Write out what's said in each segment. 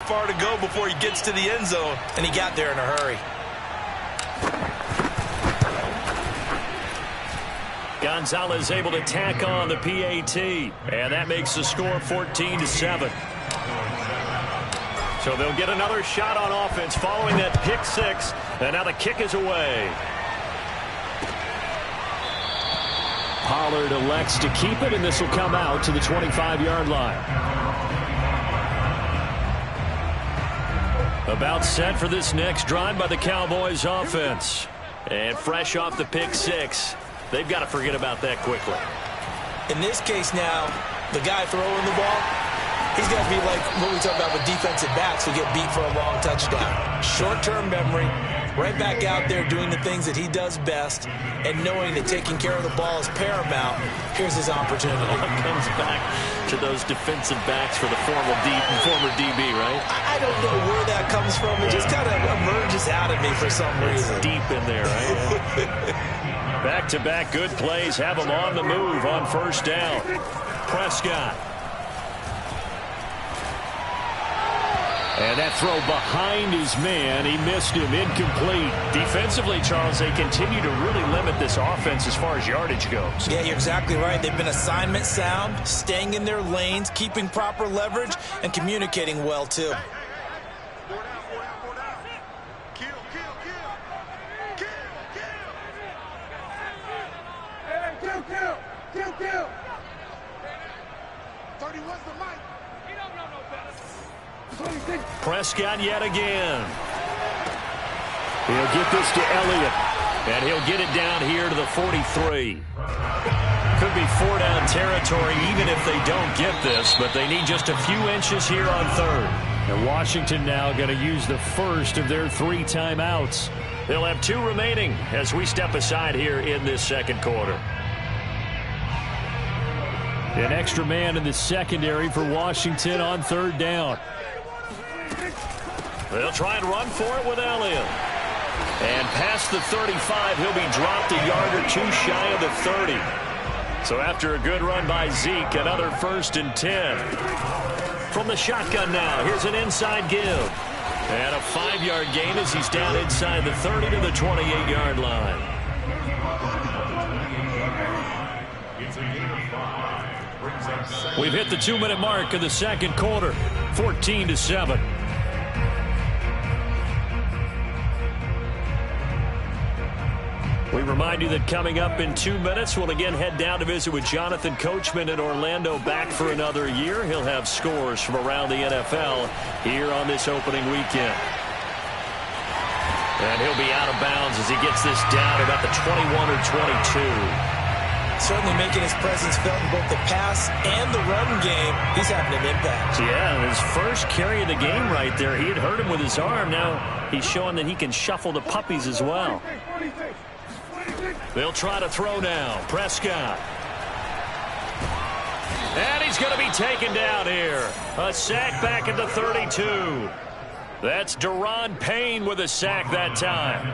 far to go before he gets to the end zone, and he got there in a hurry. Gonzalez able to tack on the PAT, and that makes the score 14-7. So they'll get another shot on offense following that pick six, and now the kick is away. Pollard elects to keep it, and this will come out to the 25-yard line. About set for this next drive by the Cowboys offense. And fresh off the pick six, they've got to forget about that quickly. In this case now, the guy throwing the ball, he's got to be like what we talk about with defensive backs who get beat for a long touchdown. Short-term memory, right back out there doing the things that he does best, and knowing that taking care of the ball is paramount. Here's his opportunity. It comes back to those defensive backs for the former DB, right? I don't know where that comes from. It just kind of emerges out of me for some reason. It's deep in there, right? Back-to-back good plays have him on the move on first down. Prescott. And that throw behind his man, he missed him, incomplete. Defensively, Charles, they continue to really limit this offense as far as yardage goes. Yeah, you're exactly right. They've been assignment sound, staying in their lanes, keeping proper leverage, and communicating well, too. Kill. 31's the mic. He don't know no better. Prescott yet again. He'll get this to Elliott, and he'll get it down here to the 43. Could be four-down territory even if they don't get this, but they need just a few inches here on third. And Washington now going to use the first of their 3 timeouts. They'll have 2 remaining as we step aside here in this second quarter. An extra man in the secondary for Washington on third down. They'll try and run for it with Elliott. And past the 35, he'll be dropped a yard or 2 shy of the 30. So after a good run by Zeke, another 1st and 10. From the shotgun now, here's an inside give. And a 5-yard gain as he's down inside the 30 to the 28-yard line. We've hit the 2-minute mark of the second quarter, 14-7. We remind you that coming up in 2 minutes, we'll again head down to visit with Jonathan Coachman in Orlando, back for another year. He'll have scores from around the NFL here on this opening weekend. And he'll be out of bounds as he gets this down about the 21 or 22. Certainly making his presence felt in both the pass and the run game. He's having an impact. Yeah, his first carry of the game right there. He had hurt him with his arm. Now he's showing that he can shuffle the puppies as well. They'll try to throw now. Prescott. And he's going to be taken down here. A sack back at the 32. That's Deron Payne with a sack that time.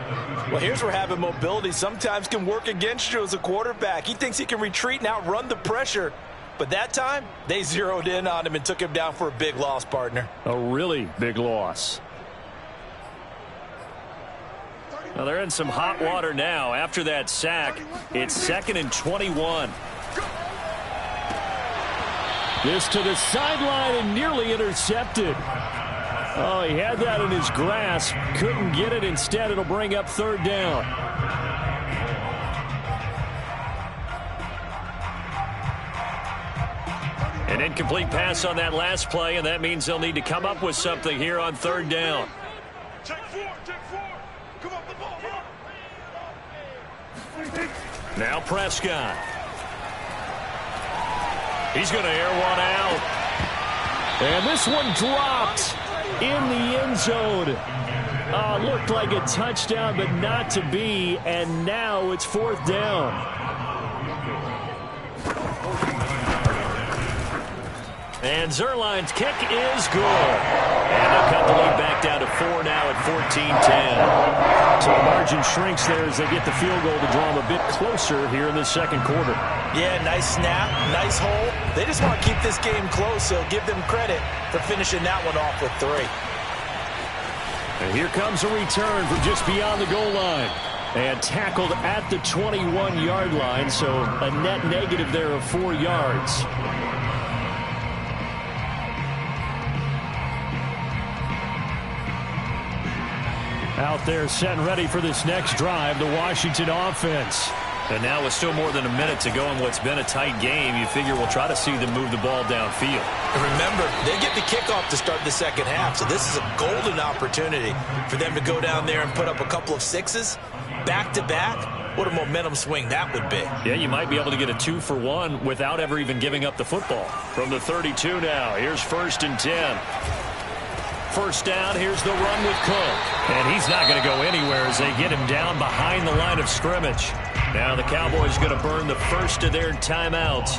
Well, here's where having mobility sometimes can work against you as a quarterback. He thinks he can retreat and outrun the pressure. But that time, they zeroed in on him and took him down for a big loss, partner. A really big loss. Now they're in some hot water now. After that sack, it's 2nd and 21. This to the sideline and nearly intercepted. Oh, he had that in his grasp. Couldn't get it. Instead, it'll bring up third down. An incomplete pass on that last play, and that means they'll need to come up with something here on third down. Take 4. Come on, the ball. Now Prescott. He's going to air one out. And this one dropped in the end zone. Looked like a touchdown, but not to be. And now it's 4th down. And Zerline's kick is good. And they'll cut the lead back down to 4 now at 14-10. So the margin shrinks there as they get the field goal to draw them a bit closer here in the second quarter. Yeah, nice snap, nice hole. They just want to keep this game close, so give them credit for finishing that one off with 3. And here comes a return from just beyond the goal line. And tackled at the 21-yard line, so a net negative there of 4 yards. Out there set and ready for this next drive, the Washington offense. And now with still more than a minute to go in what's been a tight game, you figure we'll try to see them move the ball downfield. And remember, they get the kickoff to start the second half, so this is a golden opportunity for them to go down there and put up a couple of 6s back-to-back. What a momentum swing that would be. Yeah, you might be able to get a 2-for-1 without ever even giving up the football. From the 32 now, here's 1st and 10. First down, here's the run with Cook. And he's not going to go anywhere as they get him down behind the line of scrimmage. Now the Cowboys going to burn the first of their timeouts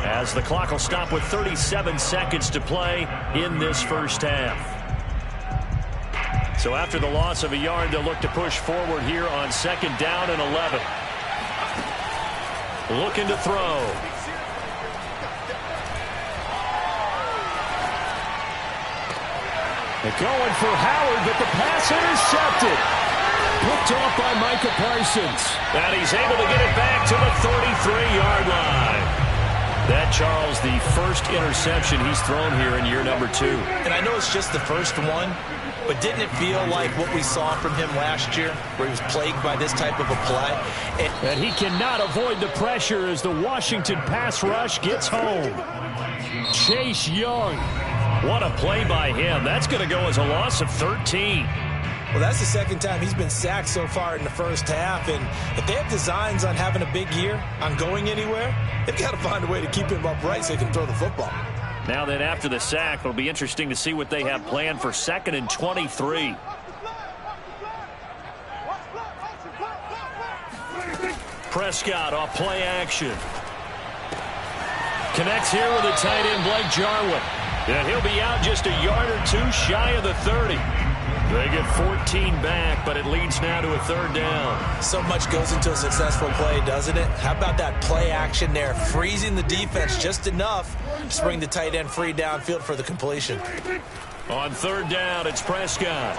as the clock will stop with 37 seconds to play in this first half. So after the loss of a yard, they'll look to push forward here on 2nd down and 11. Looking to throw. They're going for Howard, but the pass intercepted. Picked off by Micah Parsons. And he's able to get it back to the 33-yard line. That, Charles, the first interception he's thrown here in year number 2. And I know it's just the first one, but didn't it feel like what we saw from him last year, where he was plagued by this type of a play? And he cannot avoid the pressure as the Washington pass rush gets home. Chase Young. What a play by him. That's going to go as a loss of 13. Well, that's the second time he's been sacked so far in the first half. And if they have designs on having a big year, on going anywhere, they've got to find a way to keep him upright so he can throw the football. Now then, after the sack, it'll be interesting to see what they have planned for 2nd and 23. Prescott off play action. Connects here with a tight end, Blake Jarwin. And he'll be out just a yard or 2 shy of the 30. They get 14 back, but it leads now to a 3rd down. So much goes into a successful play, doesn't it? How about that play action there, freezing the defense just enough to bring the tight end free downfield for the completion. On 3rd down, it's Prescott.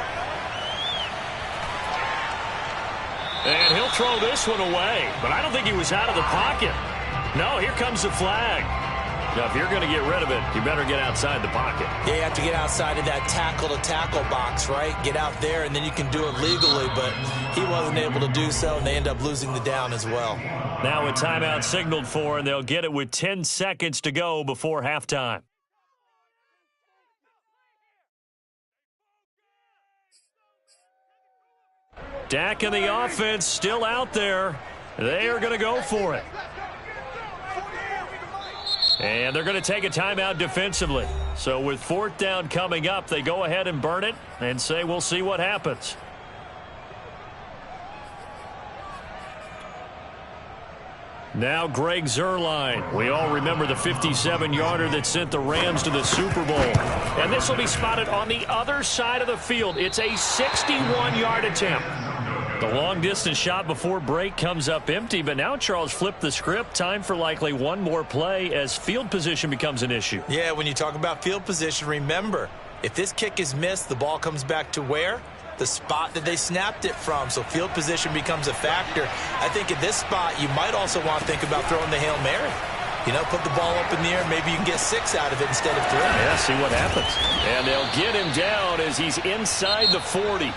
And he'll throw this one away, but I don't think he was out of the pocket. No, here comes the flag. Now, if you're going to get rid of it, you better get outside the pocket. Yeah, you have to get outside of that tackle-to-tackle box, right? Get out there, and then you can do it legally, but he wasn't able to do so, and they end up losing the down as well. Now a timeout signaled for, and they'll get it with 10 seconds to go before halftime. Dak and the offense still out there. They are going to go for it. And they're going to take a timeout defensively. So with 4th down coming up, they go ahead and burn it and say we'll see what happens. Now Greg Zuerlein. We all remember the 57-yarder that sent the Rams to the Super Bowl. And this will be spotted on the other side of the field. It's a 61-yard attempt. The long-distance shot before break comes up empty, but now Charles flipped the script. Time for likely one more play as field position becomes an issue. Yeah, when you talk about field position, remember, if this kick is missed, the ball comes back to where? The spot that they snapped it from. So field position becomes a factor. I think at this spot, you might also want to think about throwing the Hail Mary. You know, put the ball up in the air. Maybe you can get 6 out of it instead of 3. Yeah, see what happens. And they'll get him down as he's inside the 40.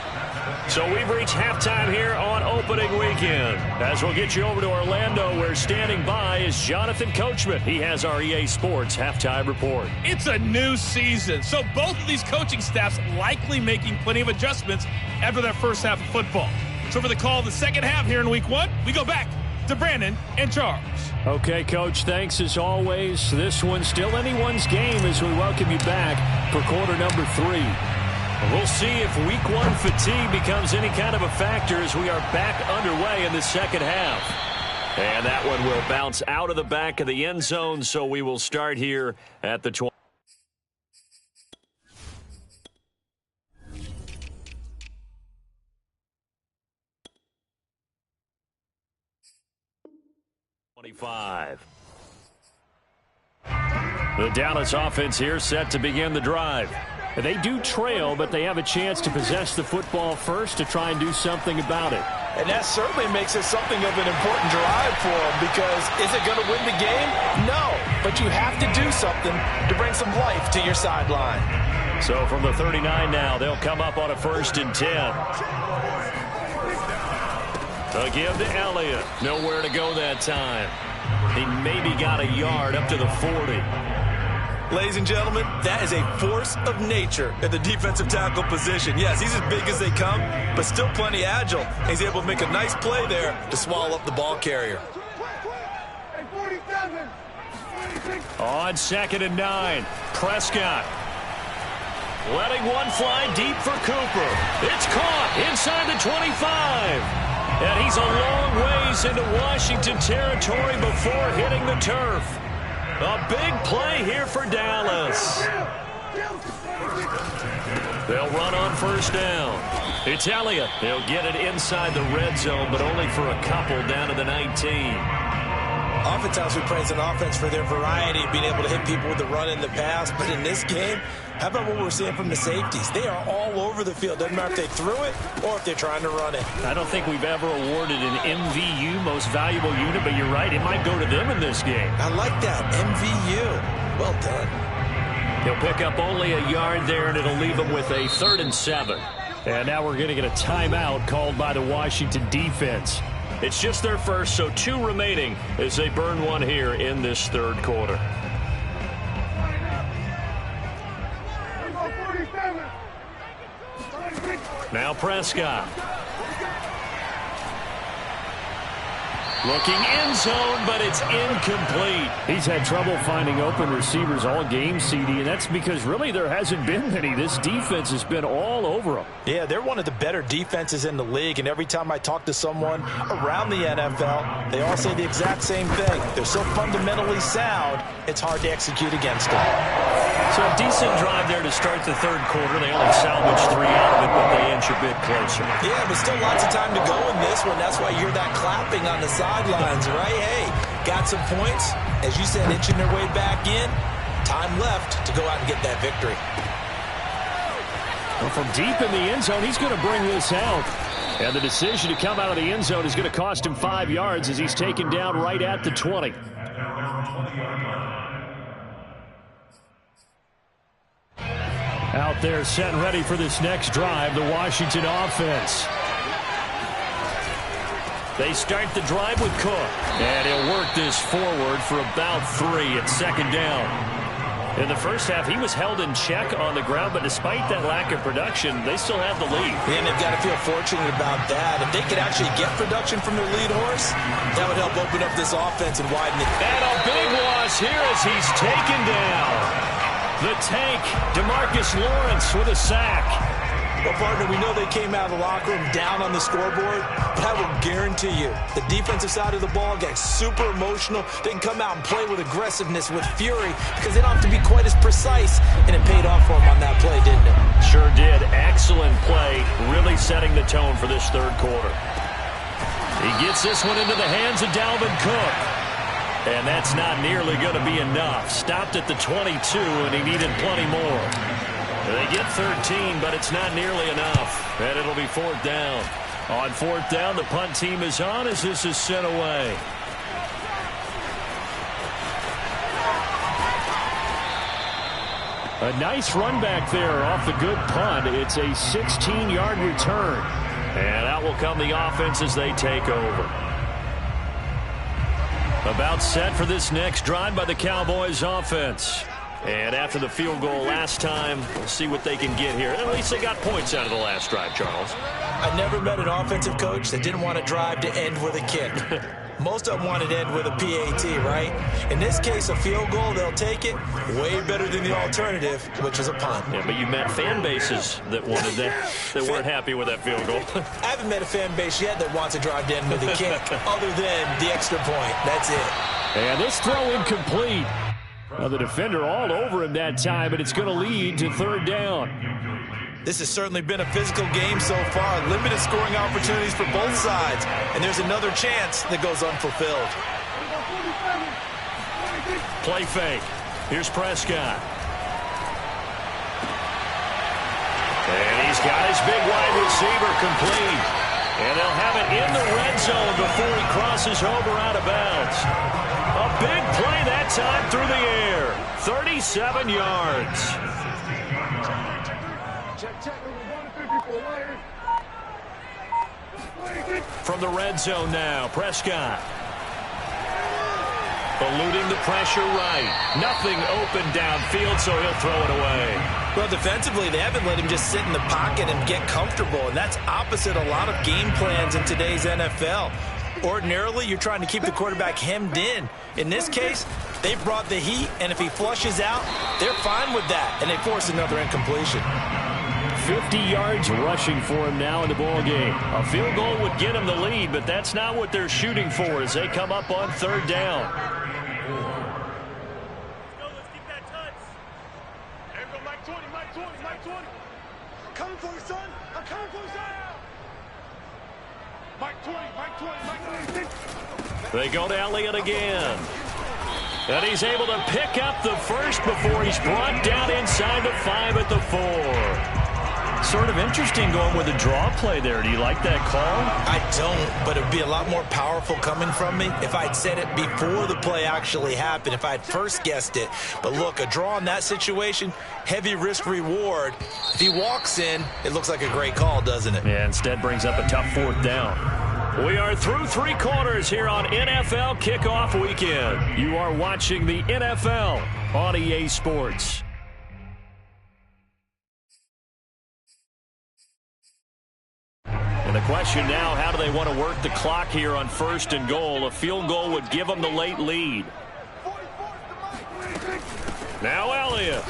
So we've reached halftime here on opening weekend. As we'll get you over to Orlando, where standing by is Jonathan Coachman. He has our EA Sports halftime report. It's a new season, so both of these coaching staffs likely making plenty of adjustments after that first half of football. So for the call of the second half here in week 1, we go back to Brandon and Charles. Okay, Coach, thanks as always. This one's still anyone's game as we welcome you back for quarter number 3. We'll see if week 1 fatigue becomes any kind of a factor as we are back underway in the second half. And that one will bounce out of the back of the end zone, so we will start here at the 20. 25. The Dallas offense here set to begin the drive. They do trail, but they have a chance to possess the football first to try and do something about it. And that certainly makes it something of an important drive for them, because is it going to win the game? No, but you have to do something to bring some life to your sideline. So from the 39 now, they'll come up on a 1st and 10. A give to Elliott. Nowhere to go that time. He maybe got a yard up to the 40. Ladies and gentlemen, that is a force of nature at the defensive tackle position. Yes, he's as big as they come, but still plenty agile. He's able to make a nice play there to swallow up the ball carrier. On 2nd and 9, Prescott. Letting one fly deep for Cooper. It's caught inside the 25. And he's a long ways into Washington territory before hitting the turf. A big play here for Dallas. They'll run on 1st down. It's Elliott. They'll get it inside the red zone, but only for a couple down to the 19. Oftentimes we praise an offense for their variety, being able to hit people with the run in the pass. But in this game, how about what we're seeing from the safeties? They are all over the field. Doesn't matter if they threw it or if they're trying to run it. I don't think we've ever awarded an MVU, most valuable unit, but you're right. It might go to them in this game. I like that. MVU. Well done. He'll pick up only a yard there, and it'll leave him with a 3rd and 7. And now we're going to get a timeout called by the Washington defense. It's just their first, so 2 remaining as they burn one here in this 3rd quarter. Now Prescott. Looking end zone, but it's incomplete. He's had trouble finding open receivers all game, CD, and that's because really there hasn't been many. This defense has been all over them. Yeah, they're one of the better defenses in the league, and every time I talk to someone around the NFL, they all say the exact same thing. They're so fundamentally sound, it's hard to execute against them. So a decent drive there to start the 3rd quarter. They only salvaged 3 out of it, but they inch a bit closer. Yeah, but still lots of time to go in this one. That's why you hear that clapping on the sidelines, right? Hey, got some points. As you said, inching their way back in. Time left to go out and get that victory. Well, from deep in the end zone, he's going to bring this out. And the decision to come out of the end zone is going to cost him 5 yards as he's taken down right at the 20. Out there set and ready for this next drive, the Washington offense. They start the drive with Cook. And he'll work this forward for about 3 at 2nd down. In the first half, he was held in check on the ground, but despite that lack of production, they still have the lead. And they've got to feel fortunate about that. If they could actually get production from their lead horse, that would help open up this offense and widen it. And a big loss here as he's taken down. The tank, DeMarcus Lawrence with a sack. Well, partner, we know they came out of the locker room down on the scoreboard, but I will guarantee you the defensive side of the ball got super emotional. They can come out and play with aggressiveness, with fury, because they don't have to be quite as precise, and it paid off for them on that play, didn't it? Sure did. Excellent play, really setting the tone for this 3rd quarter. He gets this one into the hands of Dalvin Cook. And that's not nearly going to be enough. Stopped at the 22, and he needed plenty more. They get 13, but it's not nearly enough. And it'll be 4th down. On 4th down, the punt team is on as this is sent away. A nice run back there off the good punt. It's a 16-yard return. And out will come the offense as they take over. About set for this next drive by the Cowboys offense. And after the field goal last time, we'll see what they can get here. At least they got points out of the last drive, Charles. I never met an offensive coach that didn't want a drive to end with a kick. Most of them wanted to end with a PAT, right? In this case, a field goal, they'll take it. Way better than the alternative, which is a punt. Yeah, but you met fan bases that wanted that, that weren't happy with that field goal. I haven't met a fan base yet that wants a drive to end with a kick, other than the extra point. That's it. And this throw incomplete. Well, the defender all over him that time, but it's going to lead to 3rd down. This has certainly been a physical game so far. Limited scoring opportunities for both sides. And there's another chance that goes unfulfilled. Play fake. Here's Prescott. And he's got his big wide receiver complete. And they'll have it in the red zone before he crosses over out of bounds. A big play that time through the air. 37 yards. From the red zone now, Prescott. Eluding the pressure right. Nothing open downfield, so he'll throw it away. Well, defensively, they haven't let him just sit in the pocket and get comfortable, and that's opposite a lot of game plans in today's NFL. Ordinarily, you're trying to keep the quarterback hemmed in. In this case, they brought the heat, and if he flushes out, they're fine with that, and they force another incompletion. 50 yards rushing for him now in the ball game. A field goal would get him the lead, but that's not what they're shooting for as they come up on third down. Let's keep that touch. There we go, Mike 20, Mike 20, Mike 20. I'm coming for you, son. I'm coming for you, son. Mike 20, Mike 20, Mike 20. They go to Elliott again. And he's able to pick up the first before he's brought down inside the 5 at the 4. Sort of interesting going with a draw play there. Do you like that call? I don't, but it would be a lot more powerful coming from me if I'd said it before the play actually happened, if I'd first guessed it. But look, a draw in that situation, heavy risk reward. If he walks in, it looks like a great call, doesn't it? Yeah, instead brings up a tough fourth down. We are through 3 quarters here on NFL Kickoff Weekend. You are watching the NFL on EA Sports. And the question now, how do they want to work the clock here on 1st and goal? A field goal would give them the late lead. Now Elliott.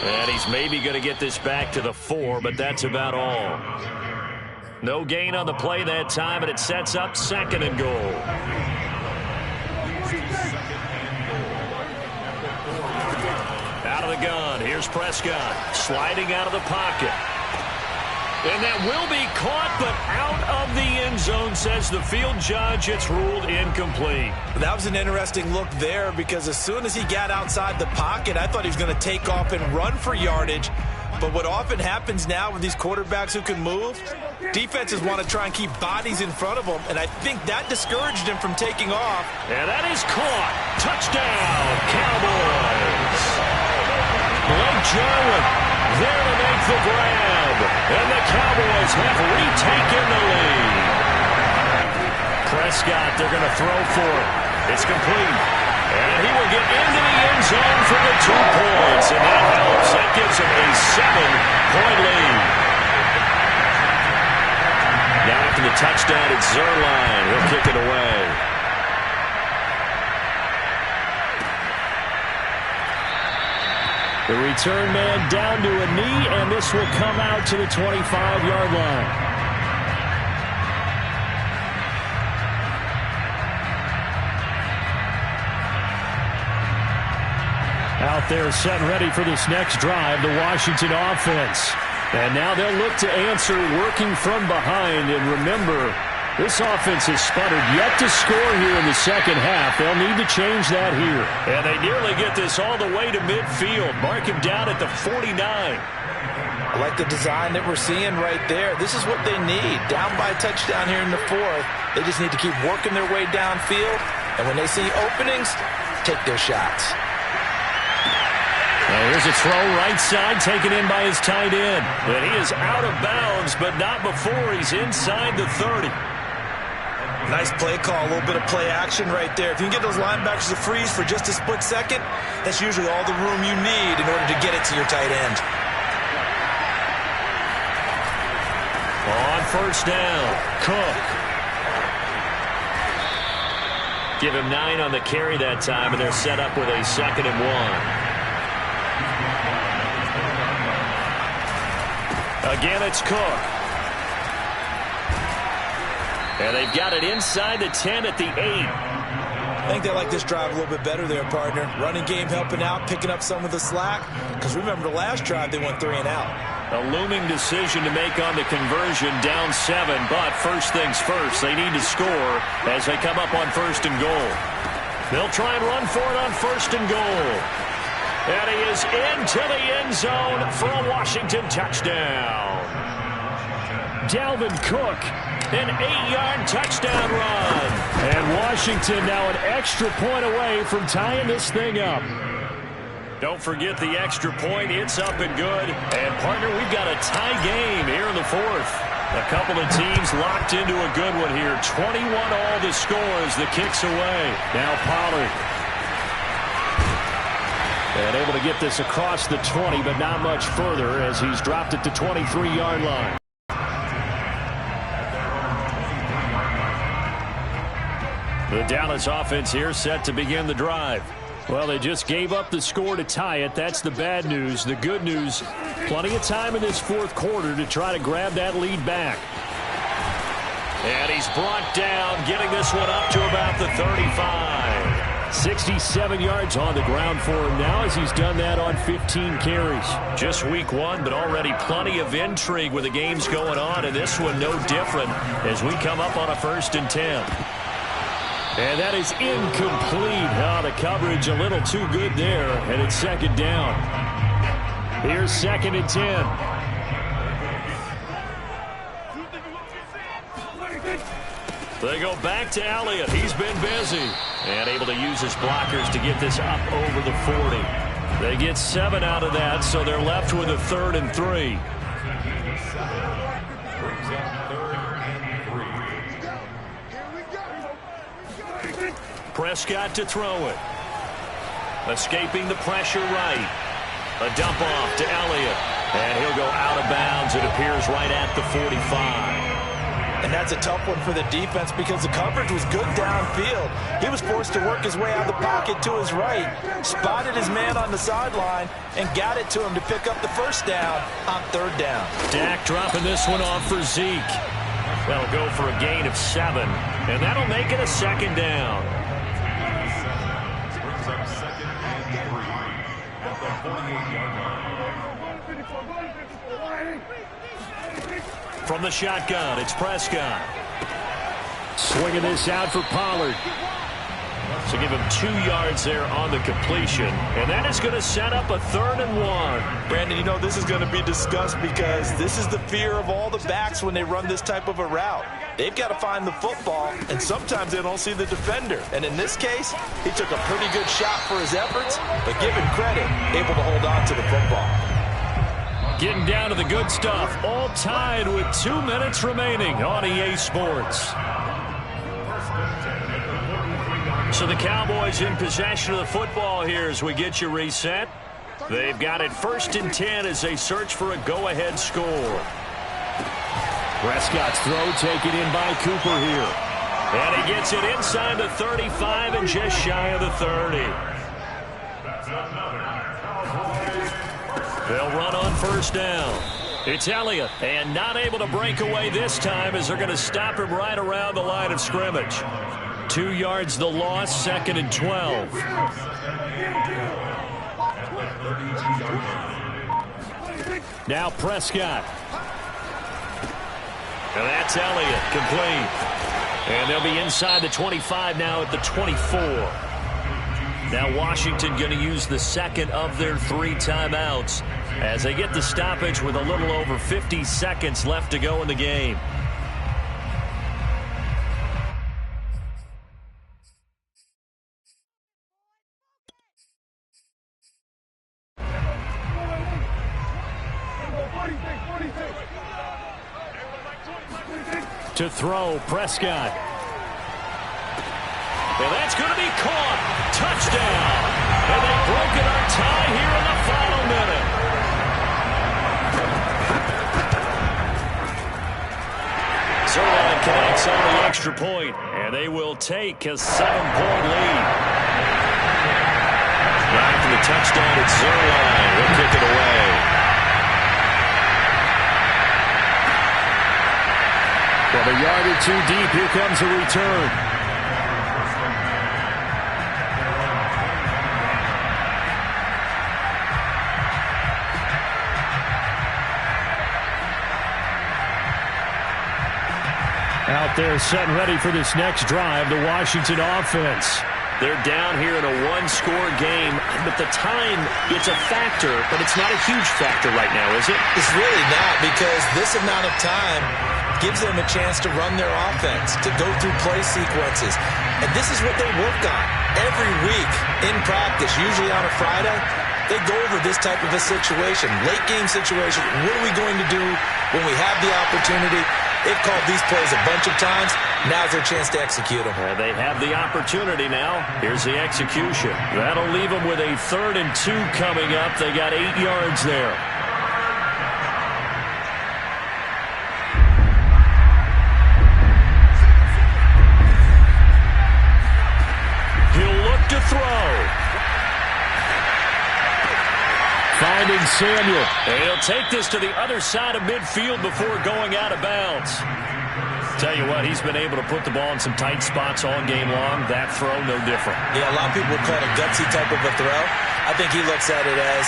And he's maybe going to get this back to the 4, but that's about all. No gain on the play that time, and it sets up 2nd and goal. Out of the gun, here's Prescott, sliding out of the pocket. And that will be caught, but out of the end zone, says the field judge. It's ruled incomplete. That was an interesting look there because as soon as he got outside the pocket, I thought he was going to take off and run for yardage. But what often happens now with these quarterbacks who can move, defenses want to try and keep bodies in front of them, and I think that discouraged him from taking off. And that is caught. Touchdown, Cowboys. Blake Jarwin there to make the grab. And the Cowboys have retaken the lead. Prescott, they're going to throw for it. It's complete. And he will get into the end zone for the 2 points. And that helps. That gives him a 7-point lead. Now after the touchdown, it's Zerline. He'll kick it away. The return man down to a knee, and this will come out to the 25-yard line. Out there set and ready for this next drive, the Washington offense. And now they'll look to answer working from behind. And remember, this offense has sputtered yet to score here in the second half. They'll need to change that here. And they nearly get this all the way to midfield. Mark him down at the 49. I like the design that we're seeing right there. This is what they need. Down by a touchdown here in the 4th. They just need to keep working their way downfield. And when they see openings, take their shots. Now here's a throw right side taken in by his tight end. And he is out of bounds, but not before he's inside the 30. Nice play call, a little bit of play action right there. If you can get those linebackers to freeze for just a split second, that's usually all the room you need in order to get it to your tight end. On 1st down, Cook. Give him 9 on the carry that time, and they're set up with a 2nd and 1. Again, it's Cook. And they've got it inside the 10 at the 8. I think they like this drive a little bit better there, partner. Running game helping out, picking up some of the slack. Because remember, the last drive, they went 3 and out. A looming decision to make on the conversion, down 7. But first things first, they need to score as they come up on 1st and goal. They'll try and run for it on 1st and goal. And he is into the end zone for a Washington touchdown. Dalvin Cook, an 8-yard touchdown run. And Washington now an extra point away from tying this thing up. Don't forget the extra point. It's up and good. And, partner, we've got a tie game here in the 4th. A couple of teams locked into a good one here. 21 all the score as the kick's away. Now Pollard. And able to get this across the 20, but not much further as he's dropped it to 23-yard line. The Dallas offense here set to begin the drive. Well, they just gave up the score to tie it. That's the bad news. The good news, plenty of time in this 4th quarter to try to grab that lead back. And he's brought down, getting this one up to about the 35. 67 yards on the ground for him now as he's done that on 15 carries. Just week 1, but already plenty of intrigue with the games going on, and this one no different as we come up on a 1st and 10. And that is incomplete. The coverage a little too good there, and it's 2nd down. Here's 2nd and 10. They go back to Elliott. He's been busy and able to use his blockers to get this up over the 40. They get 7 out of that, so they're left with a 3rd and 3. Prescott to throw it. Escaping the pressure right. A dump off to Elliott. And he'll go out of bounds, it appears, right at the 45. And that's a tough one for the defense because the coverage was good downfield. He was forced to work his way out of the pocket to his right, spotted his man on the sideline, and got it to him to pick up the 1st down on 3rd down. Dak dropping this one off for Zeke. That'll go for a gain of 7, and that'll make it a 2nd down. From the shotgun, it's Prescott. Swinging this out for Pollard. So give him 2 yards there on the completion. And that is going to set up a 3rd and 1. Brandon, you know this is going to be discussed because this is the fear of all the backs when they run this type of a route. They've got to find the football, and sometimes they don't see the defender. And in this case, he took a pretty good shot for his efforts, but given credit, able to hold on to the football. Getting down to the good stuff. All tied with 2 minutes remaining on EA Sports. So the Cowboys in possession of the football here as we get you reset. They've got it 1st and 10 as they search for a go-ahead score. Prescott's throw taken in by Cooper here. And he gets it inside the 35 and just shy of the 30. They'll run on 1st down. It's Elliott, and not able to break away this time as they're going to stop him right around the line of scrimmage. 2 yards the loss, 2nd and 12. Now Prescott. And that's Elliott, complete. And they'll be inside the 25 now at the 24. Now Washington going to use the 2nd of their 3 timeouts as they get the stoppage with a little over 50 seconds left to go in the game. To throw, Prescott. And that's going to be caught. Touchdown. And they've broken our tie here in the final minute. Zerline connects on the extra point, and they will take a 7-point lead. After the touchdown, it's Zerline. We'll kick it away. From a yard or 2 deep, here comes a return. Out there set and ready for this next drive, the Washington offense. They're down here in a one-score game, but the time, it's a factor, but it's not a huge factor right now, is it? It's really not, because this amount of time gives them a chance to run their offense, to go through play sequences. And this is what they work on every week in practice, usually on a Friday. They go over this type of a situation, late game situation. What are we going to do when we have the opportunity? They've called these plays a bunch of times. Now's their chance to execute them. They have the opportunity now. Here's the execution. That'll leave them with a 3rd and 2 coming up. They got 8 yards there. He'll look to throw. Finding Samuel. And he'll take this to the other side of midfield before going out of bounds. Tell you what, he's been able to put the ball in some tight spots all game long. That throw, no different. Yeah, a lot of people would call it a gutsy type of a throw. I think he looks at it as,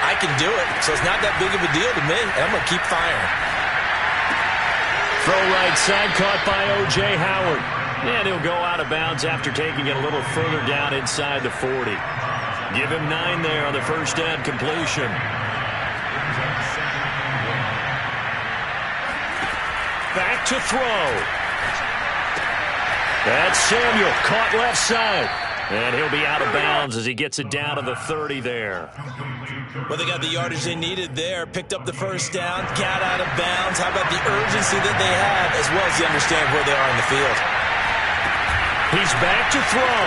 I can do it, so it's not that big of a deal to me, and I'm going to keep firing. Throw right side, caught by O.J. Howard. And he'll go out of bounds after taking it a little further down inside the 40. Give him 9 there on the first down completion. Back to throw. That's Samuel, caught left side. And he'll be out of bounds as he gets it down to the 30 there. Well, they got the yardage they needed there, picked up the first down, got out of bounds. How about the urgency that they have, as well as you understand where they are in the field? He's back to throw.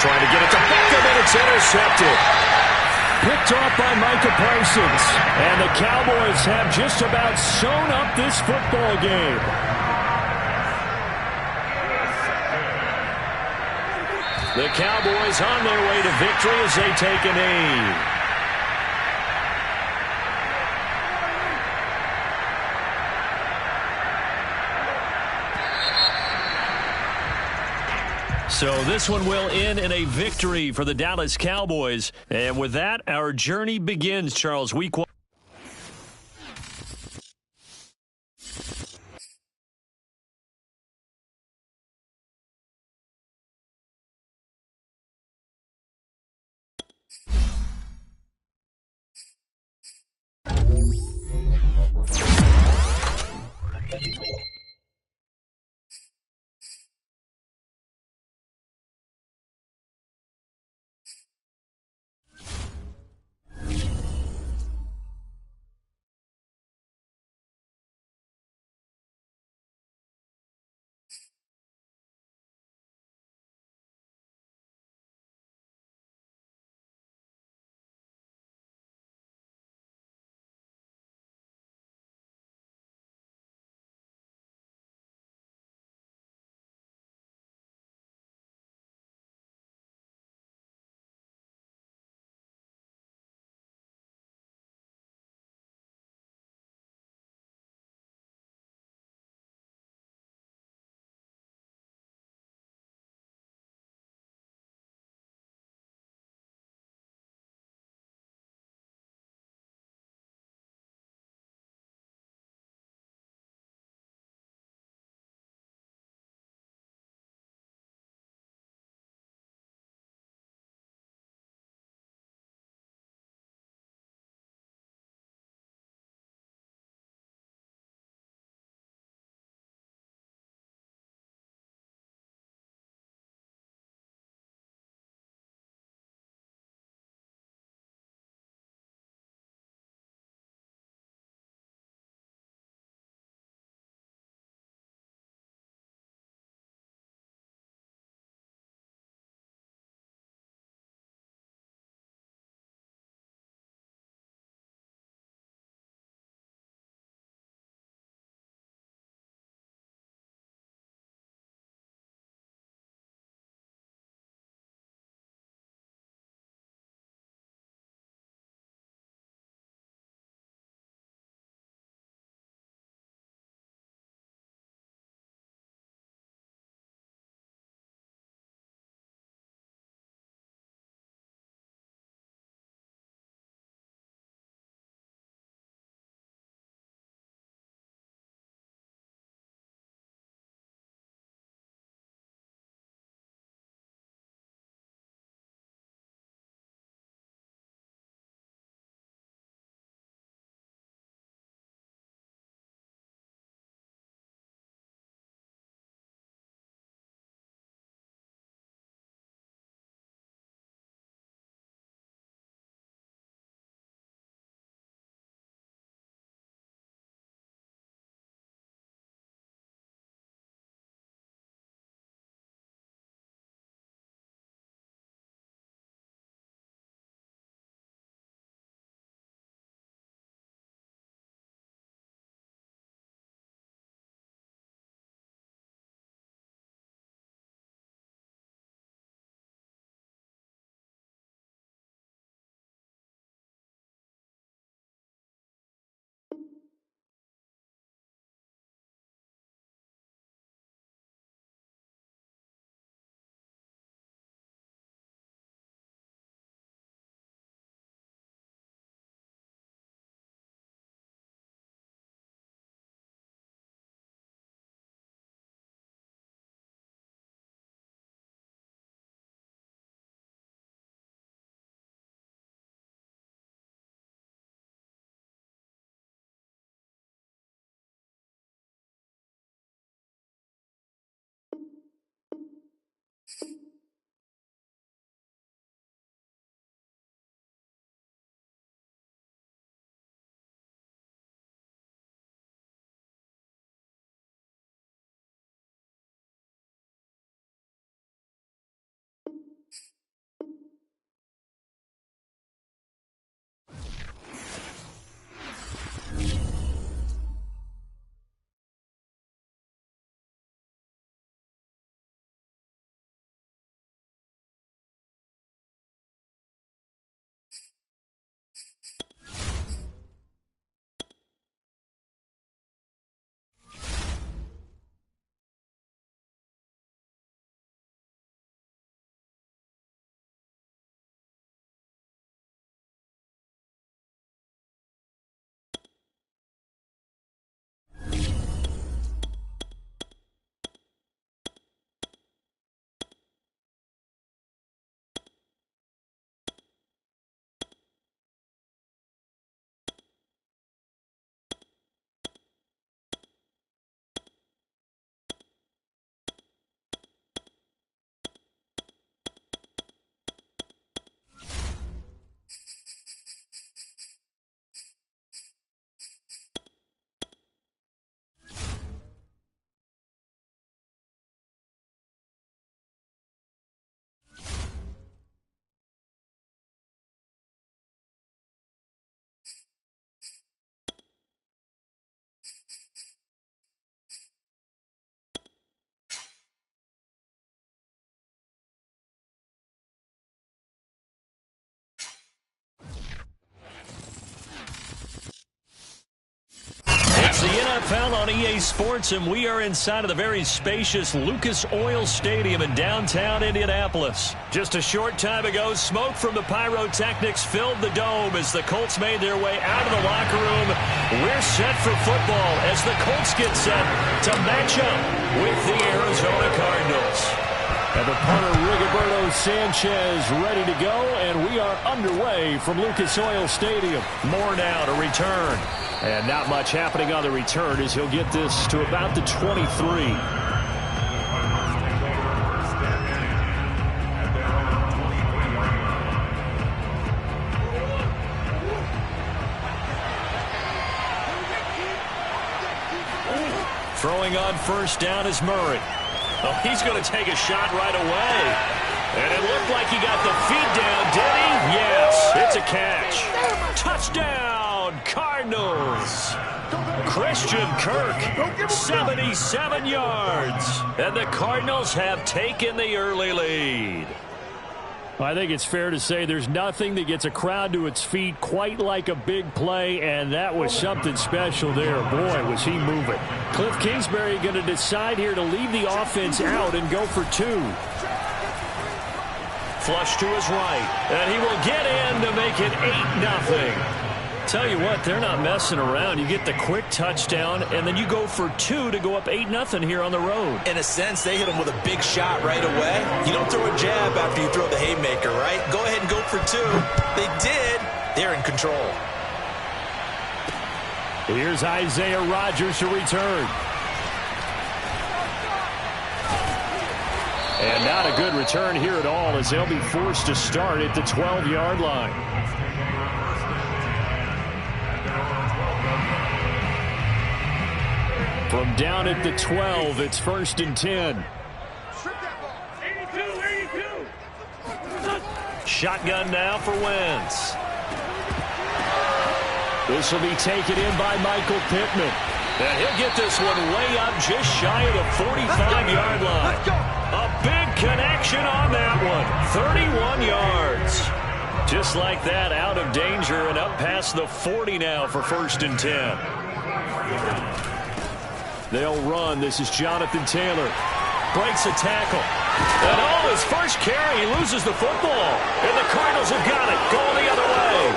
Trying to get it to Beckham, and it's intercepted. Picked off by Micah Parsons. And the Cowboys have just about sewn up this football game. The Cowboys on their way to victory as they take a knee. So this one will end in a victory for the Dallas Cowboys. And with that, our journey begins, Charles. Week 1. NFL on EA Sports, and we are inside of the very spacious Lucas Oil Stadium in downtown Indianapolis. Just a short time ago, smoke from the pyrotechnics filled the dome as the Colts made their way out of the locker room. We're set for football as the Colts get set to match up with the Arizona Cardinals. And the punter, Rigoberto Sanchez, ready to go, and we are underway from Lucas Oil Stadium. More now to return. And not much happening on the return as he'll get this to about the 23. Throwing on first down is Murray. Oh, he's going to take a shot right away. And it looked like he got the feet down, did he? Yes, it's a catch. Touchdown, Cardinals. Christian Kirk, 77 yards. And the Cardinals have taken the early lead. I think it's fair to say there's nothing that gets a crowd to its feet quite like a big play, and that was something special there. Boy, was he moving. Cliff Kingsbury going to decide here to leave the offense out and go for two. Flush to his right, and he will get in to make it 8-0. Tell you what, they're not messing around. You get the quick touchdown, and then you go for two to go up 8-0 here on the road. In a sense, they hit him with a big shot right away. You don't throw a jab after you throw the haymaker, right? Go ahead and go for two. They did. They're in control. Here's Isaiah Rodgers to return. And not a good return here at all as they'll be forced to start at the 12-yard line. From down at the 12, it's 1st and 10. Shotgun now for Wentz. This will be taken in by Michael Pittman. And he'll get this one way up just shy of the 45-yard line. A big connection on that one. 31 yards. Just like that, out of danger and up past the 40 now for 1st and 10. They'll run. This is Jonathan Taylor. Breaks a tackle. And oh, his first carry, he loses the football. And the Cardinals have got it. Going the other way.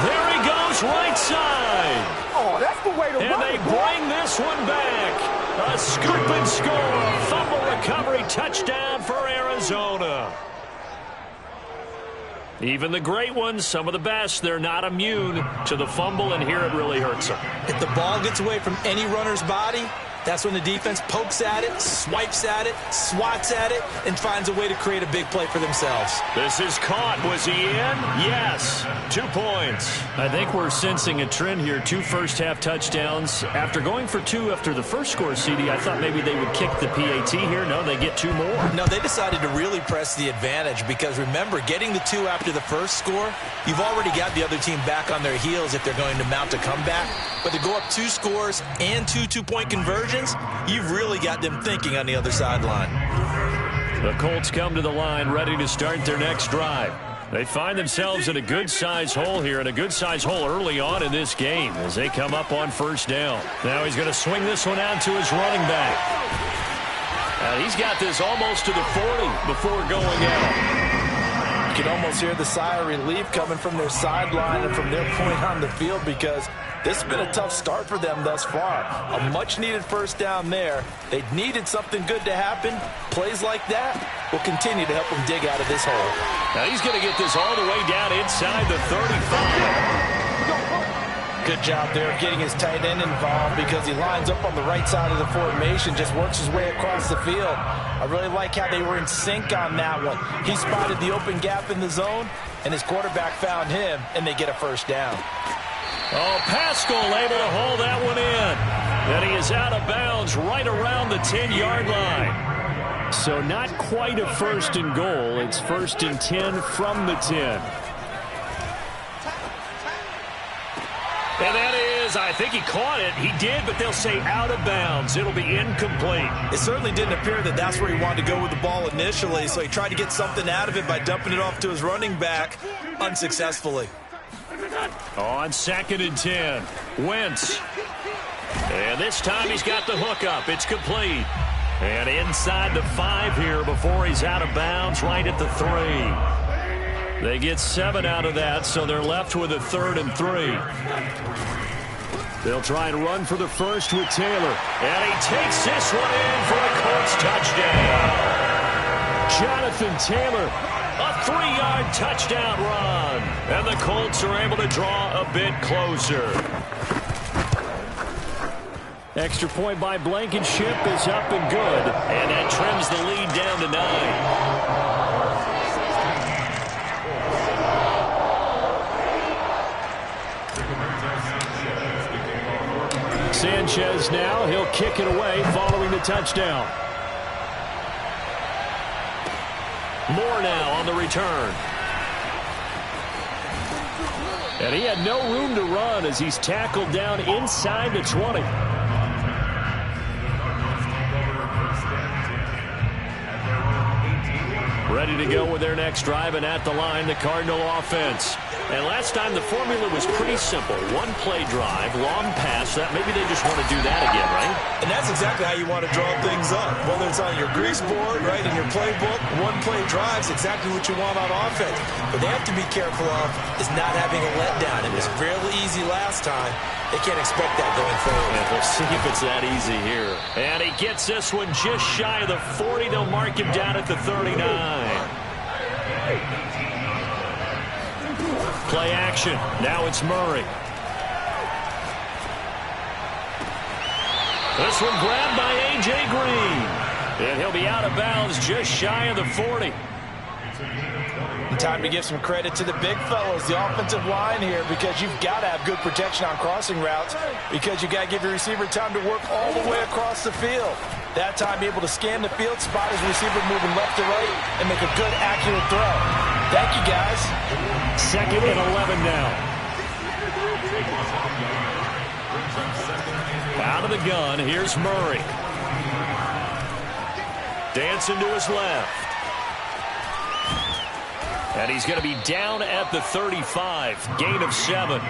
There he goes, right side. Oh, that's the way to and they bring this one back. A scoop and score. Fumble recovery touchdown for Arizona. Even the great ones, some of the best, they're not immune to the fumble, and here it really hurts them. If the ball gets away from any runner's body, that's when the defense pokes at it, swipes at it, swats at it, and finds a way to create a big play for themselves. This is caught. Was he in? Yes. 2 points. I think we're sensing a trend here. 2 first-half touchdowns. After going for 2 after the first score, CD, I thought maybe they would kick the PAT here. No, they get 2 more. No, they decided to really press the advantage because, remember, getting the 2 after the first score, you've already got the other team back on their heels if they're going to mount a comeback. But to go up 2 scores and 2 two-point conversions, you've really got them thinking on the other sideline. The Colts come to the line ready to start their next drive. They find themselves in a good-sized hole here, and a good-sized hole early on in this game as they come up on first down. Now he's going to swing this one out to his running back. He's got this almost to the 40 before going out. You can almost hear the sigh of relief coming from their sideline and from their point on the field because this has been a tough start for them thus far. A much-needed first down there. They needed something good to happen. Plays like that will continue to help them dig out of this hole. Now he's going to get this all the way down inside the 35. Good job there getting his tight end involved because he lines up on the right side of the formation, just works his way across the field. I really like how they were in sync on that one. He spotted the open gap in the zone, and his quarterback found him, and they get a first down. Oh, Pascal able to hold that one in. And he is out of bounds right around the 10-yard line. So not quite a 1st and goal. It's 1st and 10 from the 10. And that is, I think he caught it. He did, but they'll say out of bounds. It'll be incomplete. It certainly didn't appear that that's where he wanted to go with the ball initially, so he tried to get something out of it by dumping it off to his running back unsuccessfully. On 2nd and 10, Wentz. And this time he's got the hook up. It's complete. And inside the 5 here before he's out of bounds, right at the 3. They get 7 out of that, so they're left with a 3rd and 3. They'll try and run for the first with Taylor. And he takes this one in for a Colts touchdown. Jonathan Taylor, a 3-yard touchdown run. And the Colts are able to draw a bit closer. Extra point by Blankenship is up and good. And that trims the lead down to 9. Sanchez now, he'll kick it away following the touchdown. Moore now on the return. And he had no room to run as he's tackled down inside the 20. Ready to go with their next drive, and at the line, the Cardinal offense. And last time, the formula was pretty simple. One-play drive, long pass. That maybe they just want to do that again, right? And that's exactly how you want to draw things up. Whether it's on your grease board, right, in your playbook, one-play drive is exactly what you want on offense. But they have to be careful of is not having a letdown. It was fairly easy last time. They can't expect that going forward. And we'll see if it's that easy here. And he gets this one just shy of the 40. They'll mark him down at the 39. Play action. Now it's Murray. This one grabbed by A.J. Green. And he'll be out of bounds just shy of the 40. Time to give some credit to the big fellas, the offensive line here, because you've got to have good protection on crossing routes because you've got to give your receiver time to work all the way across the field. That time able to scan the field, spot his receiver moving left to right, and make a good, accurate throw. Thank you, guys. 2nd and 11 now. Out of the gun, here's Murray. Dancing to his left. And he's going to be down at the 35. Gain of 7.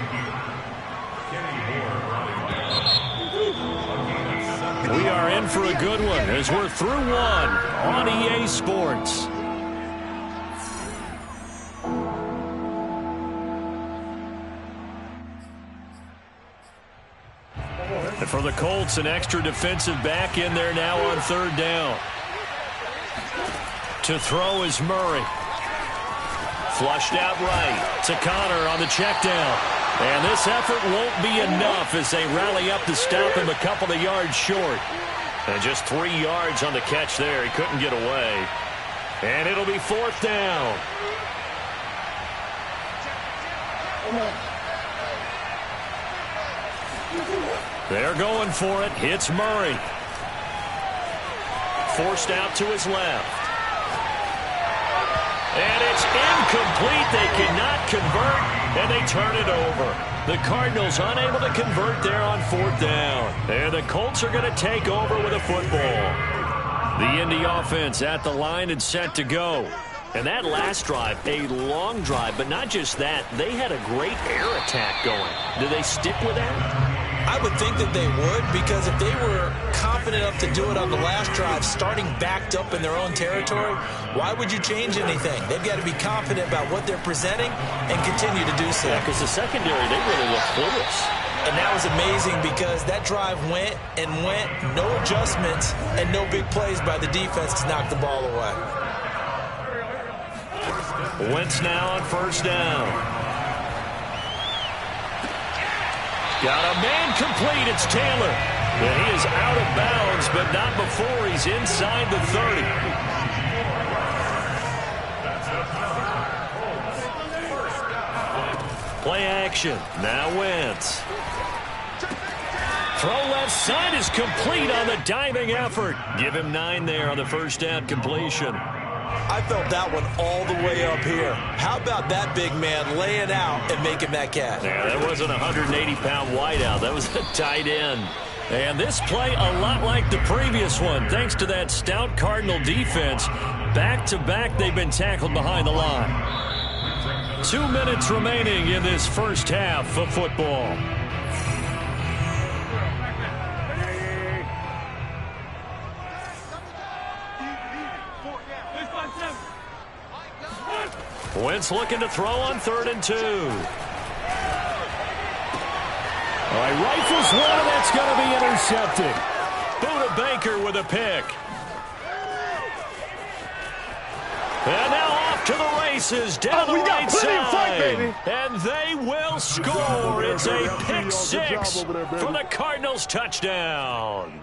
We are in for a good one as we're through one on EA Sports. And for the Colts, an extra defensive back in there now on 3rd down. To throw is Murray. Flushed out right to Connor on the check down. And this effort won't be enough as they rally up to stop him a couple of yards short. And just 3 yards on the catch there. He couldn't get away. And it'll be 4th down. They're going for it. Hits Murray. Forced out to his left. And it's incomplete. They cannot convert, and they turn it over. The Cardinals unable to convert there on 4th down. And the Colts are going to take over with a football. The Indy offense at the line and set to go. And that last drive, a long drive, but not just that. They had a great air attack going. Do they stick with that? I would think that they would, because if they were confident enough to do it on the last drive, starting backed up in their own territory, why would you change anything? They've got to be confident about what they're presenting and continue to do so. Yeah, because the secondary, they really look clueless. And that was amazing because that drive went and went, no adjustments and no big plays by the defense to knock the ball away. Wentz now on 1st down. Got a man complete. It's Taylor. And he is out of bounds, but not before he's inside the 30. Play action. Now Wentz. Throw left side is complete on the diving effort. Give him 9 there on the 1st down completion. I felt that one all the way up here. How about that big man laying out and making that catch? Yeah, that wasn't a 180-pound wideout. That was a tight end. And this play a lot like the previous one, thanks to that stout Cardinal defense. Back-to-back, they've been tackled behind the line. 2 minutes remaining in this first half of football. Wentz looking to throw on 3rd and 2. All right, rifles one, that's going to be intercepted. Buda Baker with a pick. And now off to the races, down the right side. And they will score. It's a pick 6 for the Cardinals touchdown.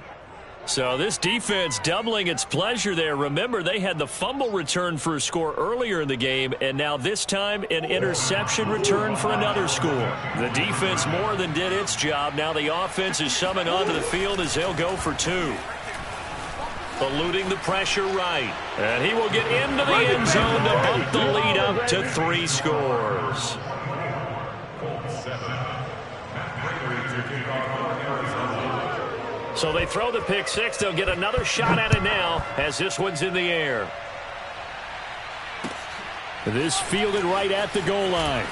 So this defense doubling its pleasure there. Remember, they had the fumble return for a score earlier in the game, and now this time an interception return for another score. The defense more than did its job. Now the offense is summoned onto the field as they'll go for 2. Eluding the pressure right. And he will get into the end zone to bump the lead up to 3 scores. So they throw the pick 6. They'll get another shot at it now as this one's in the air. This fielded right at the goal line.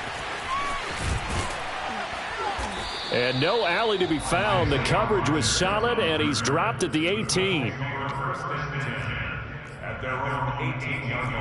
And no alley to be found. The coverage was solid, and he's dropped at the 18. At their own 18-yard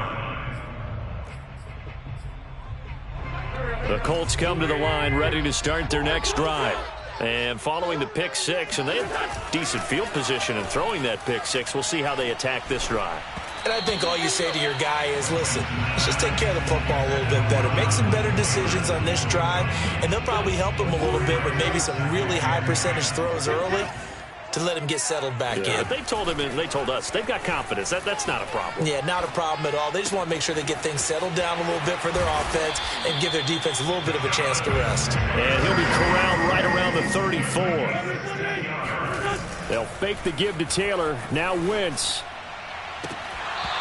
line. The Colts come to the line ready to start their next drive. And following the pick 6, and they have decent field position in throwing that pick 6. We'll see how they attack this drive. And I think all you say to your guy is, listen, let's just take care of the football a little bit better. Make some better decisions on this drive, and they'll probably help him a little bit with maybe some really high percentage throws early to let him get settled back in. They told him and they told us they've got confidence. That's not a problem. Yeah, not a problem at all. They just want to make sure they get things settled down a little bit for their offense and give their defense a little bit of a chance to rest. And he'll be corralled right around the 34. They'll fake the give to Taylor. Now Wentz.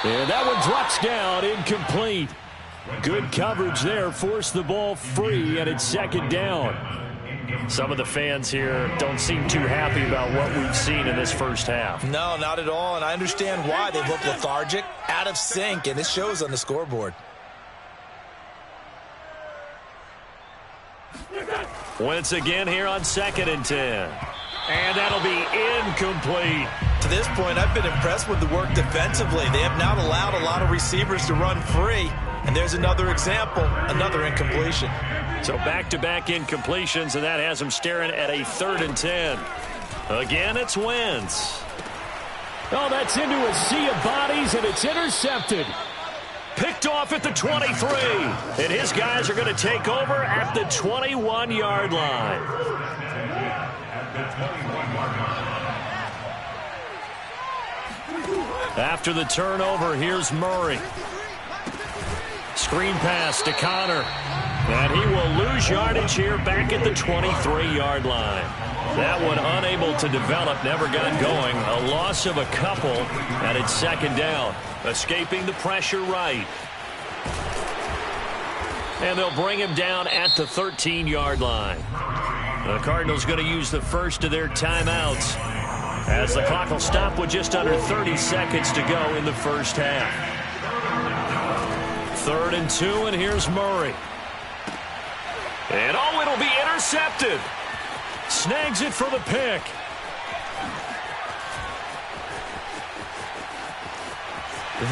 And that one drops down, incomplete. Good coverage there, forced the ball free, and it's 2nd down. Some of the fans here don't seem too happy about what we've seen in this first half. No, not at all, and I understand why. They've looked lethargic, out of sync, and it shows on the scoreboard. Wentz again here on 2nd and 10. And that'll be incomplete. To this point, I've been impressed with the work defensively. They have not allowed a lot of receivers to run free. And there's another example, another incompletion. So back-to-back incompletions, and that has them staring at a 3rd and 10. Again, it's Wentz. Oh, that's into a sea of bodies, and it's intercepted. Picked off at the 23. And his guys are going to take over at the 21-yard line. After the turnover, here's Murray. Screen pass to Connor. And he will lose yardage here back at the 23-yard line. That one unable to develop, never got going. A loss of a couple, and it's 2nd down. Escaping the pressure right. And they'll bring him down at the 13-yard line. The Cardinals going to use the first of their timeouts as the clock will stop with just under 30 seconds to go in the first half. 3rd and 2, and here's Murray. And oh, it'll be intercepted. Snags it for the pick.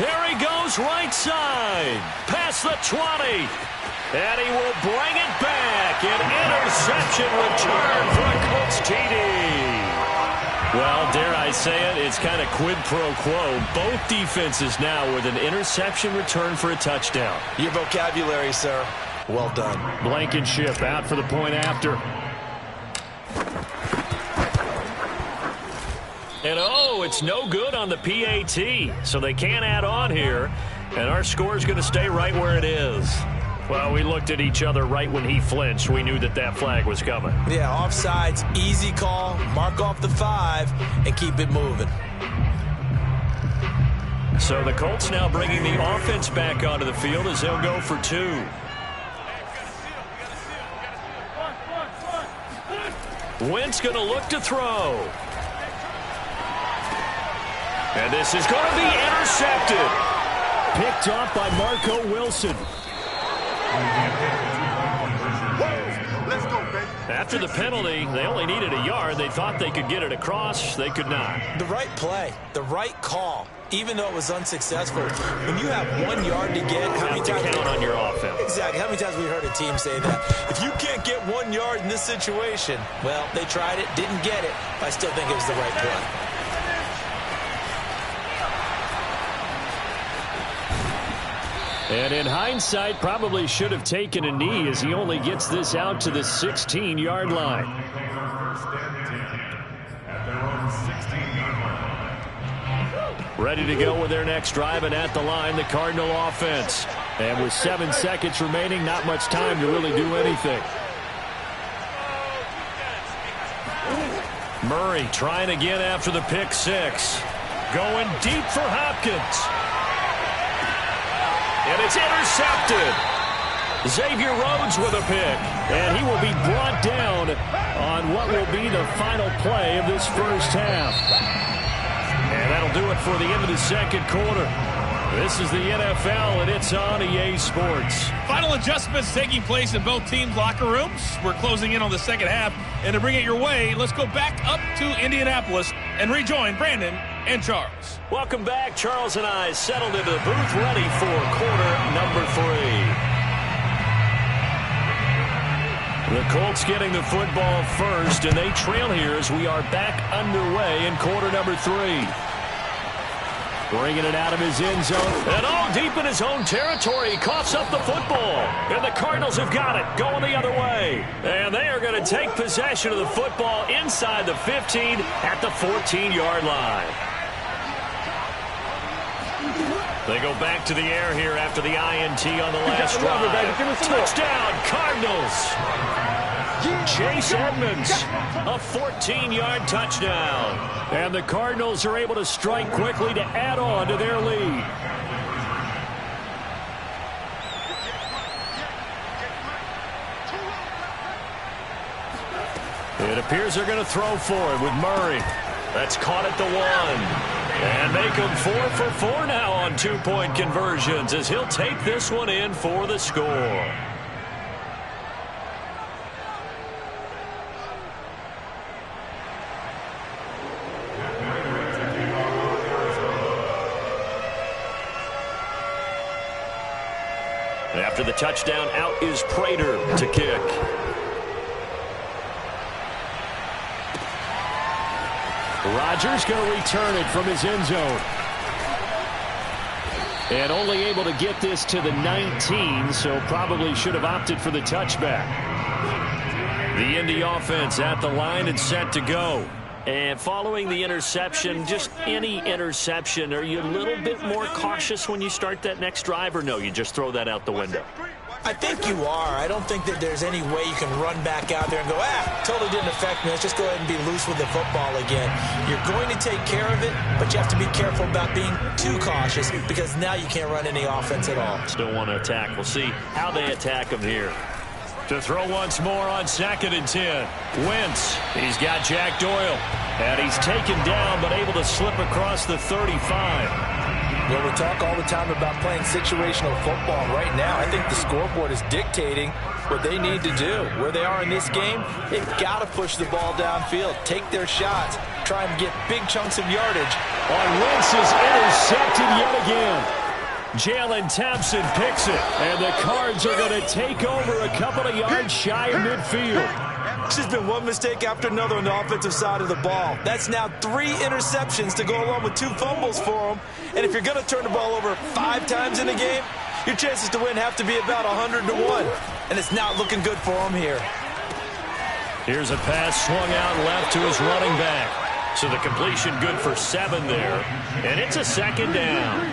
There he goes, right side. Past the 20. And he will bring it back. An interception return for a Colts TD. Well, dare I say it, it's kind of quid pro quo. Both defenses now with an interception return for a touchdown. Your vocabulary, sir. Well done. Blankenship out for the point after. And oh, it's no good on the PAT. So they can't add on here. And our score is going to stay right where it is. Well, we looked at each other right when he flinched. We knew that that flag was coming. Yeah, offsides, easy call. Mark off the 5 and keep it moving. So the Colts now bringing the offense back onto the field as they'll go for 2. Wentz going to look to throw. And this is going to be intercepted. Picked off by Marco Wilson. After the penalty, they only needed a yard. They thought they could get it across. They could not. The right play, the right call, even though it was unsuccessful. When you have 1 yard to get, how many times count on your offense? Exactly. How many times have we heard a team say that? If you can't get 1 yard in this situation, well, they tried it, didn't get it, but I still think it was the right play. And in hindsight, probably should have taken a knee as he only gets this out to the 16-yard line. Ready to go with their next drive, and at the line, the Cardinal offense. And with 7 seconds remaining, not much time to really do anything. Murray trying again after the pick six. Going deep for Hopkins. And it's intercepted. Xavier Rhodes with a pick. And he will be brought down on what will be the final play of this first half. And that'll do it for the end of the second quarter. This is the NFL, and it's on EA Sports. Final adjustments taking place in both teams' locker rooms. We're closing in on the second half. And to bring it your way, let's go back up to Indianapolis and rejoin Brandon and Charles. Welcome back. Charles and I settled into the booth, ready for quarter number 3. The Colts getting the football first, and they trail here as we are back underway in quarter number 3. Bringing it out of his end zone. And deep in his own territory. He coughs up the football. And the Cardinals have got it. Going the other way. And they are going to take possession of the football inside the 15 at the 14-yard line. They go back to the air here after the INT on the last drive. Touchdown, Cardinals. Chase Edmonds, a 14-yard touchdown. And the Cardinals are able to strike quickly to add on to their lead. It appears they're going to throw for it with Murray. That's caught at the 1. And make him 4 for 4 now on 2-point conversions as he'll take this one in for the score. After the touchdown, out is Prater to kick. Rodgers going to return it from his end zone. And only able to get this to the 19, so probably should have opted for the touchback. The Indy offense at the line and set to go. And following the interception, just any interception, are you a little bit more cautious when you start that next drive, or no, you just throw that out the window? I think you are. I don't think that there's any way you can run back out there and go, totally didn't affect me. Let's just go ahead and be loose with the football again. You're going to take care of it, but you have to be careful about being too cautious because now you can't run any offense at all. Still want to attack. We'll see how they attack him here. To throw once more on 2nd and 10. Wentz. He's got Jack Doyle. And he's taken down but able to slip across the 35. Well, we talk all the time about playing situational football. Right now, I think the scoreboard is dictating what they need to do. Where they are in this game, they've got to push the ball downfield, take their shots, try and get big chunks of yardage. Wentz is intercepted yet again. Jalen Thompson picks it, and the Cards are going to take over a couple of yards shy of midfield. It's just been one mistake after another on the offensive side of the ball. That's now 3 interceptions to go along with 2 fumbles for them. And if you're going to turn the ball over 5 times in a game, your chances to win have to be about 100 to 1. And it's not looking good for them here. Here's a pass swung out left to his running back. So the completion good for 7 there. And it's a 2nd down.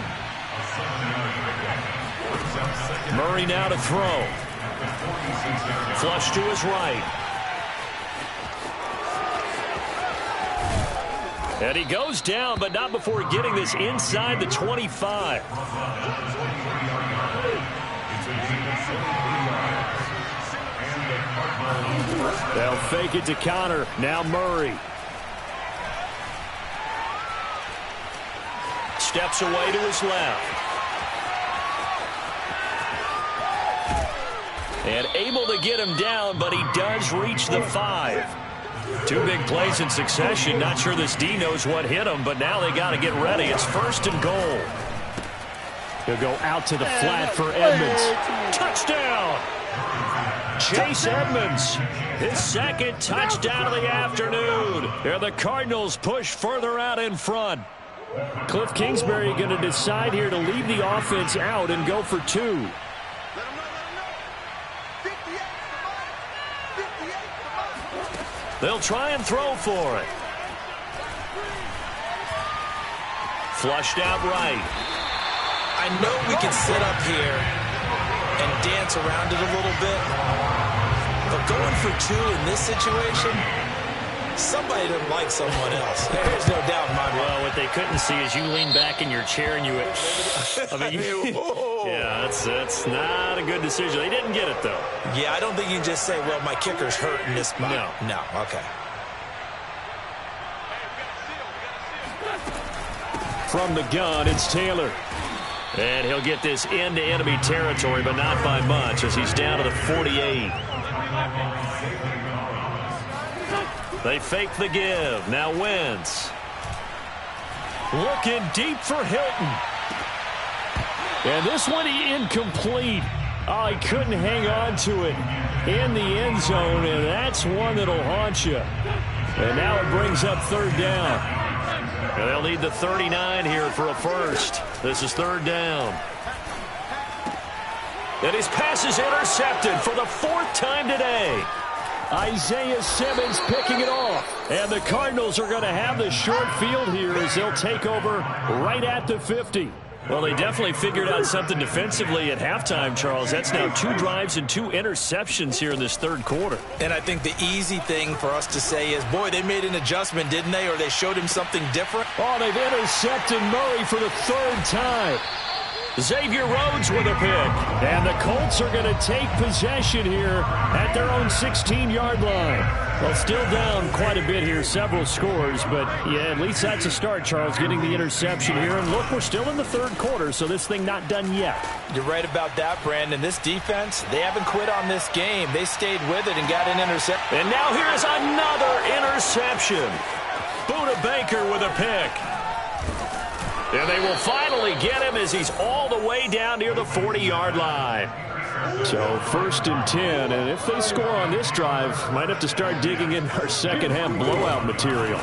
Murray now to throw. Flush to his right. And he goes down, but not before getting this inside the 25. They'll fake it to Connor. Now Murray. Steps away to his left. And able to get him down, but he does reach the 5. 2 big plays in succession. Not sure this D knows what hit him, but now they got to get ready. It's 1st and goal. He'll go out to the flat for Edmonds. Touchdown! Chase Edmonds, his 2nd touchdown of the afternoon. And the Cardinals push further out in front. Cliff Kingsbury going to decide here to leave the offense out and go for 2. They'll try and throw for it. Flushed out right. I know we can sit up here and dance around it a little bit, but going for 2 in this situation, somebody doesn't like someone else. There's no doubt in my mind. Well, what they couldn't see is you lean back in your chair and you went, yeah, that's not a good decision. They didn't get it, though. Yeah, I don't think you can just say, well, my kicker's hurt in this spot. No, okay. From the gun, it's Taylor. And he'll get this into enemy territory, but not by much as he's down to the 48. They fake the give. Now Wentz. Looking deep for Hilton. And this one incomplete. Oh, he couldn't hang on to it in the end zone, and that's one that'll haunt you. And now it brings up 3rd down. And they'll need the 39 here for a first. This is 3rd down. And his pass is intercepted for the 4th time today. Isaiah Simmons picking it off. And the Cardinals are going to have the short field here as they'll take over right at the 50. Well, they definitely figured out something defensively at halftime, Charles. That's now 2 drives and 2 interceptions here in this 3rd quarter. And I think the easy thing for us to say is, boy, they made an adjustment, didn't they? Or they showed him something different. Oh, they've intercepted Murray for the 3rd time. Xavier Rhodes with a pick. And the Colts are going to take possession here at their own 16-yard line. Well, still down quite a bit here, several scores, but yeah, at least that's a start, Charles, getting the interception here. And look, we're still in the 3rd quarter, so this thing not done yet. You're right about that, Brandon. This defense, they haven't quit on this game. They stayed with it and got an interception. And now here's another interception. Buda Baker with a pick. And they will finally get him as he's all the way down near the 40-yard line. So 1st and 10, and if they score on this drive, might have to start digging in our second-half blowout material.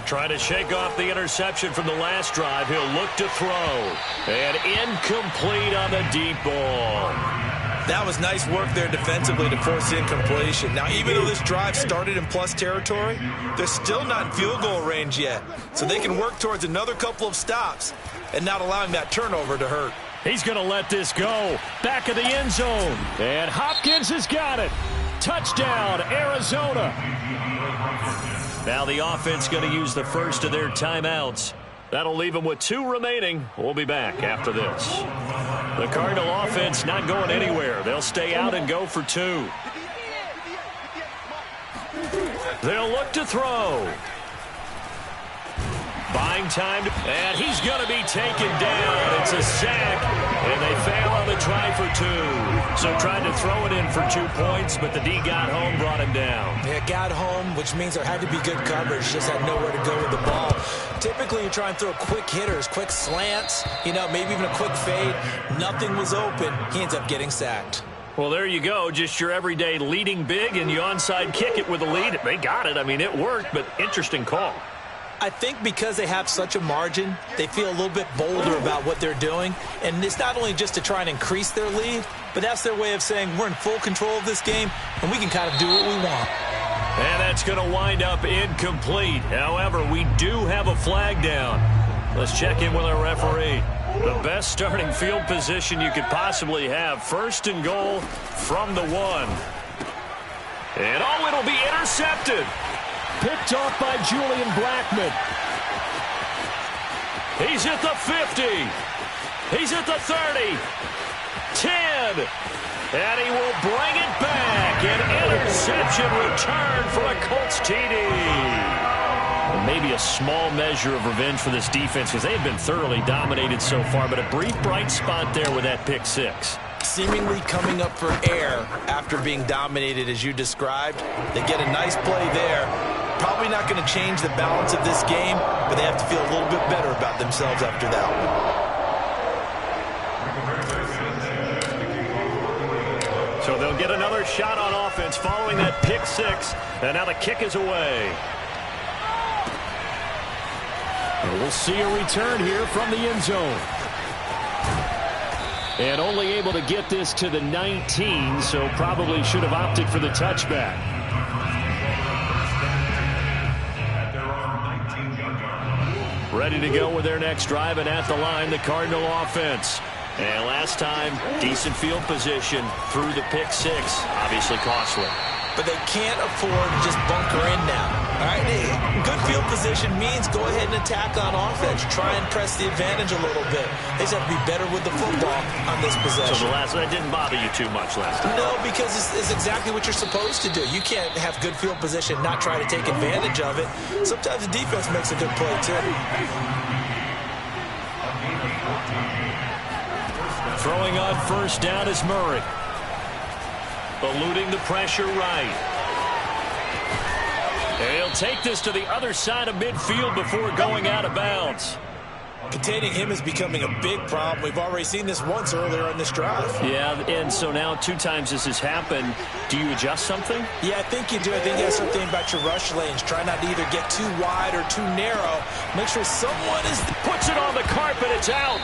Trying to shake off the interception from the last drive. He'll look to throw. And incomplete on the deep ball. That was nice work there defensively to force incompletion. Now, even though this drive started in plus territory, they're still not in field goal range yet. So they can work towards another couple of stops and not allowing that turnover to hurt. He's going to let this go. Back of the end zone. And Hopkins has got it. Touchdown, Arizona. Now the offense going to use the first of their timeouts. That'll leave them with 2 remaining. We'll be back after this. The Cardinal offense not going anywhere. They'll stay out and go for 2. They'll look to throw. Buying time, and he's going to be taken down. It's a sack, and they fail on the try for 2. So tried to throw it in for 2 points, but the D got home, brought him down. Yeah, got home, which means there had to be good coverage. Just had nowhere to go with the ball. Typically, you try and throw quick hitters, quick slants, maybe even a quick fade. Nothing was open. He ends up getting sacked. Well, there you go. Just your everyday leading big, and you onside kick it with a lead. They got it. I mean, it worked, but interesting call. I think because they have such a margin, they feel a little bit bolder about what they're doing. And it's not only just to try and increase their lead, but that's their way of saying we're in full control of this game, and we can kind of do what we want. And that's going to wind up incomplete. However, we do have a flag down. Let's check in with our referee. The best starting field position you could possibly have. 1st and goal from the 1. And it'll be intercepted. Picked off by Julian Blackmon. He's at the 50. He's at the 30. 10. And he will bring it back. An interception return for a Colts TD. Maybe a small measure of revenge for this defense because they have been thoroughly dominated so far, but a brief bright spot there with that pick 6. seemingly coming up for air after being dominated as you described. They get a nice play there. Probably not going to change the balance of this game, but they have to feel a little bit better about themselves after that one. So they'll get another shot on offense following that pick six, and now the kick is away. And we'll see a return here from the end zone. And only able to get this to the 19, so probably should have opted for the touchback. Ready to go with their next drive, and at the line, the Cardinal offense. And last time, decent field position through the pick six. Obviously costly. But they can't afford to just bunker in now. All right, good field position means go ahead and attack on offense. Try and press the advantage a little bit. They just have to be better with the football on this possession. So that didn't bother you too much last time? No, because it's exactly what you're supposed to do. You can't have good field position, not try to take advantage of it. Sometimes the defense makes a good play, too. Throwing on first down is Murray. Eluding the pressure right. He'll take this to the other side of midfield before going out of bounds. Containing him is becoming a big problem. We've already seen this once earlier in this drive. Yeah, and so now 2 times this has happened. Do you adjust something? Yeah, I think you do. I think you have something about your rush lanes. Try not to either get too wide or too narrow. Make sure someone is... Puts it on the carpet. It's out.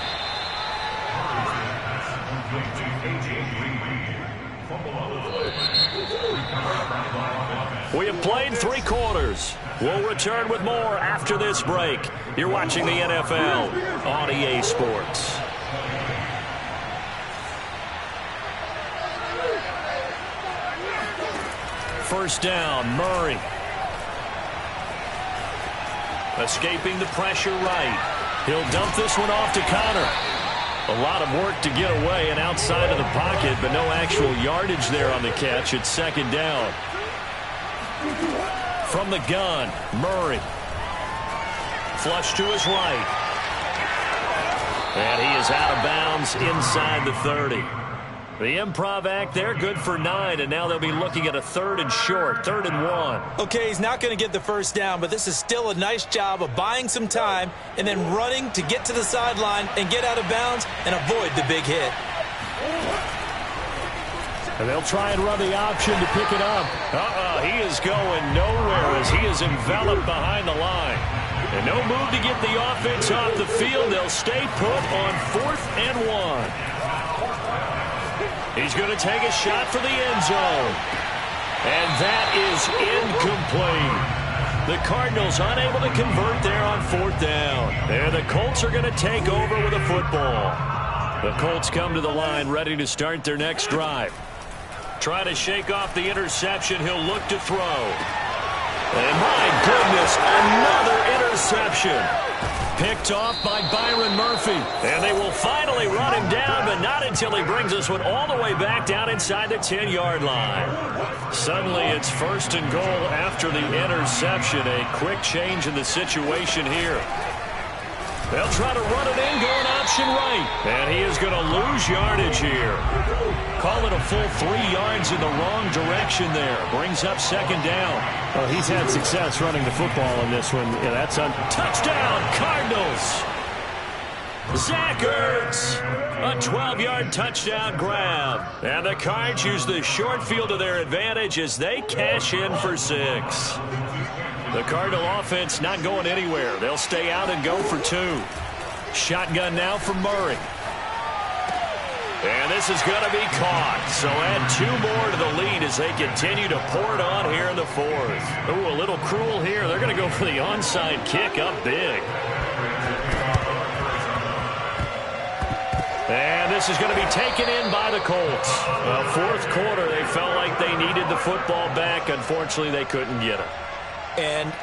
We have played 3 quarters. We'll return with more after this break. You're watching the NFL on EA Sports. First down, Murray. Escaping the pressure right. He'll dump this one off to Connor. A lot of work to get away and outside of the pocket, but no actual yardage there on the catch. It's second down. From the gun, Murray. Flush to his right. And he is out of bounds inside the 30. The improv act there, good for 9, and now they'll be looking at a 3rd and short, 3rd and 1. Okay, he's not going to get the first down, but this is still a nice job of buying some time and then running to get to the sideline and get out of bounds and avoid the big hit. And they'll try and run the option to pick it up. He is going nowhere as he is enveloped behind the line. And no move to get the offense off the field. They'll stay put on 4th and 1. He's going to take a shot for the end zone. And that is incomplete. The Cardinals unable to convert there on 4th down. And the Colts are going to take over with a football. The Colts come to the line ready to start their next drive. Try to shake off the interception. He'll look to throw. And my goodness, another interception. Picked off by Byron Murphy. And they will finally run him down, but not until he brings this one all the way back down inside the 10-yard line. Suddenly it's 1st and goal after the interception. A quick change in the situation here. They'll try to run it in, going option right. And he is going to lose yardage here. Call it a full 3 yards in the wrong direction there. Brings up second down. Well, he's had success running the football in this one. Yeah, that's on touchdown, Cardinals. Zach Ertz, a 12-yard touchdown grab. And the Cards use the short field to their advantage as they cash in for 6. The Cardinal offense not going anywhere. They'll stay out and go for 2. Shotgun now for Murray. And this is going to be caught. So add 2 more to the lead as they continue to pour it on here in the 4th. Ooh, a little cruel here. They're going to go for the onside kick up big. And this is going to be taken in by the Colts. Well, 4th quarter, they felt like they needed the football back. Unfortunately, they couldn't get it. And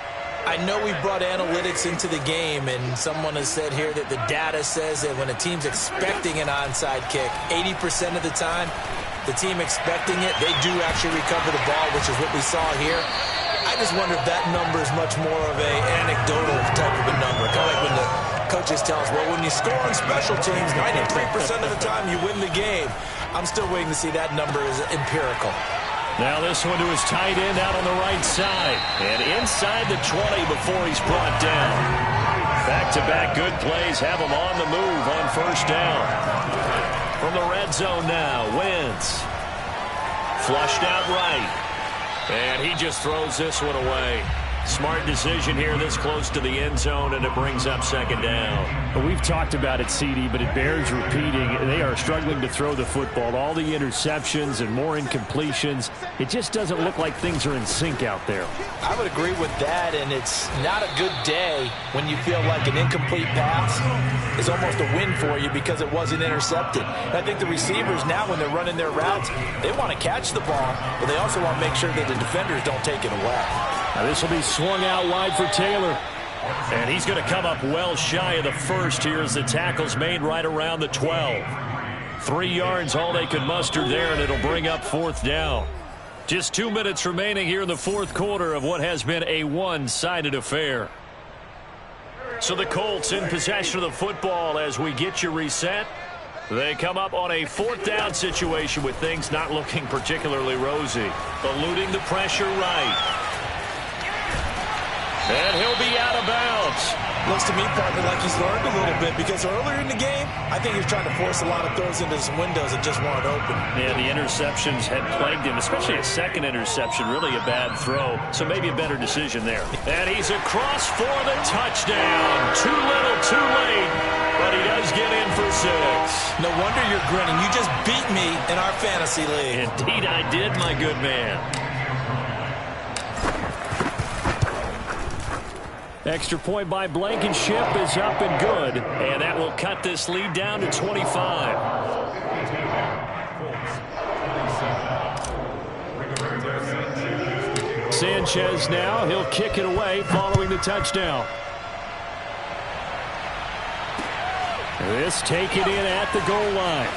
I know we brought analytics into the game, and someone has said here that the data says that when a team's expecting an onside kick, 80% of the time, the team expecting it, they do actually recover the ball, which is what we saw here. I just wonder if that number is much more of a anecdotal type of a number. Kind of like when the coaches tell us, well, when you score on special teams, 93% of the time you win the game. I'm still waiting to see that number is empirical. Now this one to his tight end out on the right side. And inside the 20 before he's brought down. Back-to-back good plays have him on the move on first down. From the red zone now, Wentz. Flushed out right. And he just throws this one away. Smart decision here this close to the end zone, and it brings up second down. Well, we've talked about it, CD, but it bears repeating. They are struggling to throw the football. All the interceptions and more incompletions. It just doesn't look like things are in sync out there. I would agree with that, and it's not a good day when you feel like an incomplete pass is almost a win for you because it wasn't intercepted. And I think the receivers now, when they're running their routes, they want to catch the ball, but they also want to make sure that the defenders don't take it away. Now this will be swung out wide for Taylor. And he's going to come up well shy of the first here as the tackle's made right around the 12. 3 yards, all they could muster there, and it'll bring up fourth down. Just 2 minutes remaining here in the fourth quarter of what has been a one-sided affair. So the Colts in possession of the football as we get you reset. They come up on a fourth down situation with things not looking particularly rosy. Eluding the pressure right. And he'll be out of bounds. Looks to me, partner, like he's learned a little bit because earlier in the game, I think he was trying to force a lot of throws into some windows that just weren't open. Yeah, the interceptions had plagued him, especially a second interception, really a bad throw. So maybe a better decision there. And he's across for the touchdown. Too little, too late, but he does get in for 6. No wonder you're grinning. You just beat me in our fantasy league. Indeed I did, my good man. Extra point by Blankenship is up and good. And that will cut this lead down to 25. Sanchez now. He'll kick it away following the touchdown. This taken in at the goal line.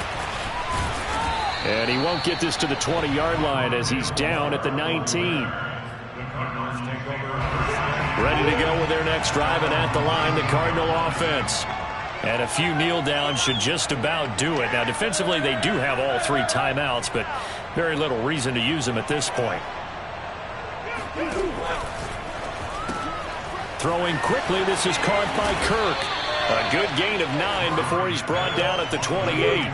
And he won't get this to the 20-yard line as he's down at the 19. Ready to go with their next drive, and at the line, the Cardinal offense. And a few kneel downs should just about do it. Now, defensively, they do have all 3 timeouts, but very little reason to use them at this point. Throwing quickly, this is caught by Kirk. A good gain of 9 before he's brought down at the 28.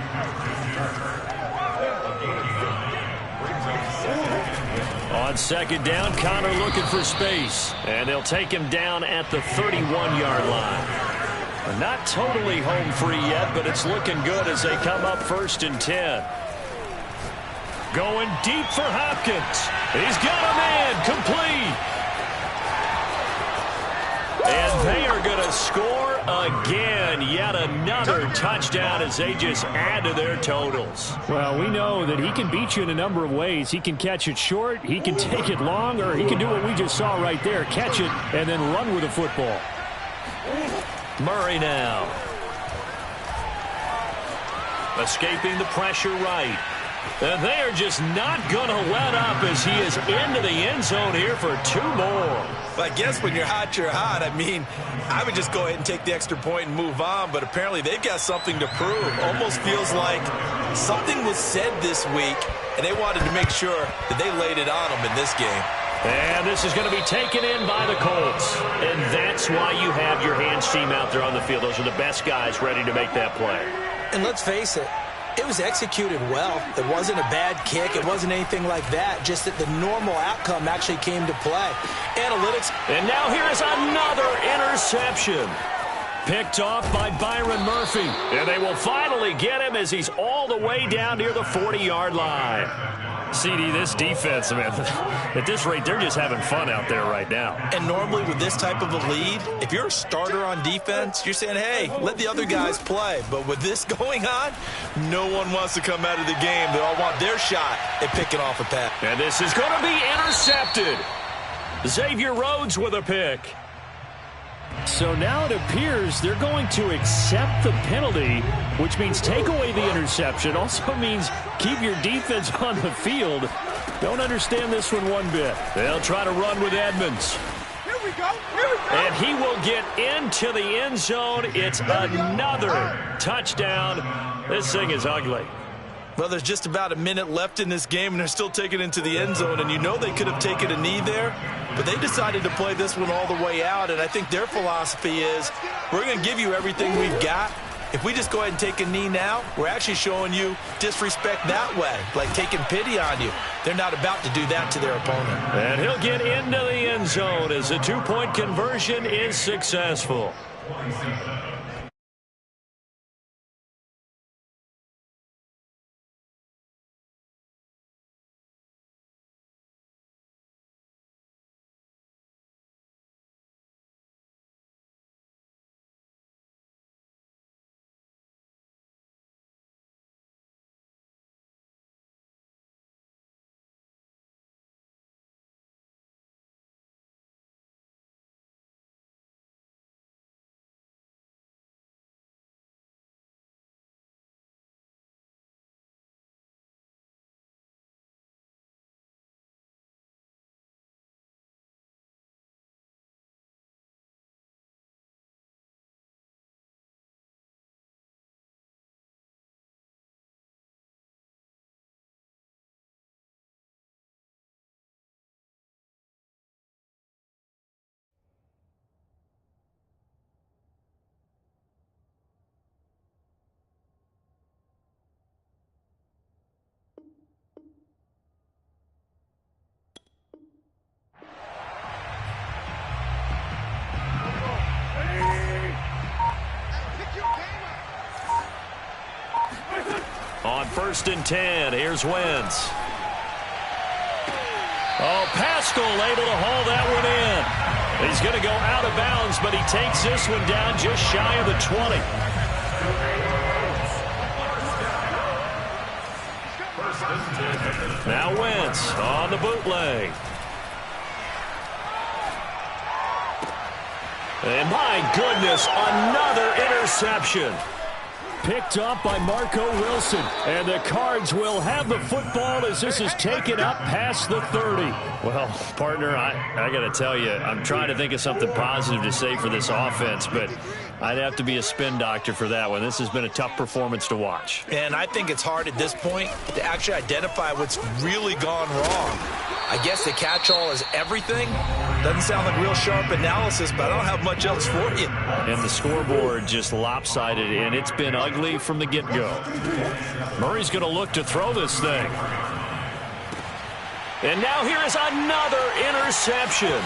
On second down, Connor looking for space. And they'll take him down at the 31-yard line. Not totally home free yet, but it's looking good as they come up first and 10. Going deep for Hopkins. He's got a man complete. And they are going to score again. Yet another touchdown as they just add to their totals. Well, we know that he can beat you in a number of ways. He can catch it short, he can take it long, or he can do what we just saw right there, catch it and then run with the football. Murray now. Escaping the pressure right. And they are just not going to let up as he is into the end zone here for 2 more. But I guess when you're hot, you're hot. I mean, I would just go ahead and take the extra point and move on, but apparently they've got something to prove. Almost feels like something was said this week, and they wanted to make sure that they laid it on them in this game. And this is going to be taken in by the Colts. And that's why you have your hands team out there on the field. Those are the best guys ready to make that play. And let's face it, it was executed well. It wasn't a bad kick. It wasn't anything like that. Just that the normal outcome actually came to play. Analytics. And now here is another interception. Picked off by Byron Murphy. And they will finally get him as he's all the way down near the 40-yard line. CD, this defense, man, at this rate, they're just having fun out there right now. And normally with this type of a lead, if you're a starter on defense, you're saying, hey, let the other guys play. But with this going on, no one wants to come out of the game. They all want their shot at picking off a pass. And this is going to be intercepted. Xavier Rhodes with a pick. So now it appears they're going to accept the penalty, which means take away the interception. Also means keep your defense on the field. Don't understand this one bit. They'll try to run with Edmonds. Here we go. Here we go. And he will get into the end zone. It's another touchdown. This thing is ugly. Well, there's just about a minute left in this game, and they're still taking it into the end zone. And you know they could have taken a knee there, but they decided to play this one all the way out. And I think their philosophy is, we're going to give you everything we've got. If we just go ahead and take a knee now, we're actually showing you disrespect that way, like taking pity on you. They're not about to do that to their opponent. And he'll get into the end zone as the two-point conversion is successful. On 1st and 10, here's Wentz. Oh, Pascal able to haul that one in. He's going to go out of bounds, but he takes this one down just shy of the 20. Now Wentz on the bootleg. And my goodness, another interception. Picked up by Marco Wilson. And the Cards will have the football as this is taken up past the 30. Well, partner, I got to tell you, I'm trying to think of something positive to say for this offense, but I'd have to be a spin doctor for that one. This has been a tough performance to watch. And I think it's hard at this point to actually identify what's really gone wrong. I guess the catch-all is everything. Doesn't sound like real sharp analysis, but I don't have much else for you. And the scoreboard just lopsided, and it's been ugly from the get-go. Murray's going to look to throw this thing. And now here is another interception.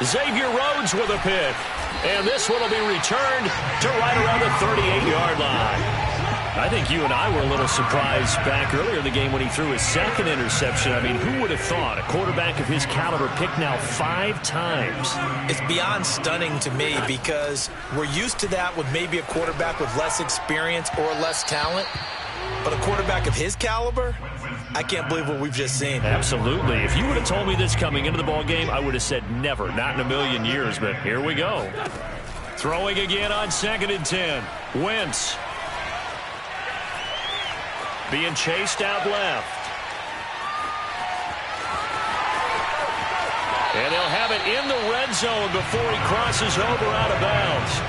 Xavier Rhodes with a pick. And this one will be returned to right around the 38-yard line. I think you and I were a little surprised back earlier in the game when he threw his second interception. I mean, who would have thought a quarterback of his caliber picked now 5 times? It's beyond stunning to me because we're used to that with maybe a quarterback with less experience or less talent. But a quarterback of his caliber, I can't believe what we've just seen. Absolutely. If you would have told me this coming into the ball game, I would have said never, not in a million years. But here we go. Throwing again on 2nd and 10. Wentz. Being chased out left. And they'll have it in the red zone before he crosses over out of bounds.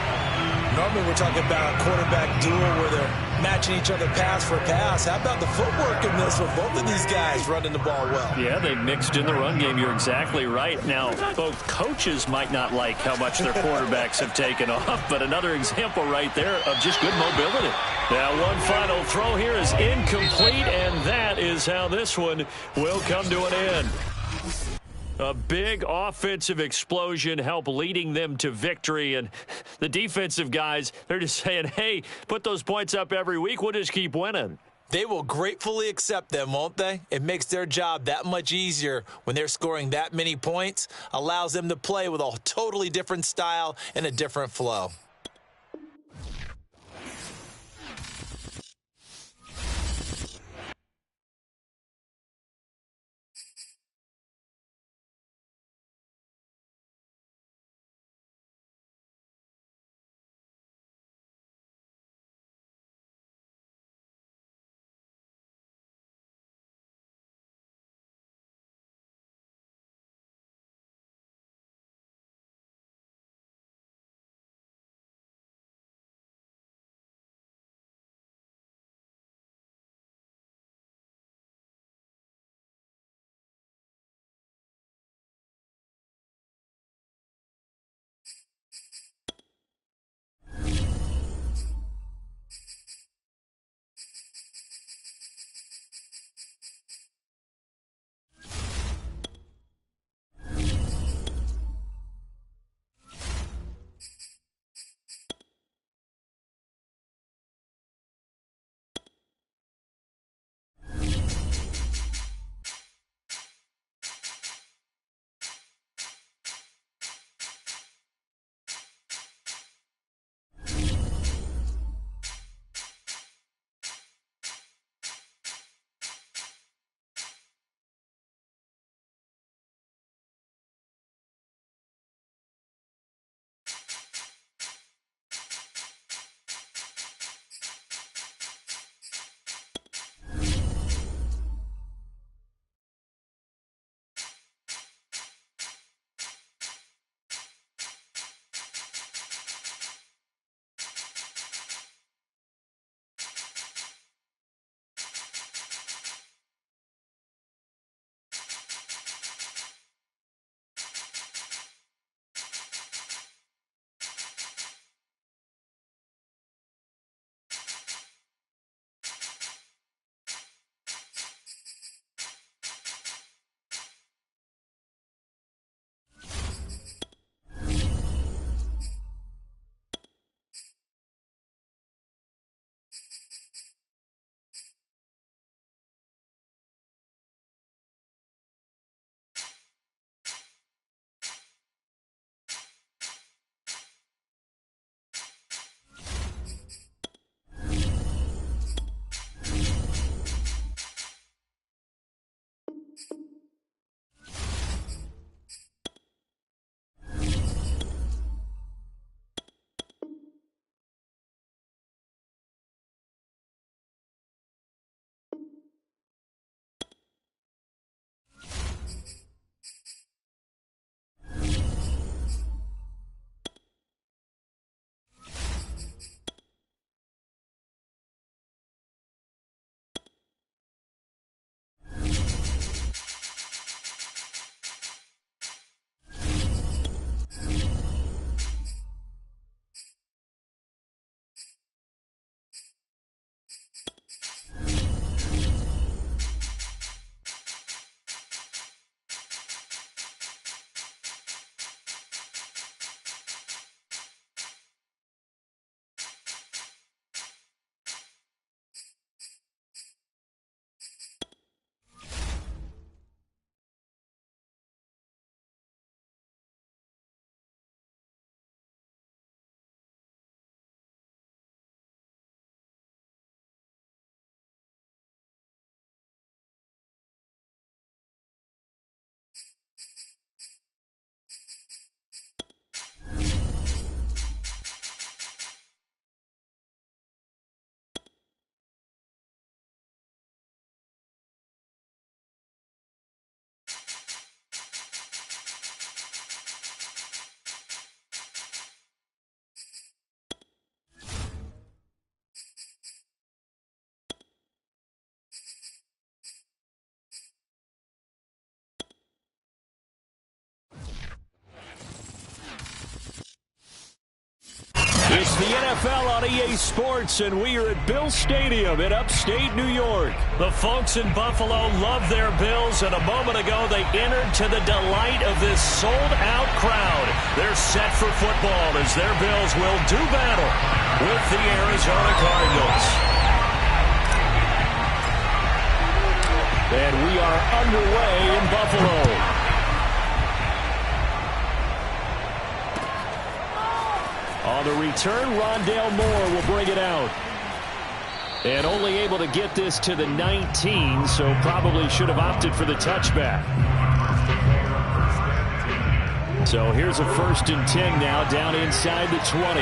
Normally we're talking about a quarterback duel where they're matching each other pass for pass. How about the footwork in this with both of these guys running the ball well? Yeah, they mixed in the run game. You're exactly right. Now, both coaches might not like how much their quarterbacks have taken off, but another example right there of just good mobility. Now, one final throw here is incomplete, and that is how this one will come to an end. A big offensive explosion helped leading them to victory, and the defensive guys, they're just saying, hey, put those points up every week. We'll just keep winning. They will gratefully accept them, won't they? It makes their job that much easier when they're scoring that many points, allows them to play with a totally different style and a different flow. It's the NFL on EA Sports, and we are at Bill Stadium in upstate New York. The folks in Buffalo love their Bills, and a moment ago they entered to the delight of this sold-out crowd. They're set for football as their Bills will do battle with the Arizona Cardinals. And we are underway in Buffalo. On the return, Rondale Moore will bring it out. And only able to get this to the 19, so probably should have opted for the touchback. So here's a 1st and 10 now, down inside the 20.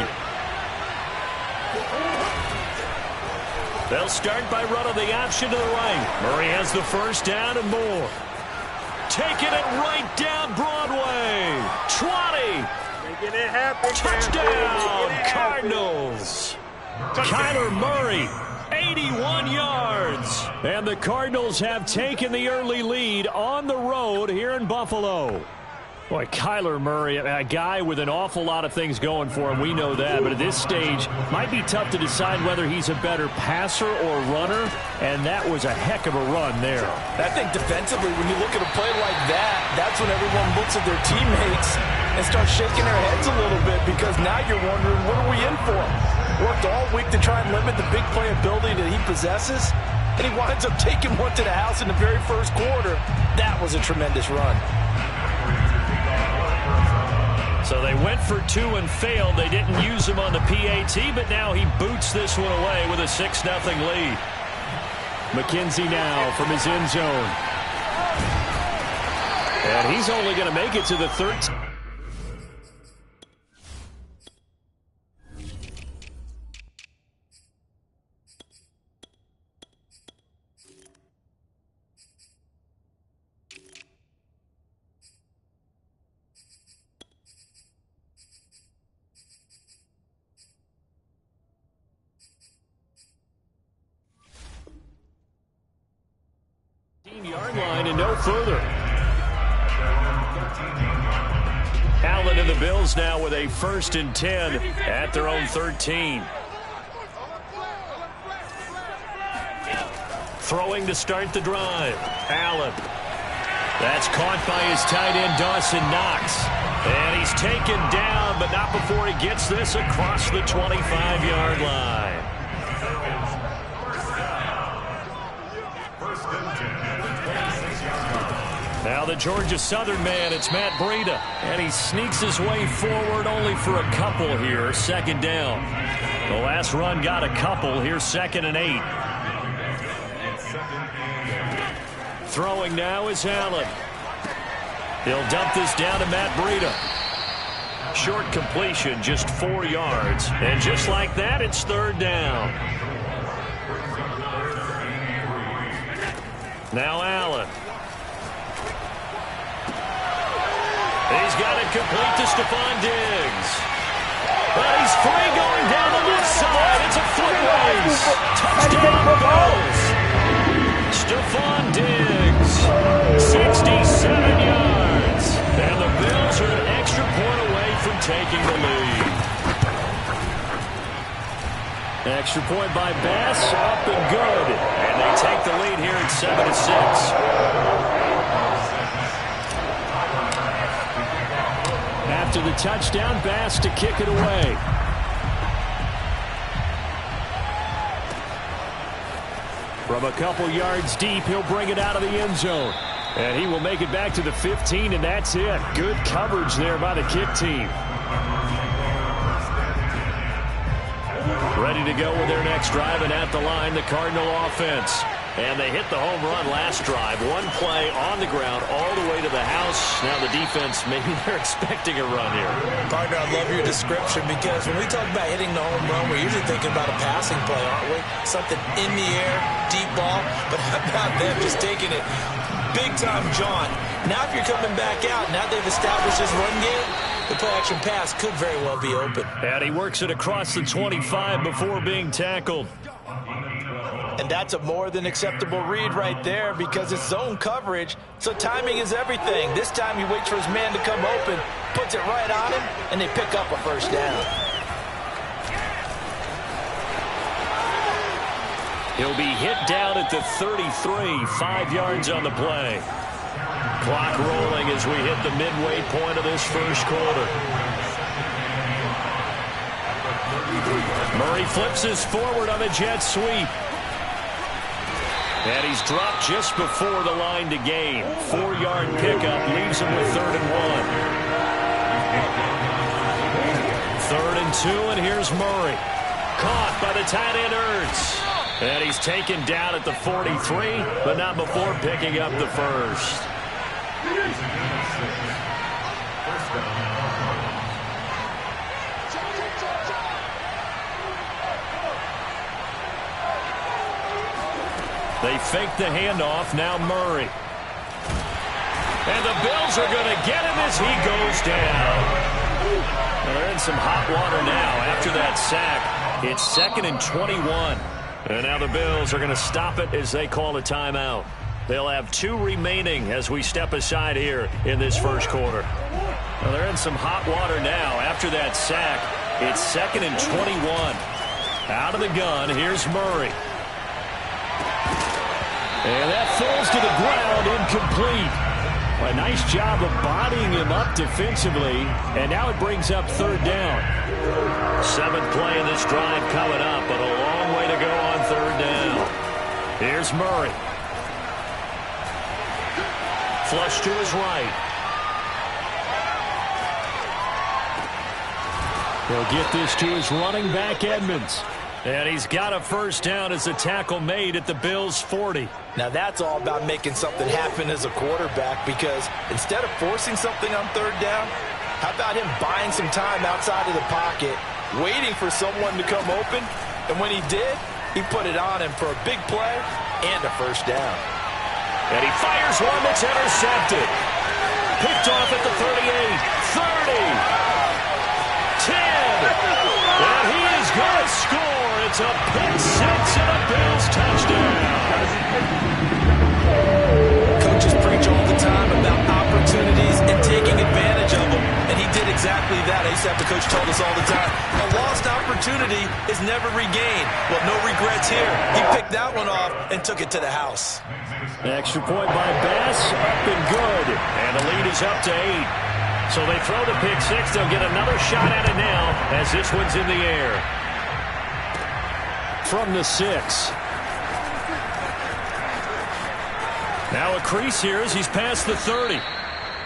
They'll start by running the option to the right. Murray has the first down and more. Taking it right down Broadway. 20. Making it happen. Touchdown, Cardinals. Kyler Murray, 81 yards. And the Cardinals have taken the early lead on the road here in Buffalo. Boy, Kyler Murray, a guy with an awful lot of things going for him. We know that. But at this stage, might be tough to decide whether he's a better passer or runner. And that was a heck of a run there. I think defensively, when you look at a play like that, that's when everyone looks at their teammates and starts shaking their heads a little bit, because now you're wondering, what are we in for? Worked all week to try and limit the big play ability that he possesses, and he winds up taking one to the house in the very first quarter. That was a tremendous run. So they went for 2 and failed. They didn't use him on the PAT, but now he boots this one away with a 6-0 lead. McKenzie now from his end zone. And he's only going to make it to the 13. Yard line and no further. Allen and the Bills now with a 1st and 10 at their own 13. Throwing to start the drive. Allen. That's caught by his tight end Dawson Knox. And he's taken down, but not before he gets this across the 25-yard line. Now the Georgia Southern man, it's Matt Breida. And he sneaks his way forward only for a couple here. 2nd down. The last run got a couple. Here's 2nd and 8. Throwing now is Allen. He'll dump this down to Matt Breida. Short completion, just 4 yards. And just like that, it's 3rd down. Now Allen. He's got it complete to Stephon Diggs. But he's free going down the left side. It's a foot race. Touchdown Bills. Stephon Diggs, 67 yards. And the Bills are an extra point away from taking the lead. Extra point by Bass, up and good. And they take the lead here at 7-6. After the touchdown, Bass to kick it away. From a couple yards deep, he'll bring it out of the end zone. And he will make it back to the 15, and that's it. Good coverage there by the kick team. Ready to go with their next drive, and at the line, the Cardinal offense. And they hit the home run last drive. One play on the ground all the way to the house. Now the defense, maybe they're expecting a run here. Partner, I love your description, because when we talk about hitting the home run, we're usually thinking about a passing play, aren't we? Something in the air, deep ball. But how about them just taking it big-time jaunt? Now if you're coming back out, now they've established this run game, the play-action pass could very well be open. And he works it across the 25 before being tackled. And that's a more than acceptable read right there, because it's zone coverage, so timing is everything. This time he waits for his man to come open, puts it right on him, and they pick up a 1st down. He'll be hit down at the 33, 5 yards on the play. Clock rolling as we hit the midway point of this first quarter. Murray flips us forward on a jet sweep. And he's dropped just before the line to gain. 4-yard pickup leaves him with 3rd and 1. 3rd and 2, and here's Murray. Caught by the tight end Ertz. And he's taken down at the 43, but not before picking up the first. They fake the handoff. Now Murray. And the Bills are going to get him as he goes down. Well, they're in some hot water now after that sack. It's 2nd and 21. And now the Bills are going to stop it as they call a timeout. They'll have 2 remaining as we step aside here in this first quarter. Well, they're in some hot water now after that sack. It's 2nd and 21. Out of the gun, here's Murray. And that falls to the ground, incomplete. A nice job of bodying him up defensively, and now it brings up 3rd down. 7th play in this drive coming up, but a long way to go on 3rd down. Here's Murray. Flush to his right. He'll get this to his running back, Edmonds. And he's got a first down as a tackle made at the Bills' 40. Now that's all about making something happen as a quarterback, because instead of forcing something on 3rd down, how about him buying some time outside of the pocket, waiting for someone to come open, and when he did, he put it on him for a big play and a first down. And he fires one that's intercepted. Picked off at the 38, 30, 10. And he is going to score. It's a pick 6 and a Bills touchdown. Coaches preach all the time about opportunities and taking advantage of them, and he did exactly that. I used to have the coach told us all the time, a lost opportunity is never regained. Well, no regrets here. He picked that one off and took it to the house. Extra point by Bass, up and good. And the lead is up to 8. So they throw the pick 6. They'll get another shot at it now as this one's in the air. From the 6. Now a crease here as he's past the 30.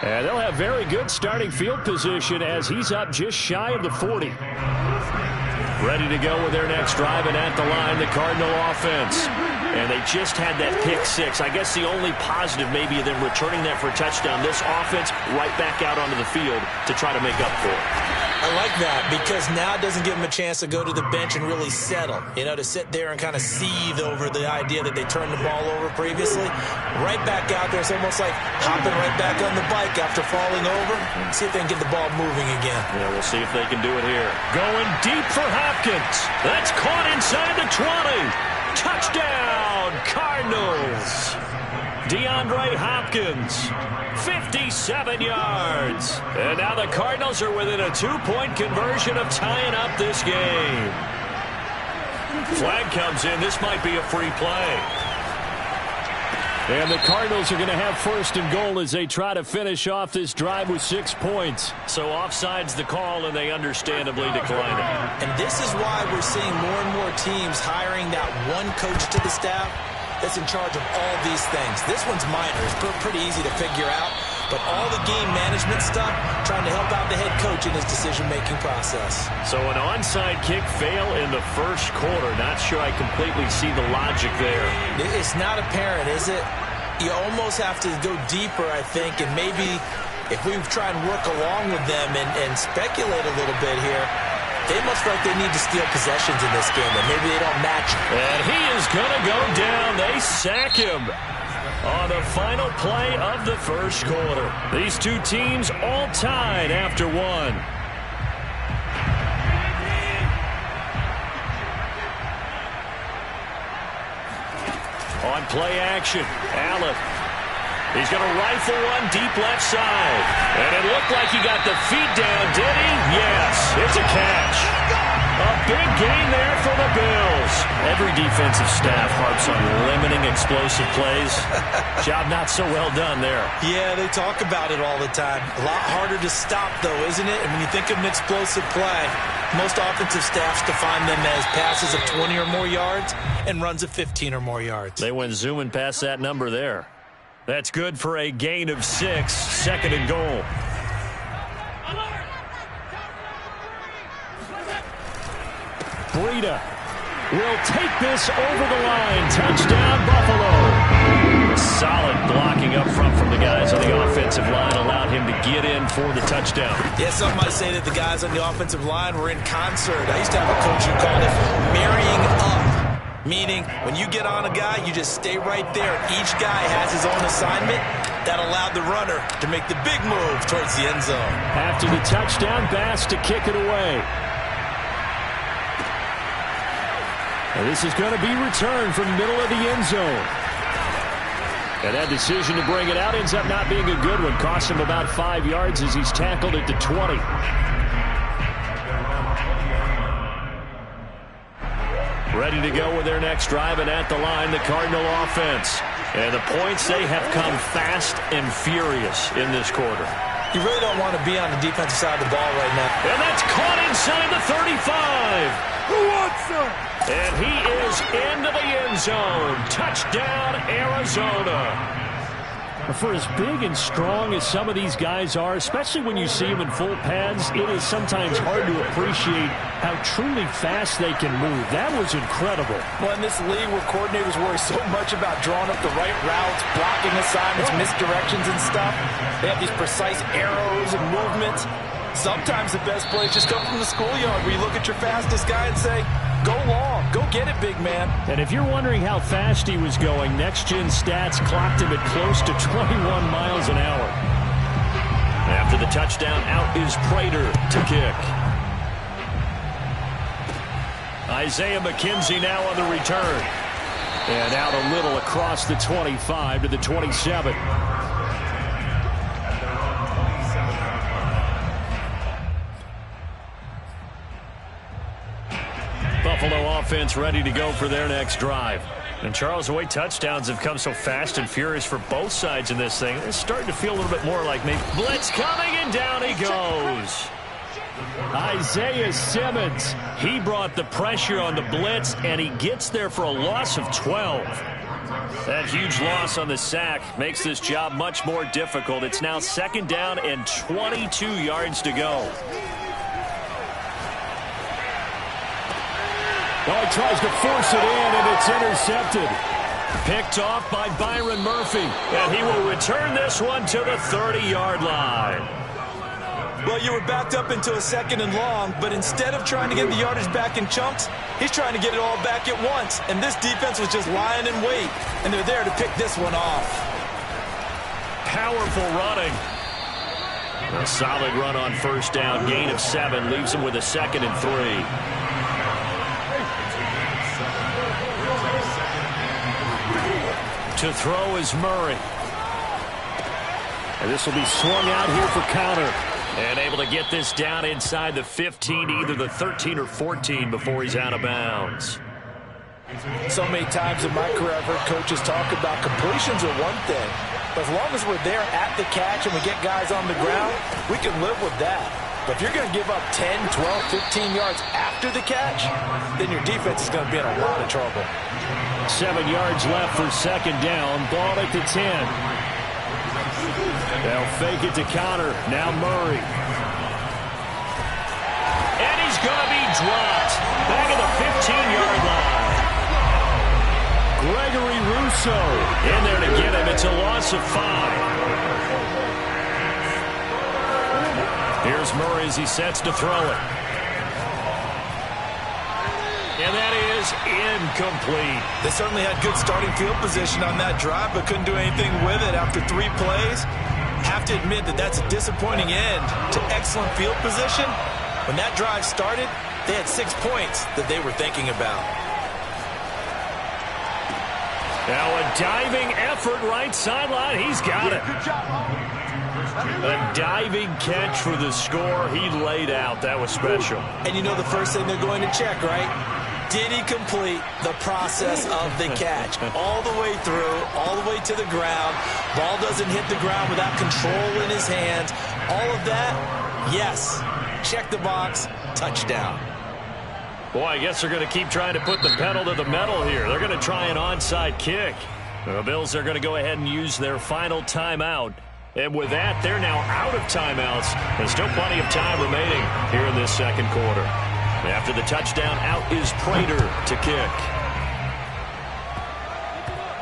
And they'll have very good starting field position as he's up just shy of the 40. Ready to go with their next drive, and at the line, the Cardinal offense. And they just had that pick 6. I guess the only positive maybe of them returning that for a touchdown. This offense right back out onto the field to try to make up for it. I like that, because now it doesn't give them a chance to go to the bench and really settle. You know, to sit there and kind of seethe over the idea that they turned the ball over previously. Right back out there. It's almost like hopping right back on the bike after falling over. See if they can get the ball moving again. Yeah, we'll see if they can do it here. Going deep for Hopkins. That's caught inside the 20. Touchdown, Cardinals. DeAndre Hopkins, 57 yards. And now the Cardinals are within a 2-point conversion of tying up this game. Flag comes in. This might be a free play. And the Cardinals are going to have 1st and goal as they try to finish off this drive with 6 points. So offside's the call, and they understandably decline it. And this is why we're seeing more and more teams hiring that one coach to the staff that's in charge of all these things. This one's minor. It's pretty easy to figure out. But all the game management stuff, trying to help out the head coach in his decision-making process. So an onside kick fail in the first quarter. Not sure I completely see the logic there. It's not apparent, is it? You almost have to go deeper, I think, and maybe if we try and work along with them and speculate a little bit here, they must feel like they need to steal possessions in this game, and maybe they don't match it. And he is going to go down. They sack him on the final play of the first quarter. These two teams all tied after one. On play action, Allen. He's going to rifle one deep left side. And it looked like he got the feet down, did he? Yes, it's a catch. A big gain there for the Bills. Every defensive staff harps on limiting explosive plays. Job not so well done there. Yeah, they talk about it all the time. A lot harder to stop, though, isn't it? And when you think of an explosive play, most offensive staffs define them as passes of 20 or more yards and runs of 15 or more yards. They went zooming past that number there. That's good for a gain of 6, 2nd and goal. Breida will take this over the line. Touchdown, Buffalo. Solid blocking up front from the guys on the offensive line allowed him to get in for the touchdown. Yeah, some might say that the guys on the offensive line were in concert. I used to have a coach who called it marrying up, meaning when you get on a guy, you just stay right there. Each guy has his own assignment. That allowed the runner to make the big move towards the end zone. After the touchdown, Bass to kick it away. And this is going to be returned from the middle of the end zone. And that decision to bring it out ends up not being a good one. Cost him about 5 yards as he's tackled at the 20. Ready to go with their next drive, and at the line, the Cardinal offense. And the points, they have come fast and furious in this quarter. You really don't want to be on the defensive side of the ball right now. And that's caught inside the 35. Who wants some? And he is into the end zone. Touchdown, Arizona. For as big and strong as some of these guys are, especially when you see them in full pads, it is sometimes hard to appreciate how truly fast they can move. That was incredible. Well, in this league where coordinators worry so much about drawing up the right routes, blocking assignments, misdirections and stuff, they have these precise arrows and movements. Sometimes the best plays just come from the schoolyard where you look at your fastest guy and say, go long, go get it, big man. And if you're wondering how fast he was going, next-gen stats clocked him at close to 21 miles an hour. After the touchdown, out is Prater to kick. Isaiah McKenzie now on the return. And out a little across the 25 to the 27. Buffalo offense ready to go for their next drive. And Charles, the way touchdowns have come so fast and furious for both sides in this thing, it's starting to feel a little bit more like maybe blitz coming, and down he goes. Isaiah Simmons, he brought the pressure on the blitz, and he gets there for a loss of 12. That huge loss on the sack makes this job much more difficult. It's now 2nd down and 22 yards to go. Oh, he tries to force it in, and it's intercepted. Picked off by Byron Murphy, and he will return this one to the 30-yard line. Well, you were backed up into a 2nd and long, but instead of trying to get the yardage back in chunks, he's trying to get it all back at once. And this defense was just lying in wait, and they're there to pick this one off. Powerful running. A solid run on 1st down. Gain of 7 leaves him with a 2nd and 3. To throw is Murray. And this will be swung out here for counter. And able to get this down inside the 15, either the 13 or 14 before he's out of bounds. So many times in my career, I've heard coaches talk about completions are one thing. But as long as we're there at the catch and we get guys on the ground, we can live with that. But if you're going to give up 10, 12, 15 yards after the catch, then your defense is going to be in a lot of trouble. 7 yards left for 2nd down. Ball at the 10. They'll fake it to counter. Now Murray. And he's going to be dropped. Back at the 15-yard line. Gregory Rousseau in there to get him. It's a loss of 5. Here's Murray as he sets to throw it. And that is incomplete. They certainly had good starting field position on that drive, but couldn't do anything with it after 3 plays. Have to admit that that's a disappointing end to excellent field position. When that drive started, they had 6 points that they were thinking about. Now a diving effort right sideline. He's got it. Good job. A diving catch for the score. He laid out. That was special. And you know the first thing they're going to check, right? Did he complete the process of the catch? All the way through, all the way to the ground. Ball doesn't hit the ground without control in his hands. All of that, yes. Check the box, touchdown. Boy, I guess they're going to keep trying to put the pedal to the metal here. They're going to try an onside kick. The Bills are going to go ahead and use their final timeout. And with that, they're now out of timeouts. There's still plenty of time remaining here in this second quarter. After the touchdown, out is Prater to kick.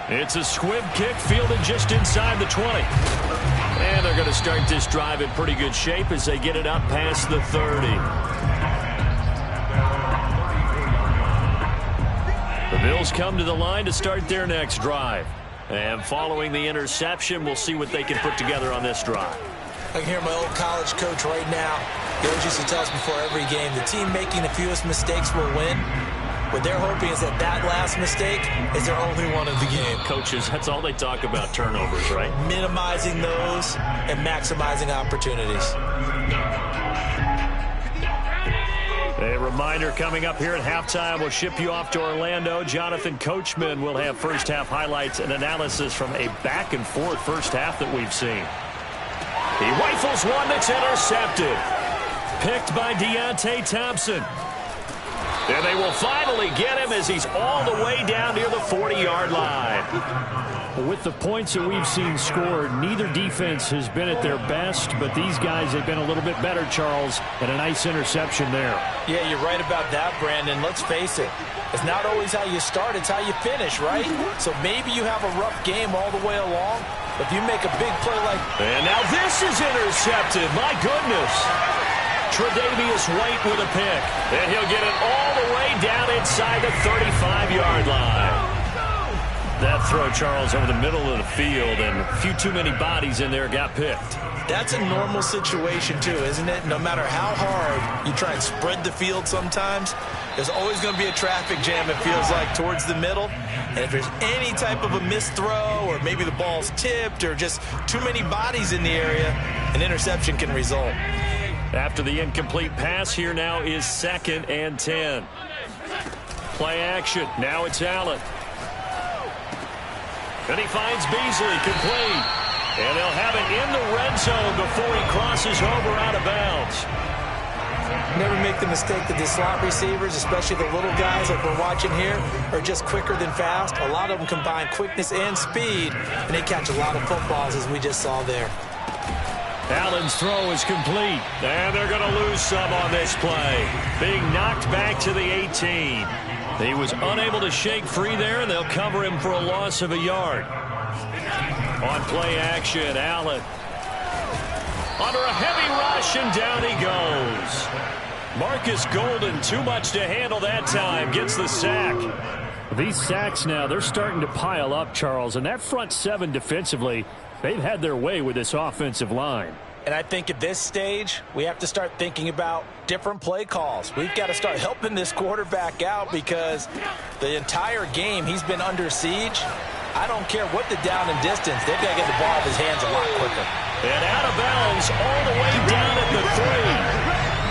It's a squib kick fielded just inside the 20. And they're going to start this drive in pretty good shape as they get it up past the 30. The Bills come to the line to start their next drive. And following the interception, we'll see what they can put together on this drive. I can hear my old college coach right now. He always used to tell us before every game, the team making the fewest mistakes will win. What they're hoping is that that last mistake is their only one of the game. Coaches, that's all they talk about, turnovers, right? Minimizing those and maximizing opportunities. A reminder coming up here at halftime. We'll ship you off to Orlando. Jonathan Coachman will have first half highlights and analysis from a back and forth first half that we've seen. He rifles one that's intercepted. Picked by Deontay Thompson. And they will finally get him as he's all the way down near the 40-yard line. With the points that we've seen scored, neither defense has been at their best, but these guys have been a little bit better, Charles, and a nice interception there. Yeah, you're right about that, Brandon. Let's face it. It's not always how you start, it's how you finish, right? So maybe you have a rough game all the way along, but if you make a big play like... And now this is intercepted. My goodness. Tre'Davious White with a pick. And he'll get it all the way down inside the 35-yard line. That throw, Charles, over the middle of the field, and a few too many bodies in there got picked. That's a normal situation, too, isn't it? No matter how hard you try and spread the field sometimes, there's always going to be a traffic jam, it feels like, towards the middle. And if there's any type of a missed throw, or maybe the ball's tipped, or just too many bodies in the area, an interception can result. After the incomplete pass, here now is 2nd and 10. Play action. Now it's Allen. And he finds Beasley complete. And they'll have it in the red zone before he crosses over out of bounds. Never make the mistake that the slot receivers, especially the little guys like we're watching here, are just quicker than fast. A lot of them combine quickness and speed, and they catch a lot of footballs, as we just saw there. Allen's throw is complete. And they're going to lose some on this play. Being knocked back to the 18. He was unable to shake free there, and they'll cover him for a loss of a yard. On play action, Allen. Under a heavy rush, and down he goes. Marcus Golden, too much to handle that time, gets the sack. These sacks now, they're starting to pile up, Charles, and that front seven defensively, they've had their way with this offensive line. And I think at this stage, we have to start thinking about different play calls. We've got to start helping this quarterback out because the entire game he's been under siege. I don't care what the down and distance. They've got to get the ball out of his hands a lot quicker. And out of bounds all the way down at the 3.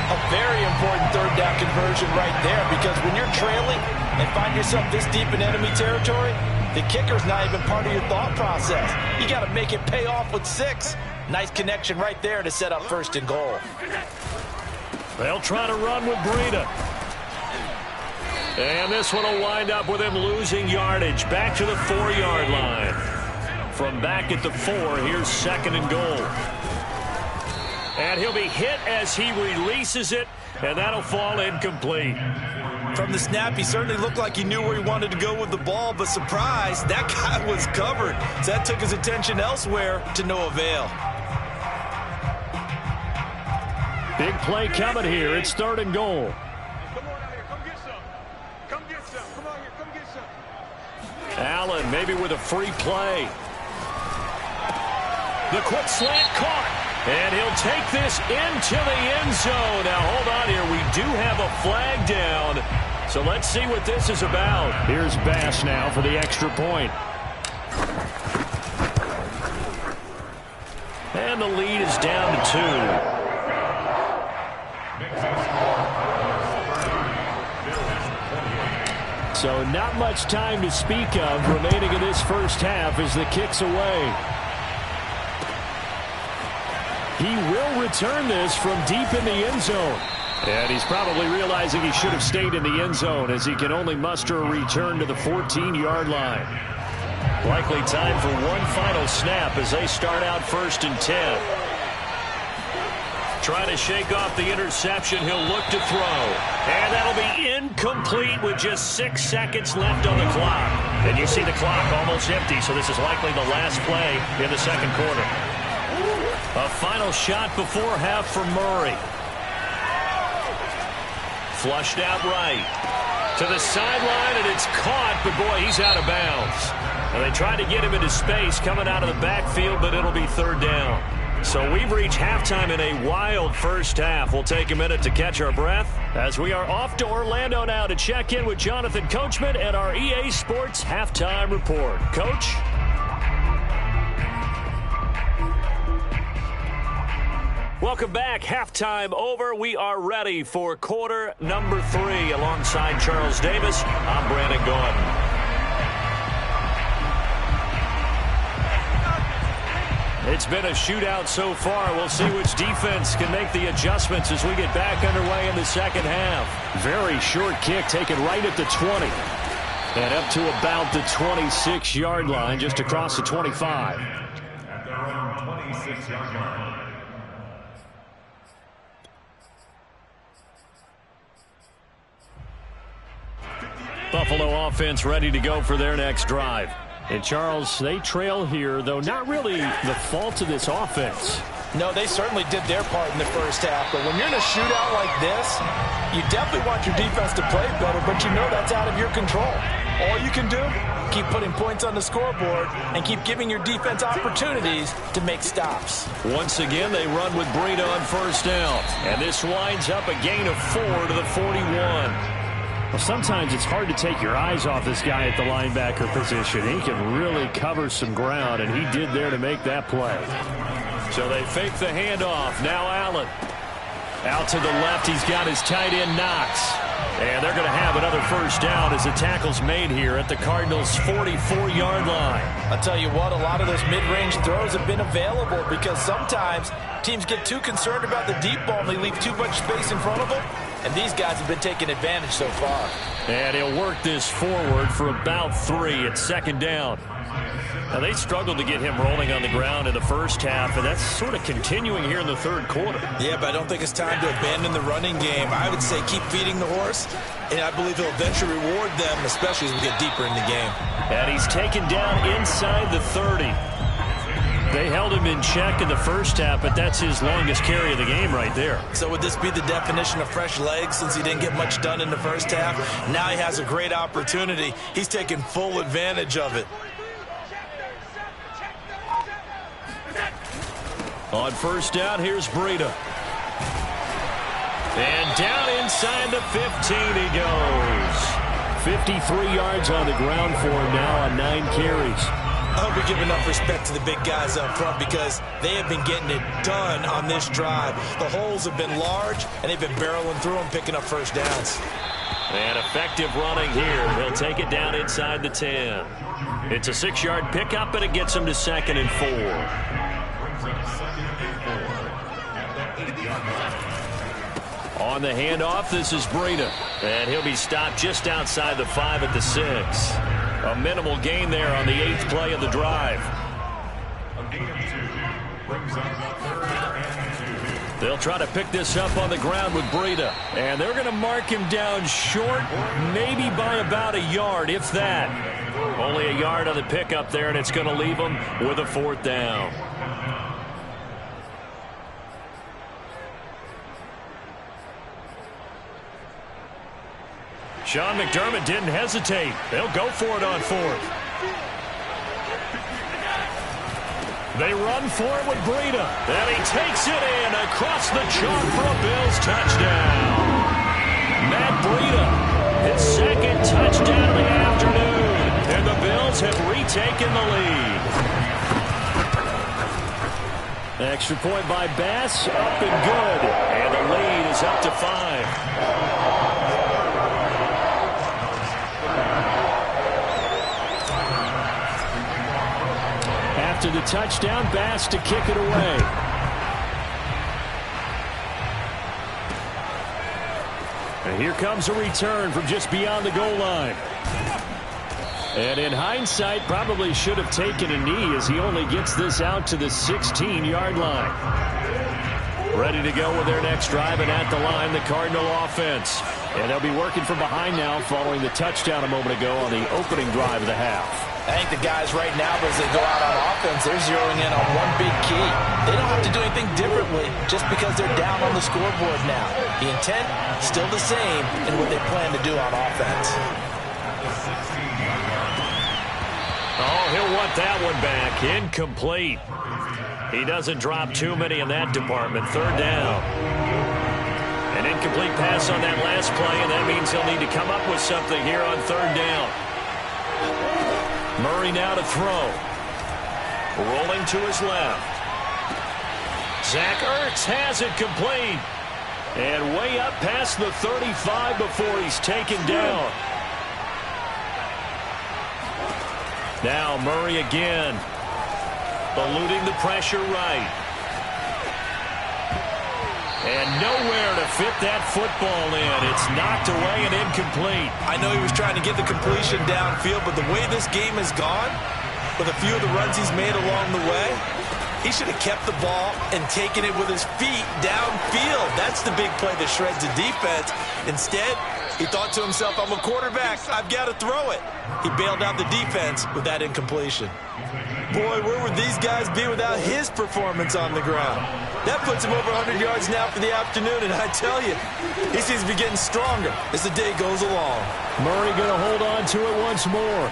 A very important third down conversion right there because when you're trailing and find yourself this deep in enemy territory, the kicker's not even part of your thought process. You got to make it pay off with 6. Nice connection right there to set up 1st and goal. They'll try to run with Breida. And this one will wind up with him losing yardage back to the 4-yard line. From back at the 4, here's 2nd and goal. And he'll be hit as he releases it, and that'll fall incomplete. From the snap, he certainly looked like he knew where he wanted to go with the ball, but surprise, that guy was covered. So that took his attention elsewhere to no avail. Big play coming here. It's 3rd and goal. Come on out here. Come get some. Come get some. Come on here. Come get some. Allen maybe with a free play. The quick slant caught. And he'll take this into the end zone. Now, hold on here. We do have a flag down. So let's see what this is about. Here's Bass now for the extra point. And And the lead is down to 2. So not much time to speak of remaining in this first half as the kick's away. He will return this from deep in the end zone. And he's probably realizing he should have stayed in the end zone as he can only muster a return to the 14-yard line. Likely time for one final snap as they start out 1st and 10. Trying to shake off the interception. He'll look to throw. And that'll be incomplete with just 6 seconds left on the clock. And you see the clock almost empty, so this is likely the last play in the second quarter. A final shot before half for Murray. Flushed out right. To the sideline, and it's caught, but boy, he's out of bounds. And they tried to get him into space coming out of the backfield, but it'll be 3rd down. So we've reached halftime in a wild first half. We'll take a minute to catch our breath as we are off to Orlando now to check in with Jonathan Coachman and our EA Sports Halftime Report. Coach? Welcome back. Halftime over. We are ready for quarter number 3. Alongside Charles Davis, I'm Brandon Gordon. It's been a shootout so far. We'll see which defense can make the adjustments as we get back underway in the second half. Very short kick taken right at the 20. And up to about the 26-yard line, just across the 25. At their own 26-yard line. Buffalo offense ready to go for their next drive. And, Charles, they trail here, though not really the fault of this offense. No, they certainly did their part in the first half. But when you're in a shootout like this, you definitely want your defense to play better, but you know that's out of your control. All you can do, keep putting points on the scoreboard and keep giving your defense opportunities to make stops. Once again, they run with Breida on 1st down. And this winds up a gain of 4 to the 41. Well, sometimes it's hard to take your eyes off this guy at the linebacker position. He can really cover some ground, and he did there to make that play. So they fake the handoff. Now Allen. Out to the left, he's got his tight end Knox. And they're going to have another 1st down as the tackle's made here at the Cardinals' 44-yard line. I'll tell you what, a lot of those mid-range throws have been available because sometimes teams get too concerned about the deep ball and they leave too much space in front of them. And these guys have been taking advantage so far. And he'll work this forward for about 3 at 2nd down. Now, they struggled to get him rolling on the ground in the first half, and that's sort of continuing here in the 3rd quarter. Yeah, but I don't think it's time to abandon the running game. I would say keep feeding the horse, and I believe he'll eventually reward them, especially as we get deeper in the game. And he's taken down inside the 30. They held him in check in the first half, but that's his longest carry of the game right there. So would this be the definition of fresh legs since he didn't get much done in the first half? Now he has a great opportunity. He's taking full advantage of it. On 1st down, here's Breida. And down inside the 15 he goes. 53 yards on the ground for him now on 9 carries. I hope we give enough respect to the big guys up front because they have been getting it done on this drive. The holes have been large, and they've been barreling through them, picking up 1st downs. And effective running here. He'll take it down inside the 10. It's a 6-yard pickup, and it gets him to 2nd and 4. On the handoff, this is Breida. And he'll be stopped just outside the 5 at the 6. A minimal gain there on the 8th play of the drive. They'll try to pick this up on the ground with Breida. And they're going to mark him down short, maybe by about a yard, if that. Only a yard on the pickup there, and it's going to leave him with a 4th down. Sean McDermott didn't hesitate. They'll go for it on 4th. They run for it with Breida. And he takes it in across the chalk for a Bills touchdown. Matt Breida, his 2nd touchdown of the afternoon. And the Bills have retaken the lead. Extra point by Bass, up and good. And the lead is up to 5. After the touchdown, Bass to kick it away. And here comes a return from just beyond the goal line. And in hindsight, probably should have taken a knee as he only gets this out to the 16-yard line. Ready to go with their next drive, and at the line, the Cardinal offense. And they'll be working from behind now following the touchdown a moment ago on the opening drive of the half. I think the guys right now, as they go out on offense, they're zeroing in on one big key. They don't have to do anything differently just because they're down on the scoreboard now. The intent, still the same in what they plan to do on offense. Oh, he'll want that one back. Incomplete. He doesn't drop too many in that department. 3rd down. An incomplete pass on that last play, and that means he'll need to come up with something here on 3rd down. Murray now to throw. Rolling to his left. Zach Ertz has it complete. And way up past the 35 before he's taken down. Now Murray again. Eluding the pressure right. And nowhere to fit that football in. It's knocked away and incomplete. I know he was trying to get the completion downfield, but the way this game has gone, with a few of the runs he's made along the way, he should have kept the ball and taken it with his feet downfield. That's the big play that shreds the defense. Instead, he thought to himself, I'm a quarterback. I've got to throw it. He bailed out the defense with that incompletion. Boy, where would these guys be without his performance on the ground? That puts him over 100 yards now for the afternoon, and I tell you, he seems to be getting stronger as the day goes along. Murray going to hold on to it once more.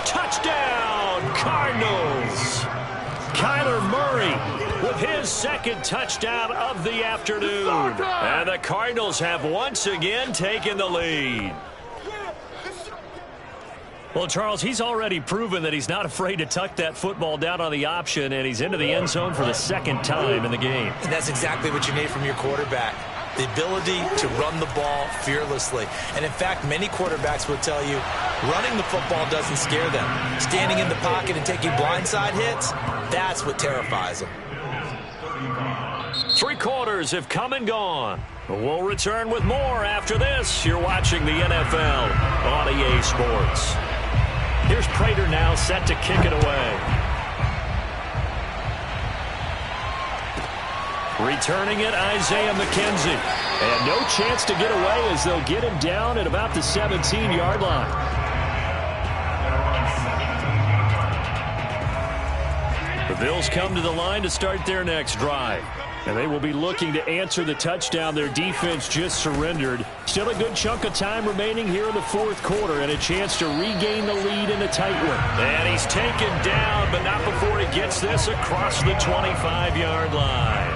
Touchdown, Cardinals! Kyler Murray with his 2nd touchdown of the afternoon. And the Cardinals have once again taken the lead. Well, Charles, he's already proven that he's not afraid to tuck that football down on the option, and he's into the end zone for the 2nd time in the game. And that's exactly what you need from your quarterback. The ability to run the ball fearlessly. And in fact, many quarterbacks will tell you running the football doesn't scare them. Standing in the pocket and taking blindside hits, that's what terrifies them. 3 quarters have come and gone. We'll return with more after this. You're watching the NFL on EA Sports. Here's Prater now set to kick it away. Returning it, Isaiah McKenzie. And no chance to get away as they'll get him down at about the 17-yard line. The Bills come to the line to start their next drive. And they will be looking to answer the touchdown their defense just surrendered. Still a good chunk of time remaining here in the 4th quarter and a chance to regain the lead in a tight one. And he's taken down, but not before he gets this across the 25-yard line.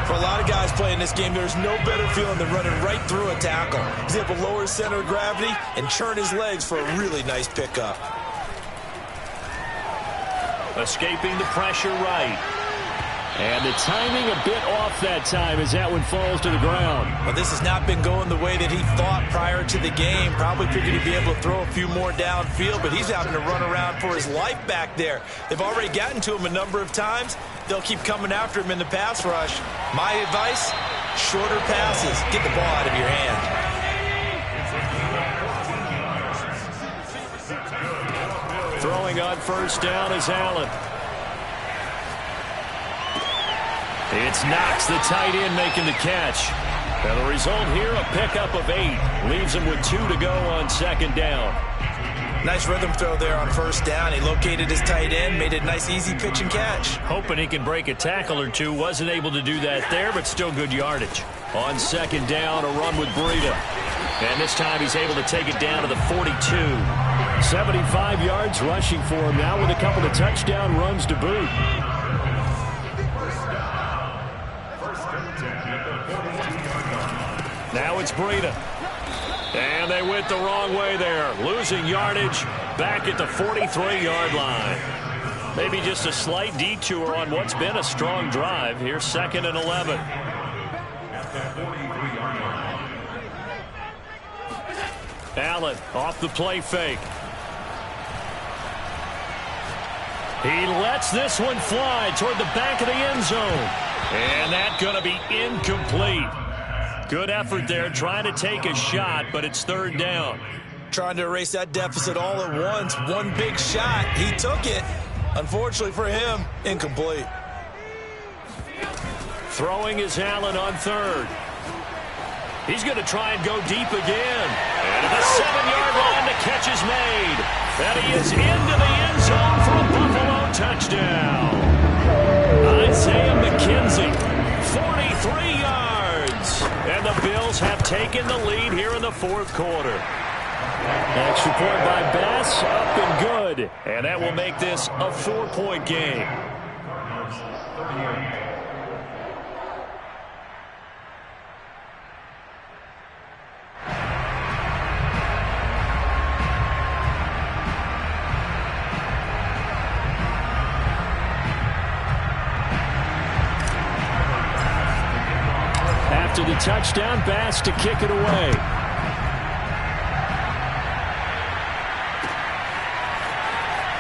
For a lot of guys playing this game, there's no better feeling than running right through a tackle. He's able to lower his center of gravity and churn his legs for a really nice pickup. Escaping the pressure right. And the timing a bit off that time as that one falls to the ground. Well, this has not been going the way that he thought prior to the game. Probably figured he'd be able to throw a few more downfield, but he's having to run around for his life back there. They've already gotten to him a number of times. They'll keep coming after him in the pass rush. My advice, shorter passes. Get the ball out of your hand. Throwing on 1st down is Allen. It's Knox, the tight end, making the catch. And the result here, a pickup of 8. Leaves him with 2 to go on 2nd down. Nice rhythm throw there on 1st down. He located his tight end, made a nice easy pitch and catch. Hoping he can break a tackle or two. Wasn't able to do that there, but still good yardage. On 2nd down, a run with Breida. And this time he's able to take it down to the 42. 75 yards rushing for him now with a couple of touchdown runs to boot. Now it's Breida. And they went the wrong way there. Losing yardage back at the 43-yard line. Maybe just a slight detour on what's been a strong drive. Here's 2nd and 11. Allen off the play fake. He lets this one fly toward the back of the end zone. And that's going to be incomplete. Good effort there, trying to take a shot, but it's 3rd down. Trying to erase that deficit all at once. One big shot. He took it. Unfortunately for him, incomplete. Throwing is Allen on 3rd. He's going to try and go deep again. And the 7-yard line, the catch is made. That he is into the end zone for a Buffalo touchdown. Isaiah McKenzie, 43 yards. And the Bills have taken the lead here in the 4th quarter. Extra point by Bass, up and good. And that will make this a 4-point game. After the touchdown, Bass to kick it away.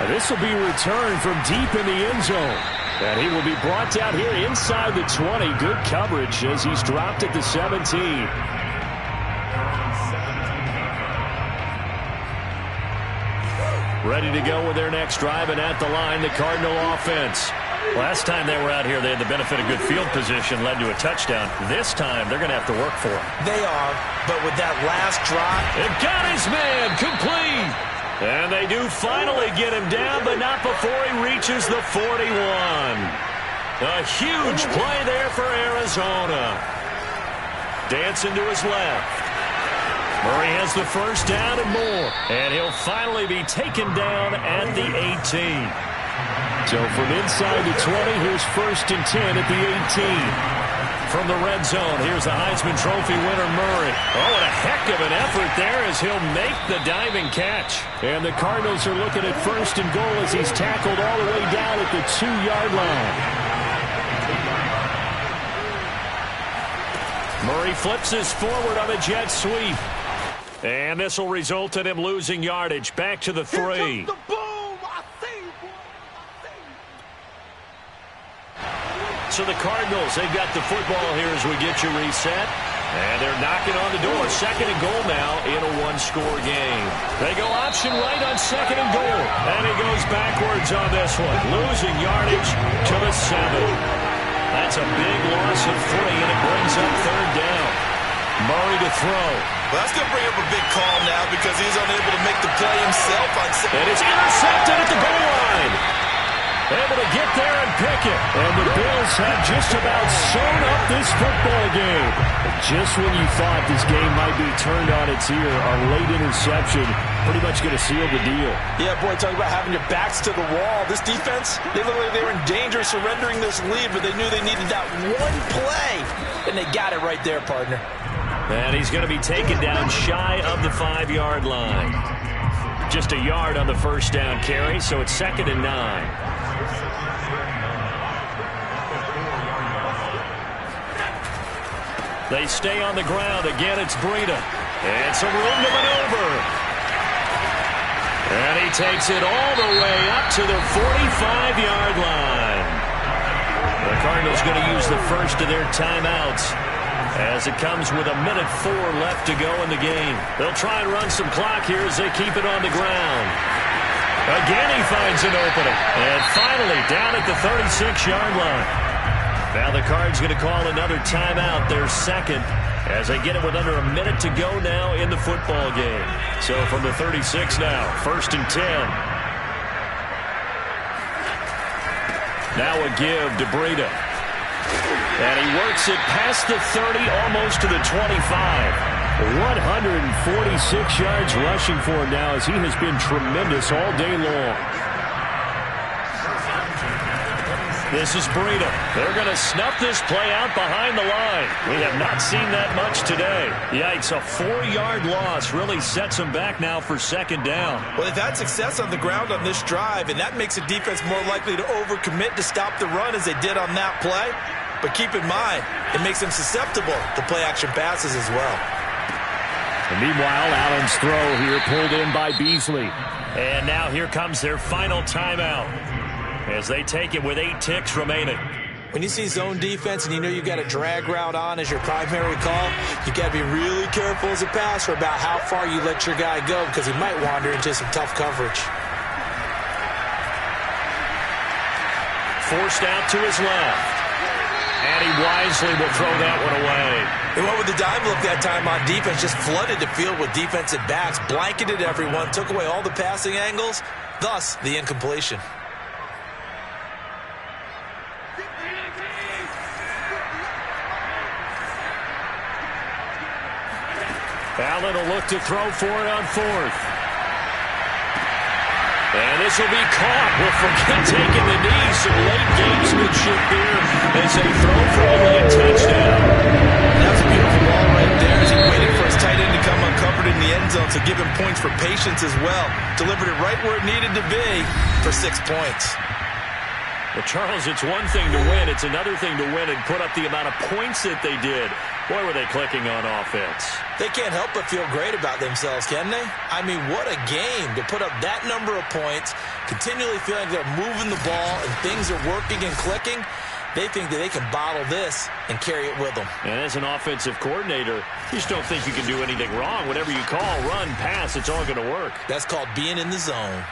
This will be returned from deep in the end zone. And he will be brought down here inside the 20. Good coverage as he's dropped at the 17. Ready to go with their next drive, and at the line, the Cardinal offense. Last time they were out here, they had the benefit of good field position, led to a touchdown. This time, they're going to have to work for it. They are, but with that last drop. It got his man complete. And they do finally get him down, but not before he reaches the 41. A huge play there for Arizona. Dancing to his left. Murray has the 1st down and more. And he'll finally be taken down at the 18. So from inside the 20, here's 1st and 10 at the 18. From the red zone, here's the Heisman Trophy winner, Murray. Oh, and a heck of an effort there as he'll make the diving catch. And the Cardinals are looking at 1st and goal as he's tackled all the way down at the 2-yard line. Murray flips this forward on a jet sweep. And this will result in him losing yardage. Back to the 3. So the Cardinals, they've got the football here as we get you reset. And they're knocking on the door. 2nd and goal now in a 1-score game. They go option right on 2nd and goal. And he goes backwards on this one. Losing yardage to the 7. That's a big loss of 3, and it brings up 3rd down. Murray to throw. Well, that's going to bring up a big call now because he's unable to make the play himself on 2nd. And it's intercepted at the goal line. Able to get there and pick it. And the Bills have just about sewn up this football game. Just when you thought this game might be turned on its ear, a late interception pretty much going to seal the deal. Yeah, boy, talk about having your backs to the wall. This defense, they looked like they were in danger of surrendering this lead, but they knew they needed that one play. And they got it right there, partner. And he's going to be taken down shy of the 5-yard line. Just a yard on the 1st down carry, so it's 2nd and 9. They stay on the ground. Again, it's Breida. And some room to maneuver. And he takes it all the way up to the 45-yard line. The Cardinals going to use the first of their timeouts as it comes with 1:04 left to go in the game. They'll try and run some clock here as they keep it on the ground. Again, he finds an opening. And finally, down at the 36-yard line. Now the Cards going to call another timeout, their 2nd, as they get it with under a minute to go now in the football game. So from the 36 now, 1st and 10. Now a give to Breida. And he works it past the 30, almost to the 25. 146 yards rushing for him now as he has been tremendous all day long. This is Breida. They're going to snuff this play out behind the line. We have not seen that much today. Yikes, a 4-yard loss really sets them back now for second down. Well, they've had success on the ground on this drive, and that makes the defense more likely to overcommit to stop the run as they did on that play. But keep in mind, it makes them susceptible to play-action passes as well. And meanwhile, Allen's throw here pulled in by Beasley. And now here comes their final timeout as they take it with 8 ticks remaining. When you see zone defense and you know you got a drag route on as your primary call, you got to be really careful as a passer about how far you let your guy go because he might wander into some tough coverage. Forced out to his left. And he wisely will throw that one away. They went with the dime look that time on defense, just flooded the field with defensive backs, blanketed everyone, took away all the passing angles, thus the incompletion. Allen will look to throw for it on 4th. And this will be caught. We'll forget taking the knee. Some late gamesmanship here as they throw for a late touchdown. That was a beautiful ball right there as he waited for his tight end to come uncovered in the end zone, so give him points for patience as well. Delivered it right where it needed to be for 6 points. Well, Charles, it's one thing to win. It's another thing to win and put up the amount of points that they did. Boy, were they clicking on offense. They can't help but feel great about themselves, can they? I mean, what a game to put up that number of points, continually feeling they're moving the ball and things are working and clicking. They think that they can bottle this and carry it with them. And as an offensive coordinator, you just don't think you can do anything wrong. Whatever you call, run, pass, it's all going to work. That's called being in the zone.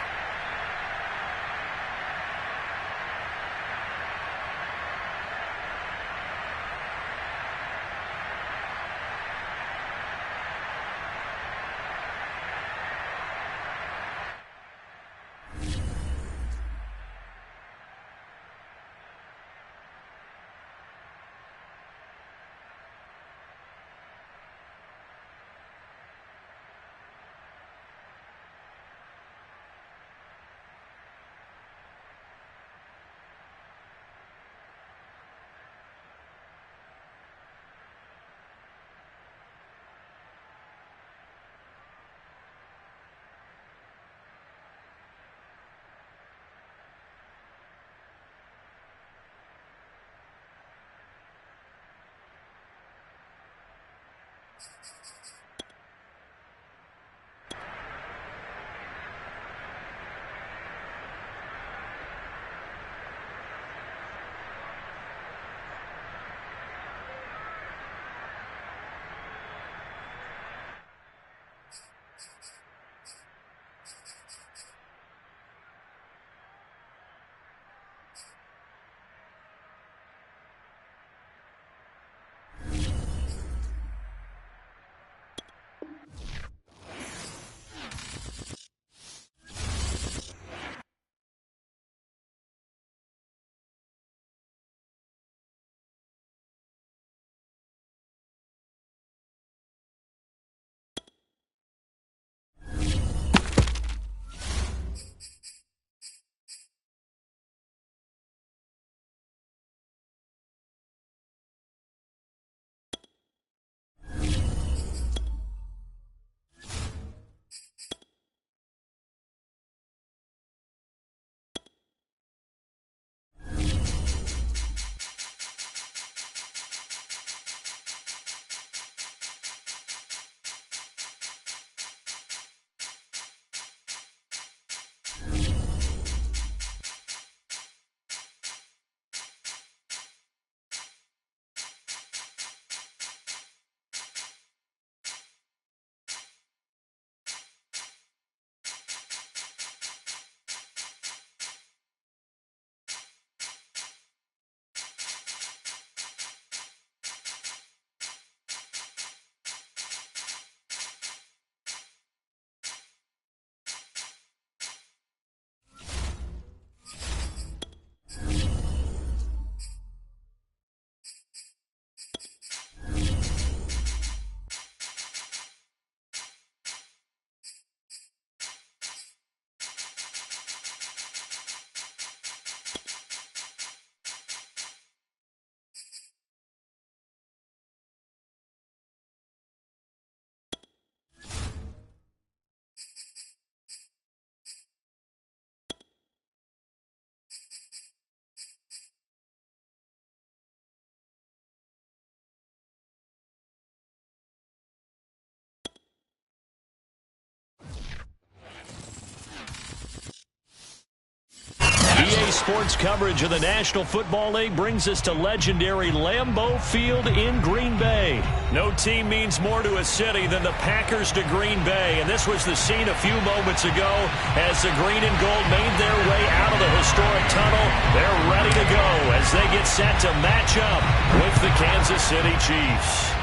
sports coverage of the National Football League brings us to legendary Lambeau Field in Green Bay. No team means more to a city than the Packers to Green Bay, and this was the scene a few moments ago as the green and gold made their way out of the historic tunnel. They're ready to go as they get set to match up with the Kansas City Chiefs.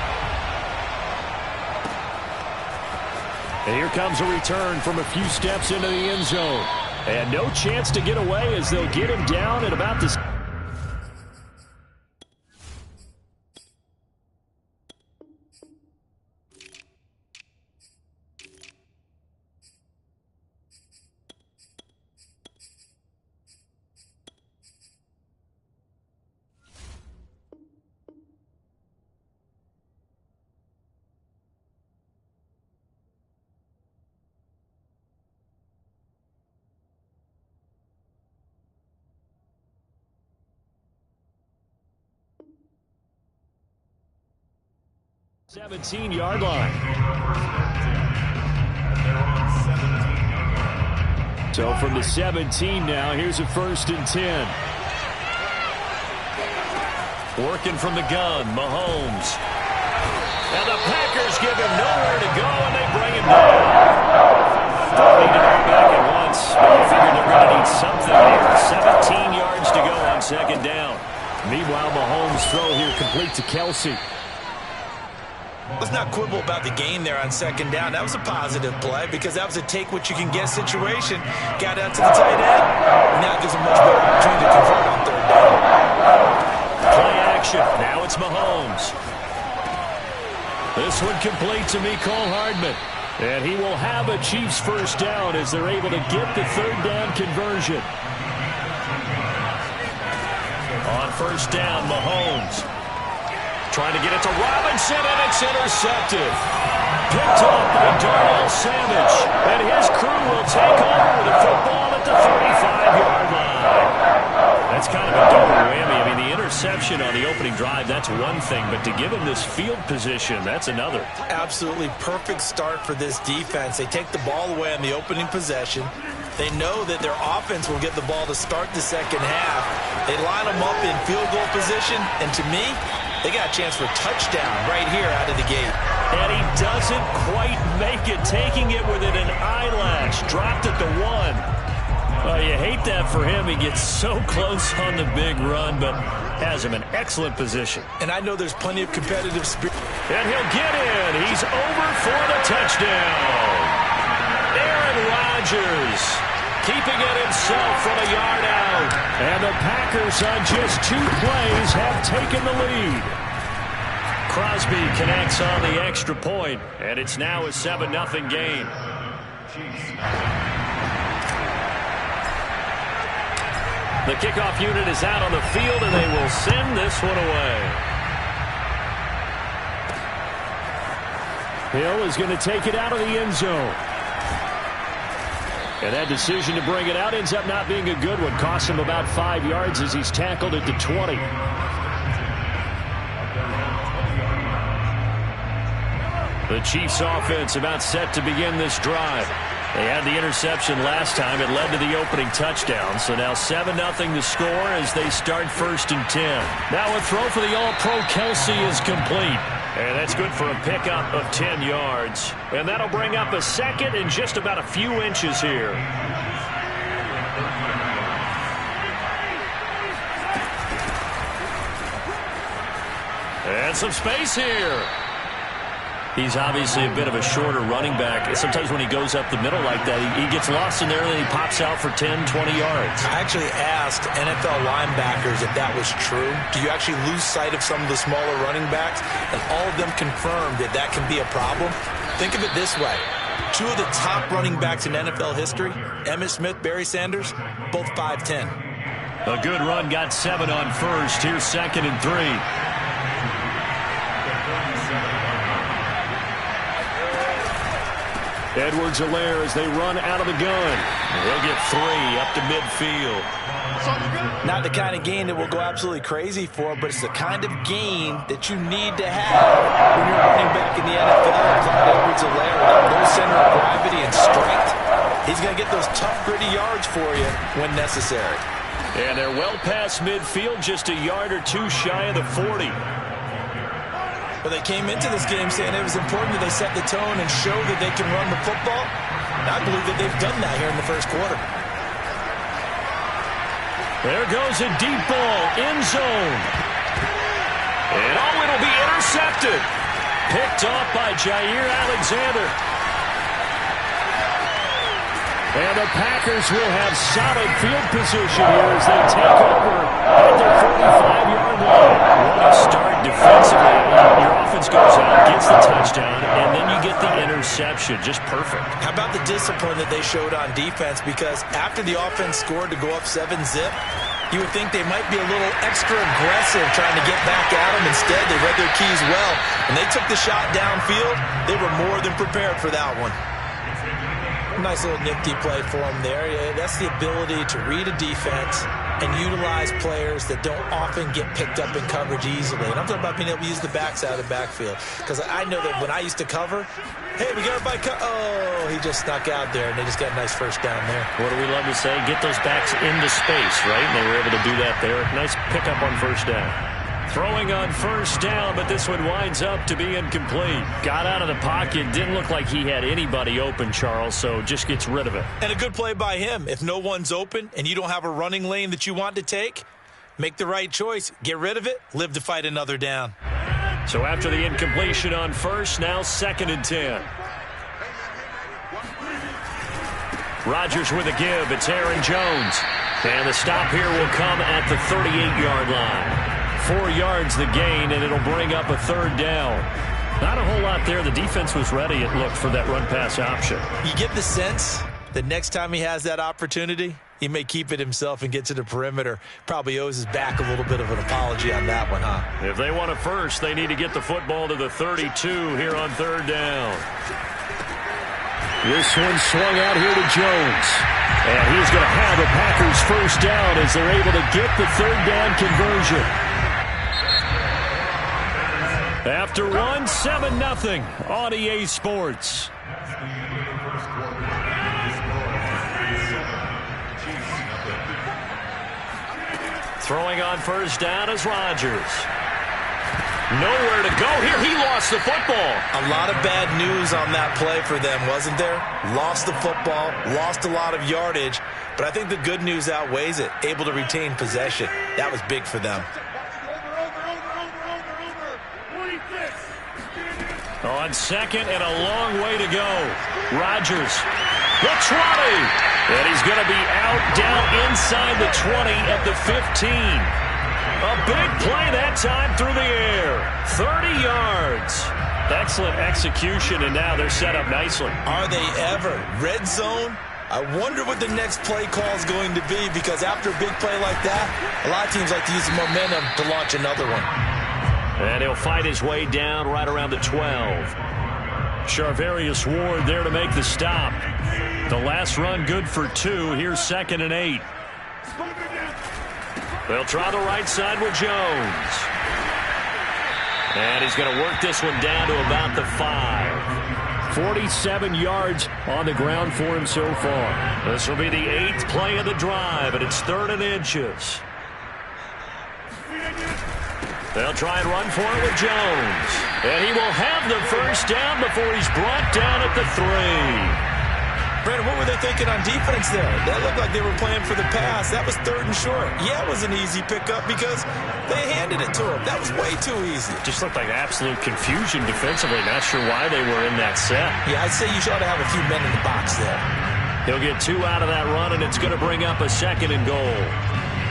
And here comes a return from a few steps into the end zone. And no chance to get away as they'll get him down at about this. .17-yard line. So from the 17 now, here's a 1st and 10. Working from the gun, Mahomes. And the Packers give him nowhere to go, and they bring him down. Don't need to go back at once, but you figure they're going to need something here. 17 yards to go on 2nd down. Meanwhile, Mahomes' throw here complete to Kelsey. Let's not quibble about the gain there on 2nd down. That was a positive play because that was a take-what-you-can-get situation. Got out to the tight end. Now it gives him much better opportunity to convert on 3rd down. Play action. Now it's Mahomes. This one complete to Mecole Hardman. And he will have a Chiefs 1st down as they're able to get the 3rd down conversion. On 1st down, Mahomes. Trying to get it to Robinson, and it's intercepted. Picked off by Darnell Savage. And his crew will take over with the football at the 35-yard line. That's kind of a double whammy. I mean, the interception on the opening drive, that's one thing. But to give him this field position, that's another. Absolutely perfect start for this defense. They take the ball away on the opening possession. They know that their offense will get the ball to start the 2nd half. They line them up in field goal position. And to me, they got a chance for a touchdown right here out of the gate. And he doesn't quite make it, taking it within an eyelash. Dropped at the 1. Well, you hate that for him. He gets so close on the big run, but has him in excellent position. And I know there's plenty of competitive spirit. And he'll get in. He's over for the touchdown. Aaron Rodgers keeping it himself from a yard out. And the Packers on just 2 plays have taken the lead. Crosby connects on the extra point, and it's now a 7-0 game. The kickoff unit is out on the field, and they will send this one away. Hill is going to take it out of the end zone. And that decision to bring it out ends up not being a good one. Costs him about 5 yards as he's tackled at the 20. The Chiefs offense about set to begin this drive. They had the interception last time. It led to the opening touchdown. So now 7-0 the score as they start 1st and 10. Now a throw for the All-Pro Kelsey is complete. And that's good for a pickup of 10 yards. And that'll bring up a 2nd and just about a few inches here. And some space here. He's obviously a bit of a shorter running back. Sometimes when he goes up the middle like that, he gets lost in there and then he pops out for 10, 20 yards. I actually asked NFL linebackers if that was true. Do you actually lose sight of some of the smaller running backs? And all of them confirmed that that can be a problem. Think of it this way. 2 of the top running backs in NFL history, Emmitt Smith, Barry Sanders, both 5'10". A good run, got 7 on 1st. Here's 2nd and 3. Edwards-Helaire as they run out of the gun. They'll get 3 up to midfield. Not the kind of gain that will go absolutely crazy for, but it's the kind of gain that you need to have when you're running back in the NFL. Clyde Edwards-Helaire with that low center of gravity and strength. He's going to get those tough, gritty yards for you when necessary. And they're well past midfield, just a yard or two shy of the 40. But they came into this game saying it was important that they set the tone and show that they can run the football. And I believe that they've done that here in the first quarter. There goes a deep ball, end zone. And it'll be intercepted. Picked off by Jair Alexander. And the Packers will have solid field position here as they take over at their 45-yard line. What a start defensively. Your offense goes out, gets the touchdown, and then you get the interception. Just perfect. How about the discipline that they showed on defense? Because after the offense scored to go up 7-0, you would think they might be a little extra aggressive trying to get back at them. Instead, they read their keys well. When they took the shot downfield, they were more than prepared for that one. Nice little nifty play for them there. Yeah, that's the ability to read a defense and utilize players that don't often get picked up in coverage easily. And I'm talking about being able to use the backs out of the backfield. Because I know that when I used to cover, hey, we got everybody oh, he just snuck out there, and they just got a nice first down there. What do we love to say? Get those backs into space, right? And they were able to do that there. Nice pickup on first down. Throwing on first down, but this one winds up to be incomplete. Got out of the pocket. Didn't look like he had anybody open, Charles, so just gets rid of it. And a good play by him. If no one's open and you don't have a running lane that you want to take, make the right choice. Get rid of it. Live to fight another down. So after the incompletion on first, now 2nd and 10. Rodgers with a give. It's Aaron Jones. And the stop here will come at the 38-yard line. 4 yards the gain, and it'll bring up a 3rd down. Not a whole lot there. The defense was ready, it looked, for that run-pass option. You get the sense that next time he has that opportunity, he may keep it himself and get to the perimeter. Probably owes his back a little bit of an apology on that one, huh? If they want it first, they need to get the football to the 32 here on 3rd down. This one swung out here to Jones. And he's going to have the Packers first down as they're able to get the 3rd down conversion. After 7-0 on EA Sports. Throwing on first down is Rodgers. Nowhere to go here. He lost the football. A lot of bad news on that play for them, wasn't there? Lost the football, lost a lot of yardage, but I think the good news outweighs it. Able to retain possession. That was big for them. On 2nd and a long way to go. Rodgers, the 20. And he's going to be out down inside the 20 at the 15. A big play that time through the air. 30 yards. Excellent execution, and now they're set up nicely. Are they ever? Red zone? I wonder what the next play call is going to be, because after a big play like that, a lot of teams like to use the momentum to launch another one. And he'll fight his way down right around the 12. Charvarius Ward there to make the stop. The last run good for 2. Here's 2nd and 8. They'll try the right side with Jones. And he's going to work this one down to about the 5. 47 yards on the ground for him so far. This will be the 8th play of the drive, and it's 3rd and inches. They'll try and run for it with Jones. And he will have the first down before he's brought down at the 3. Brandon, what were they thinking on defense there? That looked like they were playing for the pass. That was 3rd and short. Yeah, it was an easy pickup because they handed it to him. That was way too easy. Just looked like absolute confusion defensively. Not sure why they were in that set. Yeah, I'd say you should have a few men in the box there. He'll get 2 out of that run, and it's going to bring up a 2nd and goal.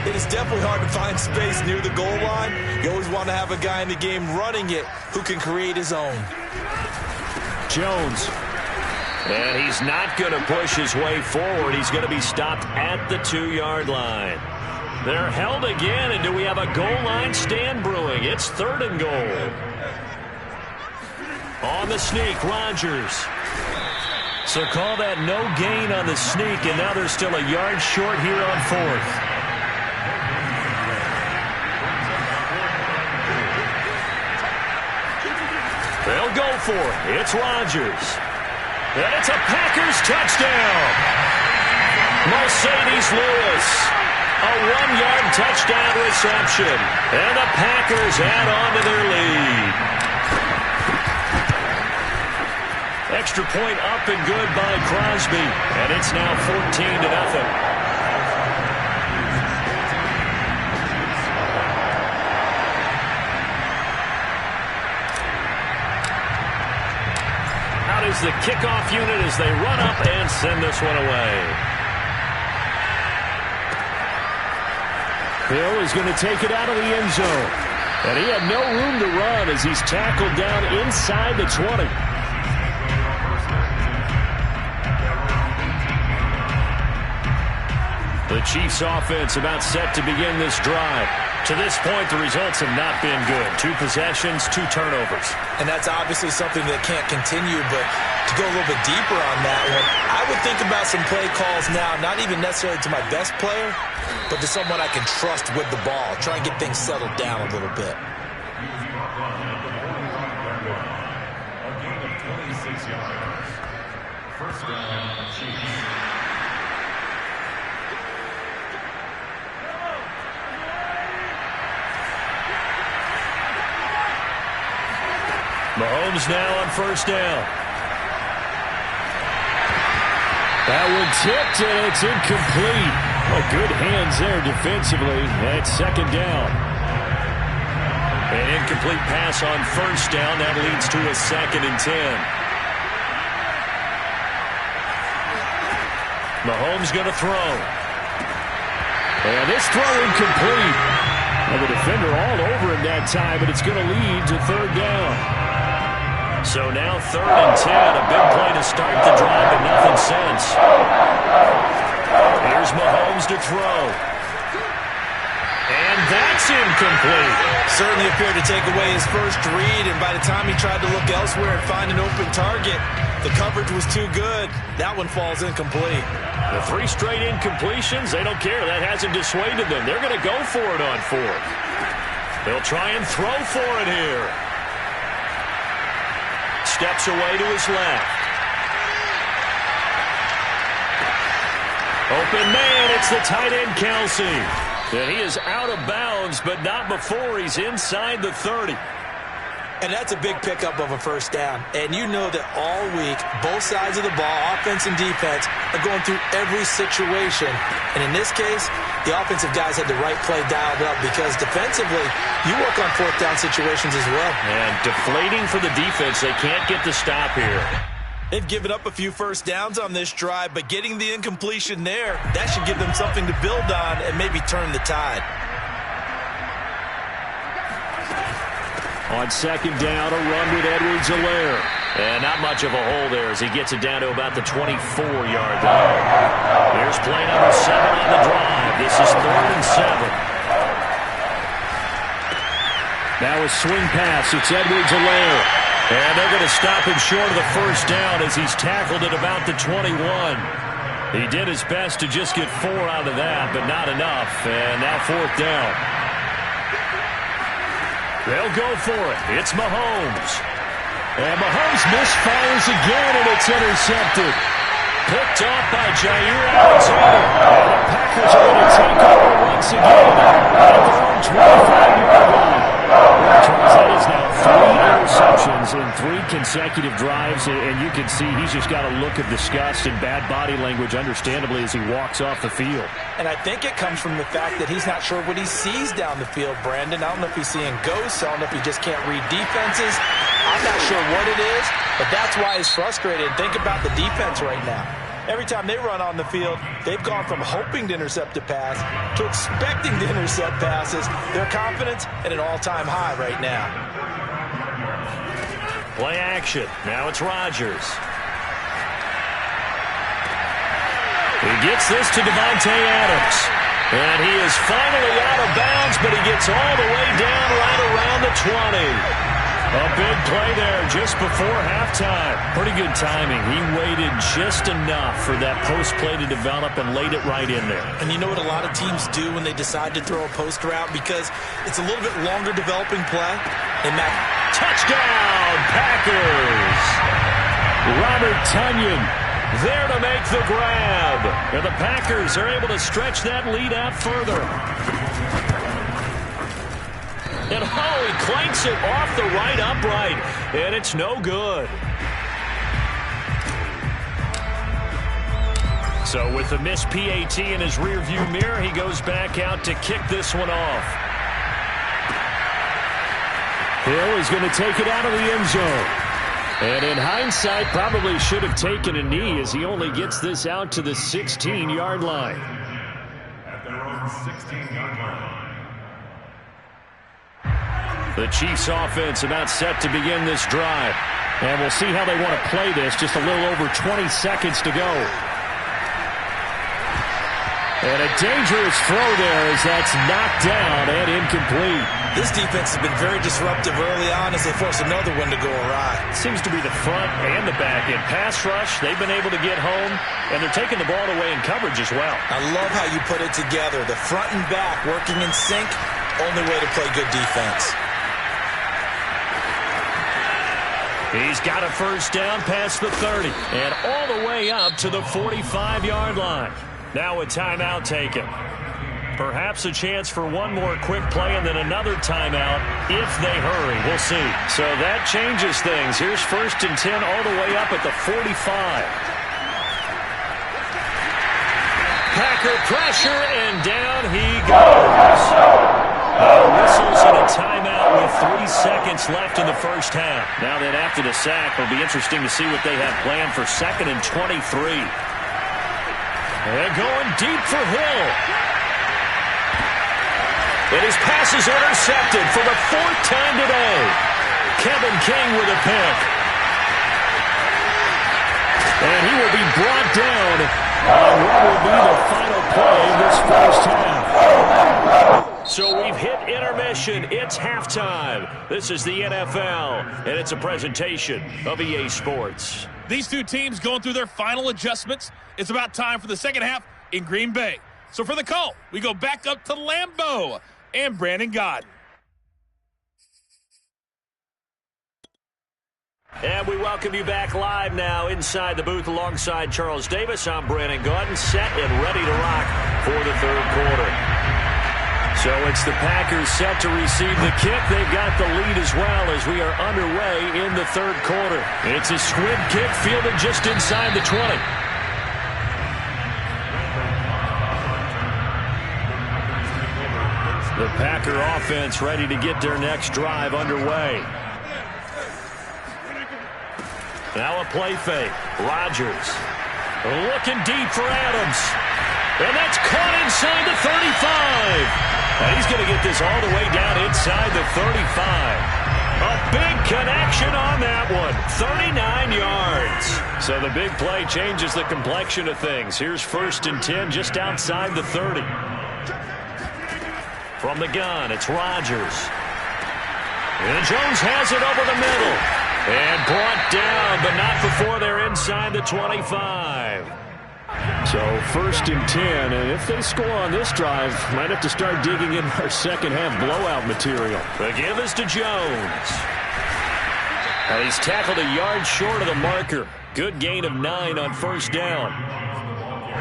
It is definitely hard to find space near the goal line. You always want to have a guy in the game running it who can create his own. Jones. And he's not going to push his way forward. He's going to be stopped at the 2-yard line. They're held again, and do we have a goal line stand brewing? It's 3rd and goal. On the sneak, Rodgers. So call that no gain on the sneak, and now they're still a yard short here on 4th. They'll go for it. It's Rodgers. And it's a Packers touchdown. Mercedes Lewis A 1-yard touchdown reception. And the Packers add on to their lead. Extra point up and good by Crosby. And it's now 14-0. Is the kickoff unit as they run up and send this one away. Hill is going to take it out of the end zone. And he had no room to run as he's tackled down inside the 20. The Chiefs offense about set to begin this drive. To this point, the results have not been good. 2 possessions, 2 turnovers. And that's obviously something that can't continue, but to go a little bit deeper on that one, I would think about some play calls now, not even necessarily to my best player, but to someone I can trust with the ball. Try and get things settled down a little bit. A gain of 26 yards. First down, Chiefs. Mahomes now on first down. That one tipped, and it's incomplete. Well, good hands there defensively. That's second down. An incomplete pass on first down. That leads to a 2nd and 10. Mahomes going to throw. And this throw incomplete. Well, the defender all over him that time, but it's going to lead to third down. So now 3rd and 10. A big play to start the drive, but nothing since. Here's Mahomes to throw. And that's incomplete. Certainly appeared to take away his first read, and by the time he tried to look elsewhere and find an open target, the coverage was too good. That one falls incomplete. The 3 straight incompletions, they don't care. That hasn't dissuaded them. They're going to go for it on 4th. They'll try and throw for it here. Steps away to his left. Open man, it's the tight end, Kelsey. And he is out of bounds, but not before he's inside the 30. And that's a big pickup of a first down. And you know that all week, both sides of the ball, offense and defense, are going through every situation. And in this case, the offensive guys had the right play dialed up because defensively, you work on 4th down situations as well. And deflating for the defense. They can't get the stop here. They've given up a few first downs on this drive, but getting the incompletion there, that should give them something to build on and maybe turn the tide. On second down, a run with Edwards-Helaire. And not much of a hole there as he gets it down to about the 24-yard line. Here's play number 7 on the drive. This is 3rd and 7. Now a swing pass. It's Edwards-Helaire. And they're going to stop him short of the first down as he's tackled at about the 21. He did his best to just get 4 out of that, but not enough. And now 4th down. They'll go for it. It's Mahomes. And Mahomes misfires again, and it's intercepted. Picked off by Jair Alexander. And the Packers are going to take over once again at their own 25-yard line. That is now 3 interceptions in 3 consecutive drives, and you can see he's just got a look of disgust and bad body language, understandably, as he walks off the field. And I think it comes from the fact that he's not sure what he sees down the field, Brandon. I don't know if he's seeing ghosts. I don't know if he just can't read defenses. I'm not sure what it is, but that's why he's frustrated. Think about the defense right now. Every time they run on the field, they've gone from hoping to intercept a pass to expecting to intercept passes. Their confidence at an all-time high right now. Play action. Now it's Rodgers. He gets this to Devontae Adams. And he is finally out of bounds, but he gets all the way down right around the 20. A big play there just before halftime. Pretty good timing. He waited just enough for that post play to develop and laid it right in there. And you know what a lot of teams do when they decide to throw a post route? Because it's a little bit longer developing play. And touchdown, Packers! Robert Tonyan There to make the grab. And the Packers are able to stretch that lead out further. And he clanks it off the right upright. And it's no good. So with the missed PAT in his rearview mirror, he goes back out to kick this one off. Hill is going to take it out of the end zone. And in hindsight, probably should have taken a knee as he only gets this out to the 16-yard line. At their own 16-yard line. The Chiefs offense about set to begin this drive. And we'll see how they want to play this. Just a little over 20 seconds to go. And a dangerous throw there as that's knocked down and incomplete. This defense has been very disruptive early on as they force another one to go awry. Seems to be the front and the back end. Pass rush, they've been able to get home, and they're taking the ball away in coverage as well. I love how you put it together. The front and back working in sync, only way to play good defense. He's got a first down past the 30 and all the way up to the 45-yard line. Now a timeout taken. Perhaps a chance for one more quick play and then another timeout if they hurry. We'll see. So that changes things. Here's 1st and 10 all the way up at the 45. Packer pressure, and down he goes. Whistles and a timeout with 3 seconds left in the first half. Now that after the sack, it'll be interesting to see what they have planned for 2nd and 23. And going deep for Hill. And his pass is intercepted for the 4th time today. Kevin King with a pick. And he will be brought down on what will be the final play of this first half. So we've hit intermission. It's halftime. This is the NFL, and it's a presentation of EA Sports. These two teams going through their final adjustments. It's about time for the second half in Green Bay. So for the call, we go back up to Lambeau and Brandon Gaudin. And we welcome you back live now inside the booth alongside Charles Davis. I'm Brandon Gaudin, set and ready to rock for the third quarter. So it's the Packers set to receive the kick. They've got the lead as well as we are underway in the third quarter. It's a squib kick fielded just inside the 20. The Packer offense ready to get their next drive underway. Now a play fake. Rodgers looking deep for Adams. And that's caught inside the 35. And he's going to get this all the way down inside the 35. A big connection on that one. 39 yards. So the big play changes the complexion of things. Here's 1st and 10 just outside the 30. From the gun, it's Rodgers. And Jones has it over the middle. And brought down, but not before they're inside the 25. So 1st and 10, and if they score on this drive, might have to start digging in our second half blowout material. The give is to Jones. Well, he's tackled a yard short of the marker. Good gain of 9 on 1st down.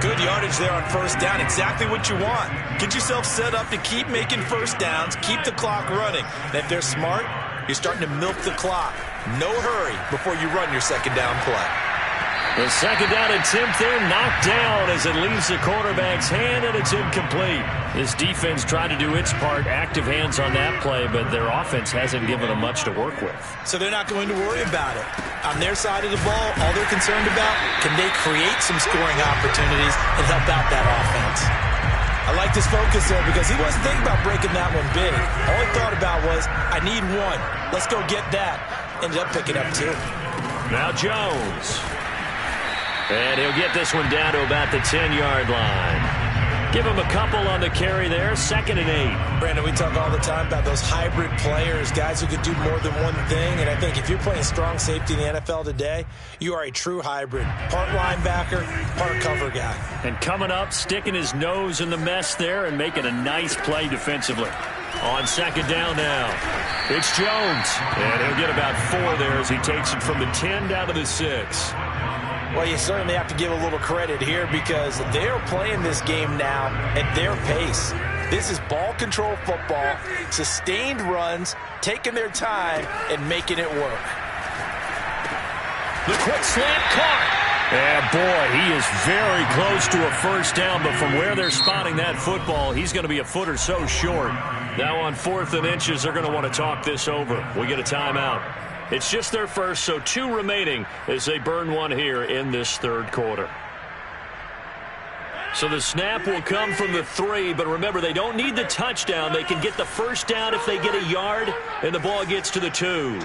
Good yardage there on 1st down. Exactly what you want. Get yourself set up to keep making 1st downs, keep the clock running. And if they're smart, you're starting to milk the clock. No hurry before you run your 2nd down play. The 2nd down attempt there knocked down as it leaves the quarterback's hand, and it's incomplete. This defense tried to do its part, active hands on that play, but their offense hasn't given them much to work with. So they're not going to worry about it. On their side of the ball, all they're concerned about, can they create some scoring opportunities and help out that offense? I like this focus there because he wasn't thinking about breaking that one big. All he thought about was, I need one. Let's go get that. Ended up picking up 2. Now Jones. And he'll get this one down to about the 10-yard line. Give him a couple on the carry there. 2nd and 8. Brandon, we talk all the time about those hybrid players, guys who can do more than one thing. And I think if you're playing strong safety in the NFL today, you are a true hybrid. Part linebacker, part cover guy. And coming up, sticking his nose in the mess there and making a nice play defensively. On 2nd down now, it's Jones. And he'll get about 4 there as he takes it from the 10 down to the 6. Well, you certainly have to give a little credit here because they're playing this game now at their pace. This is ball control football, sustained runs, taking their time, and making it work. The quick slant caught. And boy, he is very close to a first down, but from where they're spotting that football, he's going to be a foot or so short. Now on 4th and inches, they're going to want to talk this over. We get a timeout. It's just their first, so 2 remaining as they burn one here in this third quarter. So the snap will come from the 3, but remember, they don't need the touchdown. They can get the first down if they get a yard, and the ball gets to the 2.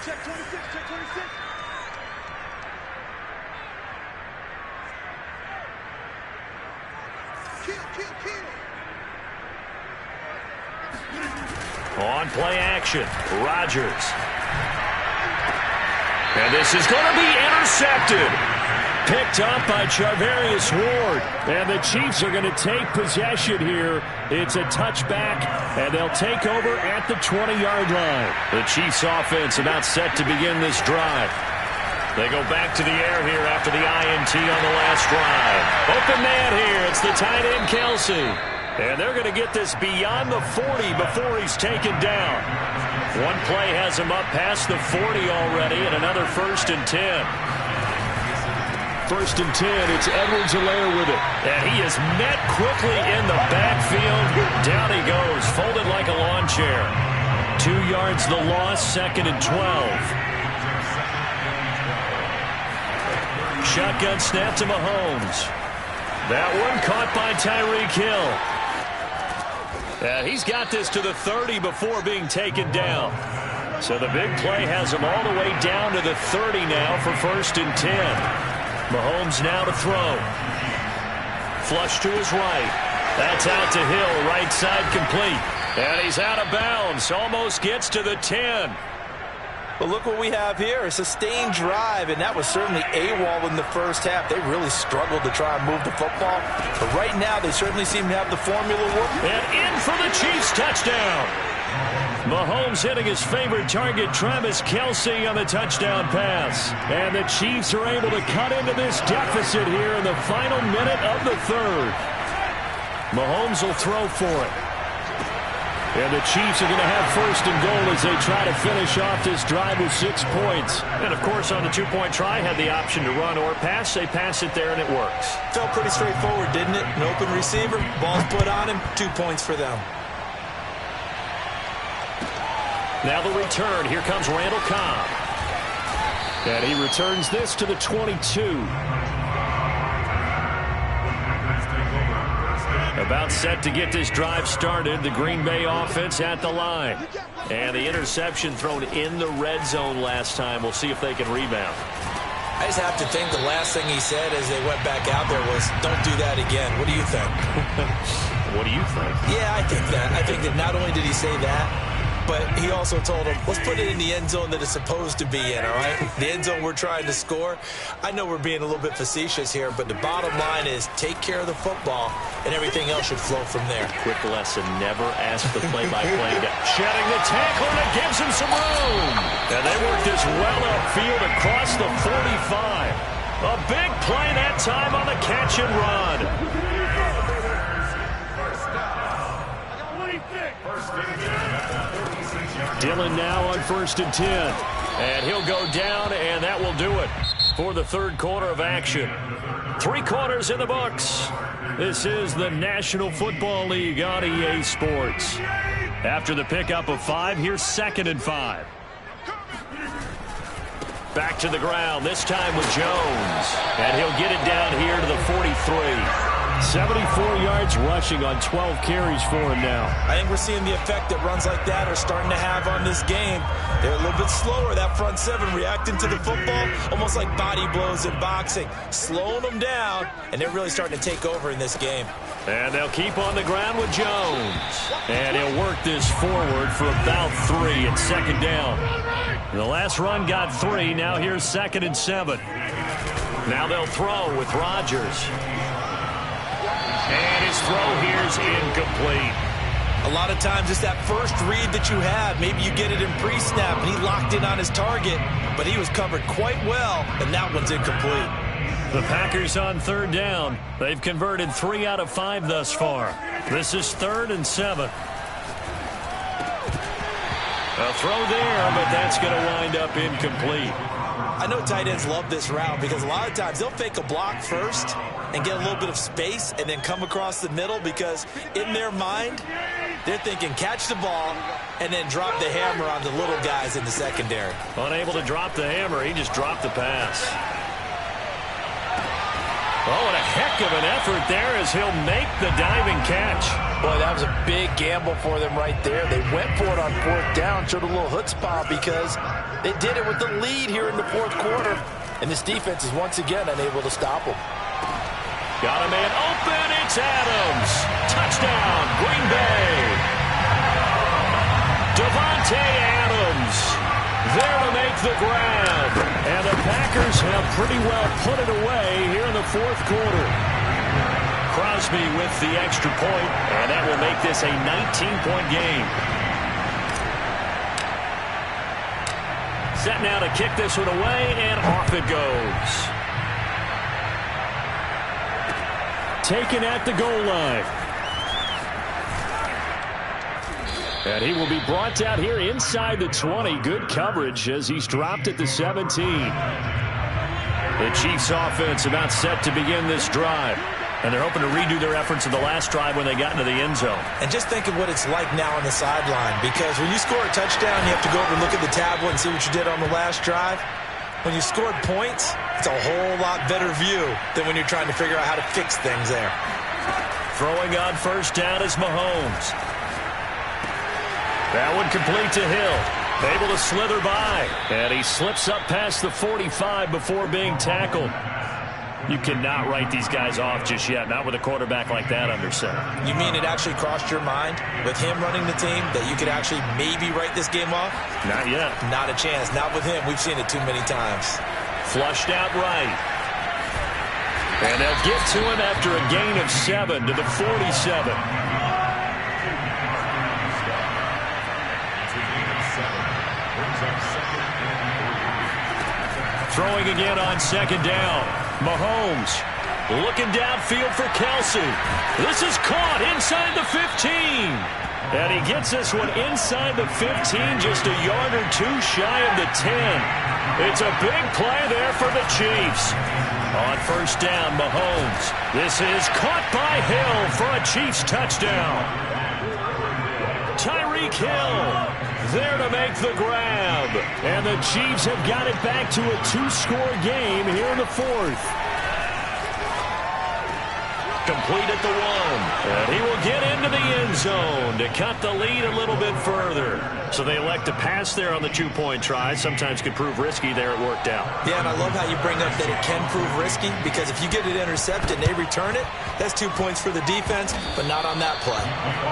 Check 26, check 26. Kill. On play action, Rodgers. And this is going to be intercepted. Picked up by Charvarius Ward. And the Chiefs are going to take possession here. It's a touchback, and they'll take over at the 20-yard line. The Chiefs offense about set to begin this drive. They go back to the air here after the INT on the last drive. Open man here. It's the tight end, Kelsey. And they're going to get this beyond the 40 before he's taken down. One play has him up past the 40 already, and another 1st and 10. 1st and 10, it's Edwards-Helaire with it. And he is met quickly in the backfield. Down he goes, folded like a lawn chair. 2 yards the loss, 2nd and 12. Shotgun snap to Mahomes. That one caught by Tyreek Hill. And he's got this to the 30 before being taken down. So the big play has him all the way down to the 30 now for 1st and 10. Mahomes now to throw. Flush to his right. That's out to Hill, right side complete. And he's out of bounds, almost gets to the 10. But look what we have here, a sustained drive, and that was certainly AWOL in the first half. They really struggled to try and move the football. But right now, they certainly seem to have the formula working. And in for the Chiefs touchdown. Mahomes hitting his favorite target, Travis Kelce, on the touchdown pass. And the Chiefs are able to cut into this deficit here in the final minute of the third. Mahomes will throw for it. And the Chiefs are going to have 1st and goal as they try to finish off this drive with 6 points. And, of course, on the 2-point try, had the option to run or pass. They pass it there, and it works. Felt pretty straightforward, didn't it? An open receiver, ball's put on him, 2 points for them. Now the return. Here comes Randall Cobb. And he returns this to the 22. About set to get this drive started. The Green Bay offense at the line. And the interception thrown in the red zone last time. We'll see if they can rebound. I just have to think the last thing he said as they went back out there was, don't do that again. What do you think? What do you think? Yeah, I think that. I think that not only did he say that, but he also told him, let's put it in the end zone that it's supposed to be in, all right? The end zone we're trying to score. I know we're being a little bit facetious here, but the bottom line is take care of the football, and everything else should flow from there. Quick lesson, never ask the play-by-play guy. Shedding the tackle, and it gives him some room. And they work this well upfield across the 45. A big play that time on the catch and run. Dillon now on 1st and 10. And he'll go down, and that will do it for the third quarter of action. 3 quarters in the books. This is the National Football League on EA Sports. After the pickup of 5, here's 2nd and 5. Back to the ground, this time with Jones. And he'll get it down here to the 43. 74 yards rushing on 12 carries for him now. I think we're seeing the effect that runs like that are starting to have on this game. They're a little bit slower, that front 7, reacting to the football, almost like body blows in boxing, slowing them down, and they're really starting to take over in this game. And they'll keep on the ground with Jones. And he'll work this forward for about 3 at 2nd down. The last run got 3. Now here's 2nd and 7. Now they'll throw with Rodgers. And his throw here is incomplete. A lot of times it's that first read that you have. Maybe you get it in pre-snap, and he locked in on his target, but he was covered quite well, and that one's incomplete. The Packers on third down. They've converted 3 out of 5 thus far. This is 3rd and 7. A throw there, but that's going to wind up incomplete. I know tight ends love this route because a lot of times they'll fake a block first and get a little bit of space and then come across the middle because in their mind, they're thinking catch the ball and then drop the hammer on the little guys in the secondary. Unable to drop the hammer, he just dropped the pass. Oh, and a heck of an effort there as he'll make the diving catch. Boy, that was a big gamble for them right there. They went for it on 4th down, showed a little chutzpah because they did it with the lead here in the 4th quarter. And this defense is once again unable to stop them. Got a man open. It's Adams. Touchdown, Green Bay. Devontae Adams there to make the grab. And the Packers have pretty well put it away here in the 4th quarter. Crosby with the extra point, and that will make this a 19-point game. Set now to kick this one away, and off it goes. Taken at the goal line. And he will be brought down here inside the 20. Good coverage as he's dropped at the 17. The Chiefs offense about set to begin this drive. And they're hoping to redo their efforts in the last drive when they got into the end zone. And just think of what it's like now on the sideline, because when you score a touchdown, you have to go over and look at the tablet and see what you did on the last drive. When you scored points, it's a whole lot better view than when you're trying to figure out how to fix things there. Throwing on 1st down is Mahomes. That one complete to Hill. Able to slither by. And he slips up past the 45 before being tackled. You cannot write these guys off just yet, not with a quarterback like that under center. You mean it actually crossed your mind with him running the team that you could actually maybe write this game off? Not yet. Not a chance. Not with him. We've seen it too many times. Flushed out right. And they'll get to him after a gain of 7 to the 47. Throwing again on 2nd down. Mahomes looking downfield for Kelsey. This is caught inside the 15. And he gets this one inside the 15, just a yard or 2 shy of the 10. It's a big play there for the Chiefs. On 1st down, Mahomes. This is caught by Hill for a Chiefs touchdown. Tyreek Hill there to make the grab. And the Chiefs have got it back to a 2-score game here in the 4th. Complete at the 1. And he will get into the end zone to cut the lead a little bit further. So they elect to pass there on the 2-point try. Sometimes could prove risky there. It worked out. Yeah, and I love how you bring up that it can prove risky, because if you get it intercepted and they return it, that's 2 points for the defense, but not on that play.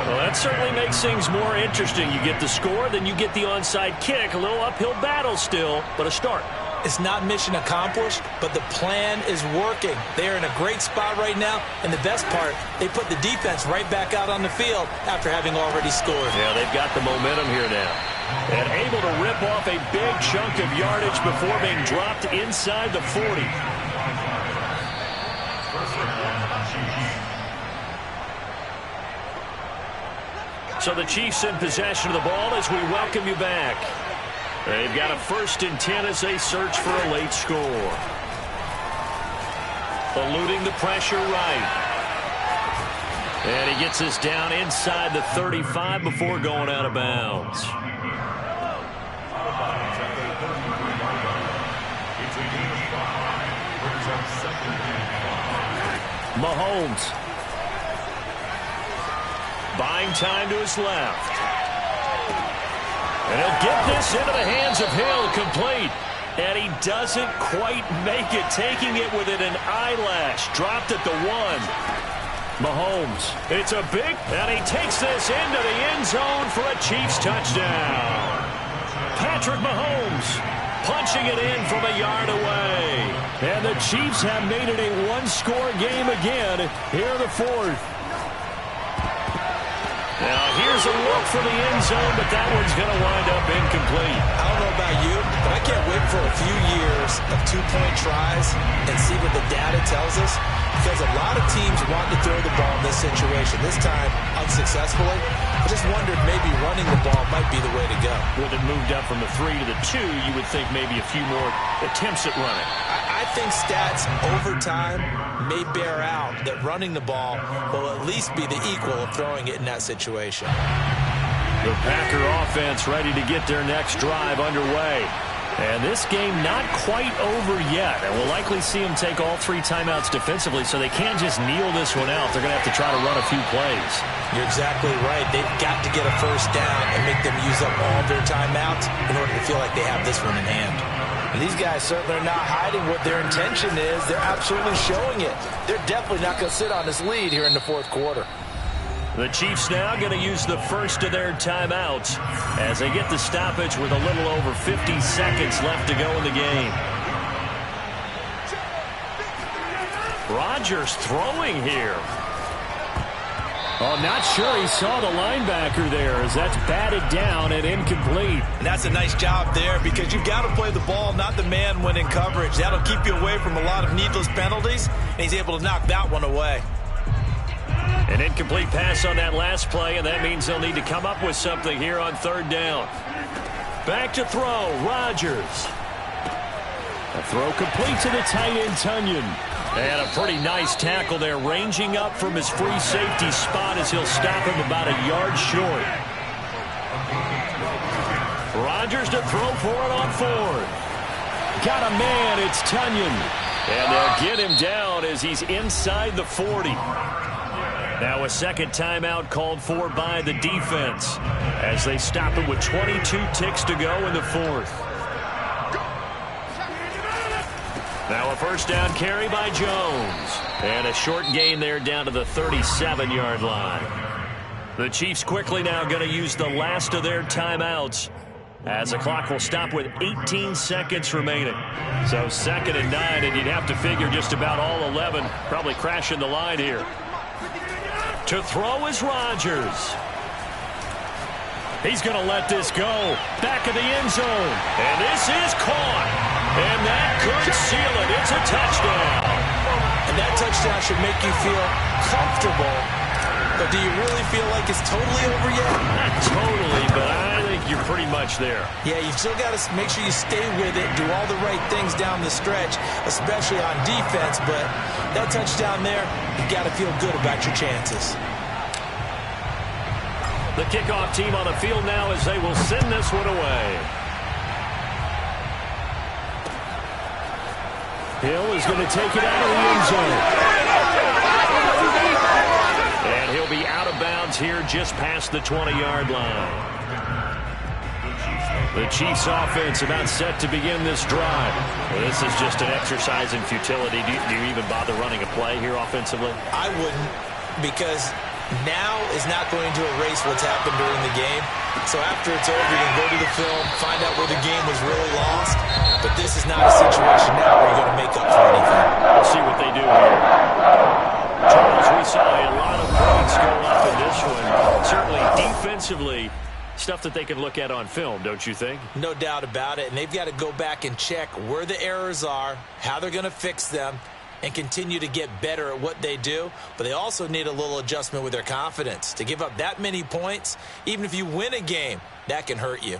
Well, that certainly makes things more interesting. You get the score, then you get the onside kick. A little uphill battle still, but a start. It's not mission accomplished, but the plan is working. They're in a great spot right now, and the best part, they put the defense right back out on the field after having already scored. Yeah, they've got the momentum here now. And able to rip off a big chunk of yardage before being dropped inside the 40. So the Chiefs in possession of the ball as we welcome you back. They've got a 1st and 10 as they search for a late score. Eluding the pressure right. And he gets us down inside the 35 before going out of bounds. Mahomes. Buying time to his left. And he'll get this into the hands of Hill, complete. And he doesn't quite make it, taking it within an eyelash. Dropped at the 1. Mahomes, it's a big, and he takes this into the end zone for a Chiefs touchdown. Patrick Mahomes punching it in from a yard away. And the Chiefs have made it a 1-score game again here in the 4th. Now here's Here's a look for the end zone, but that one's going to wind up incomplete. I don't know about you, but I can't wait for a few years of two-point tries and see what the data tells us, because a lot of teams want to throw the ball in this situation. This time, unsuccessfully. I just wondered maybe running the ball might be the way to go. With it moved up from the 3 to the 2, you would think maybe a few more attempts at running. I think stats over time may bear out that running the ball will at least be the equal of throwing it in that situation. The Packer offense ready to get their next drive underway. And this game not quite over yet. And we'll likely see them take all 3 timeouts defensively, so they can't just kneel this one out. They're going to have to try to run a few plays. You're exactly right. They've got to get a first down and make them use up all their timeouts in order to feel like they have this one in hand. And these guys certainly are not hiding what their intention is. They're absolutely showing it. They're definitely not going to sit on this lead here in the fourth quarter. The Chiefs now going to use the first of their timeouts as they get the stoppage with a little over 50 seconds left to go in the game. Rodgers throwing here. Oh, not sure he saw the linebacker there as that's batted down and incomplete. And that's a nice job there because you've got to play the ball, not the man when in coverage. That'll keep you away from a lot of needless penalties, and he's able to knock that one away. An incomplete pass on that last play, and that means they'll need to come up with something here on third down. Back to throw, Rodgers. A throw complete to the tight end, Tunyon. And a pretty nice tackle there, ranging up from his free safety spot as he'll stop him about a yard short. Rodgers to throw for it on fourth. Got a man, it's Tunyon. And they'll get him down as he's inside the 40. Now a second timeout called for by the defense as they stop it with 22 ticks to go in the fourth. Now a first down carry by Jones. And a short gain there down to the 37-yard line. The Chiefs quickly now going to use the last of their timeouts as the clock will stop with 18 seconds remaining. So 2nd and 9, and you'd have to figure just about all 11 probably crashing the line here. To throw is Rodgers. He's going to let this go. Back of the end zone. And this is caught. And that could seal it. It's a touchdown. And that touchdown should make you feel comfortable. But do you really feel like it's totally over yet? Not totally, but I think you're pretty much there. Yeah, you've still got to make sure you stay with it, do all the right things down the stretch, especially on defense. But that touchdown there, you've got to feel good about your chances. The kickoff team on the field now as they will send this one away. Hill is going to take it out of the end zone. And he'll be out of bounds here just past the 20-yard line. The Chiefs offense about set to begin this drive. Well, this is just an exercise in futility. Do you even bother running a play here offensively? I wouldn't, because now is not going to erase what's happened during the game. So after it's over, you can go to the film, find out where the game was really lost. But this is not a situation now where you're going to make up for anything. We'll see what they do here. Charles, we saw a lot of points go up in this one. Certainly defensively, stuff that they can look at on film, don't you think? No doubt about it. And they've got to go back and check where the errors are, how they're going to fix them, and continue to get better at what they do. But they also need a little adjustment with their confidence. To give up that many points, even if you win a game, that can hurt you.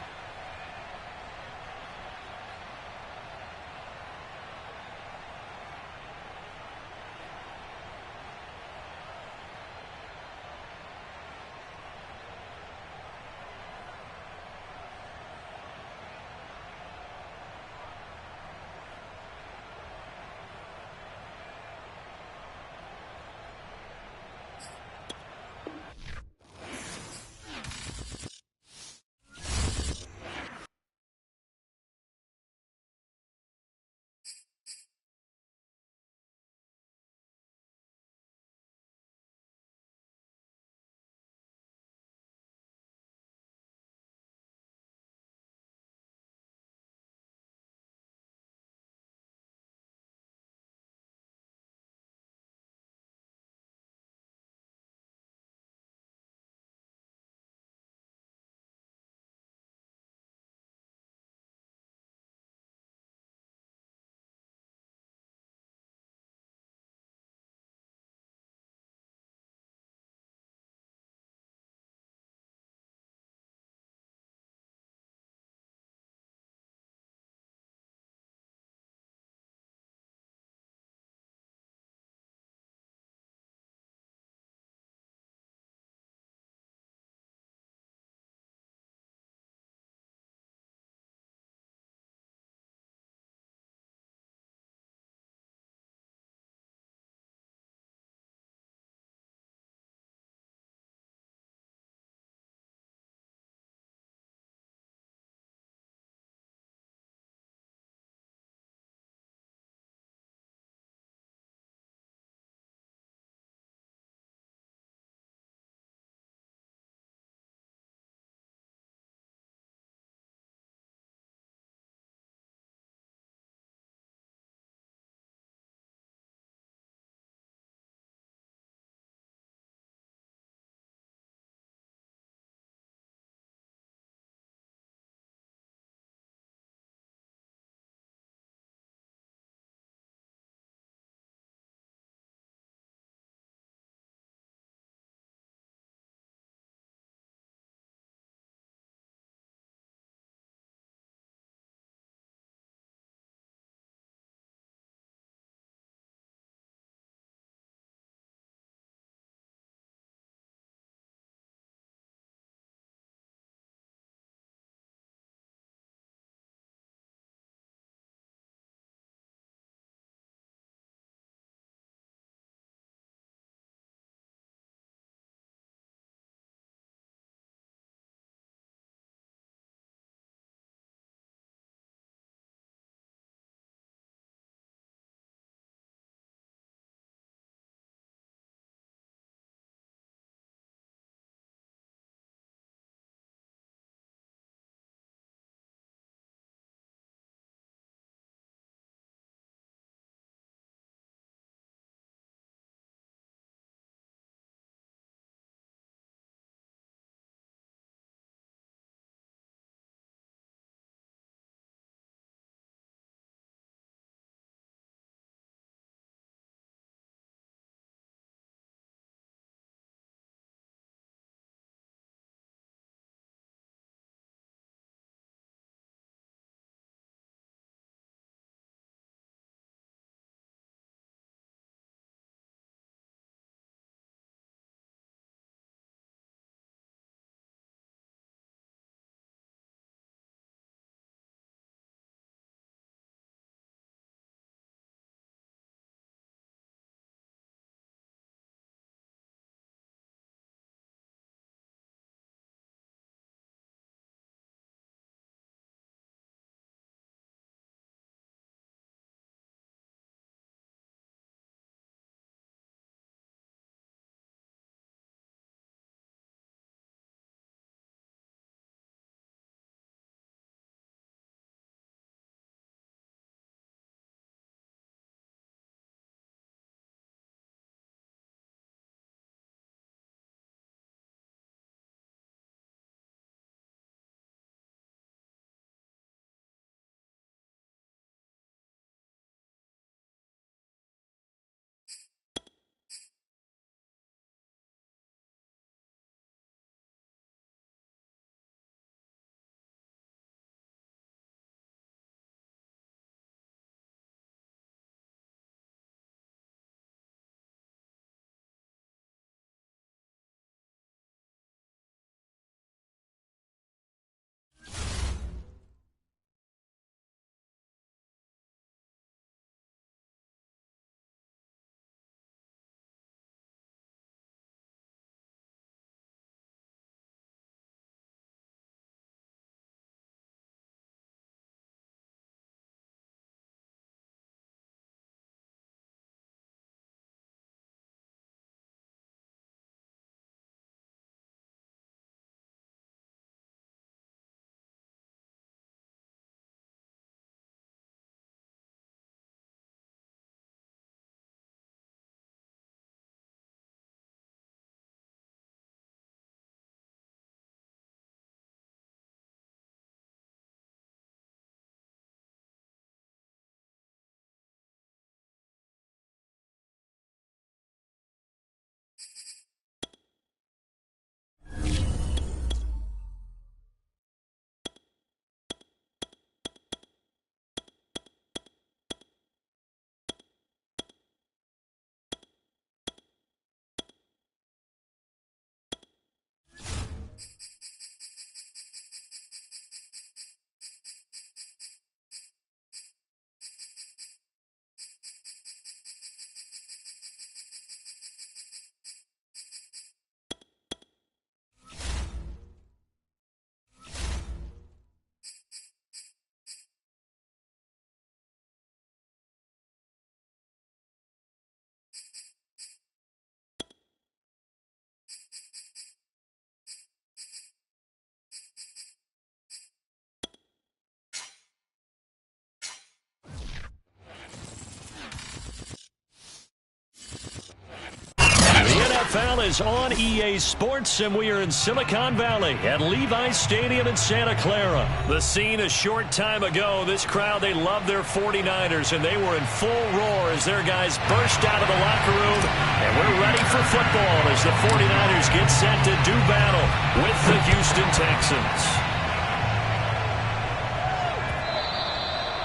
NFL is on EA Sports, and we are in Silicon Valley at Levi's Stadium in Santa Clara. The scene a short time ago. This crowd, they love their 49ers, and they were in full roar as their guys burst out of the locker room. And we're ready for football as the 49ers get set to do battle with the Houston Texans.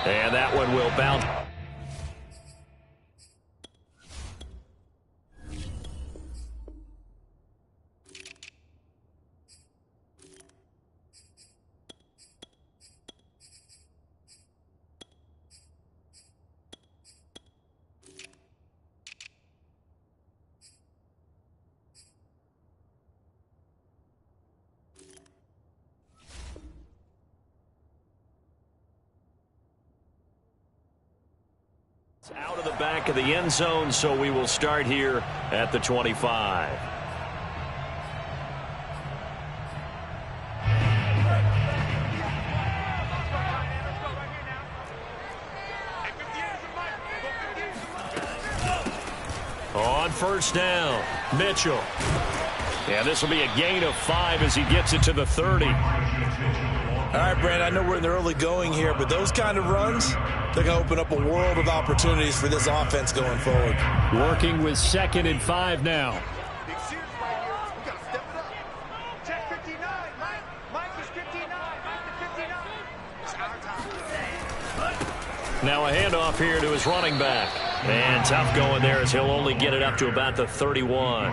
And that one will bounce. Out of the back of the end zone, so we will start here at the 25. On first down, Mitchell. And this will be a gain of 5 as he gets it to the 30. All right, Brandon, I know we're in the early going here, but those kind of runs, they're going to open up a world of opportunities for this offense going forward. Working with 2nd and 5 now. Big series right here. We got to step it up. Check 59, Mike. Mike is 59. Mike to 59. It's our time. Now a handoff here to his running back. And tough going there as he'll only get it up to about the 31.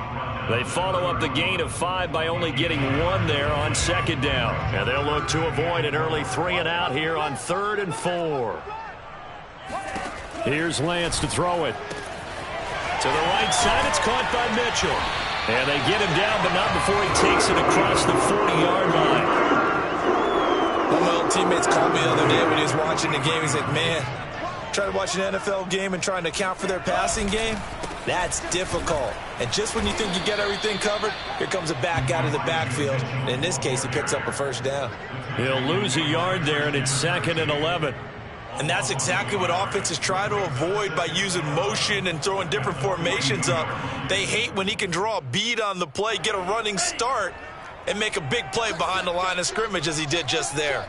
They follow up the gain of 5 by only getting 1 there on 2nd down. And they'll look to avoid an early 3-and-out here on 3rd and 4. Here's Lance to throw it. To the right side, it's caught by Mitchell. And they get him down, but not before he takes it across the 40-yard line. One of my old teammates called me the other day when he was watching the game. He's like, man, trying to watch an NFL game and trying to account for their passing game, that's difficult. And just when you think you get everything covered, here comes a back out of the backfield. And in this case, he picks up a first down. He'll lose a yard there, and it's 2nd and 11. And that's exactly what offenses try to avoid by using motion and throwing different formations up. They hate when he can draw a bead on the play, get a running start, and make a big play behind the line of scrimmage as he did just there.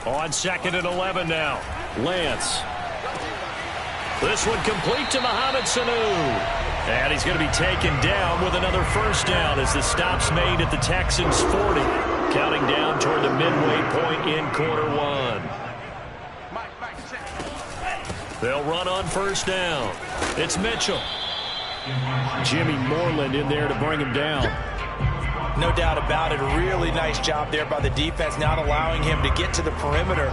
On 2nd and 11 now. Lance. This one complete to Mohamed Sanu. And he's going to be taken down with another first down as the stop's made at the Texans' 40. Counting down toward the midway point in quarter 1. They'll run on first down. It's Mitchell. Jimmy Moreland in there to bring him down. No doubt about it. A really nice job there by the defense, not allowing him to get to the perimeter.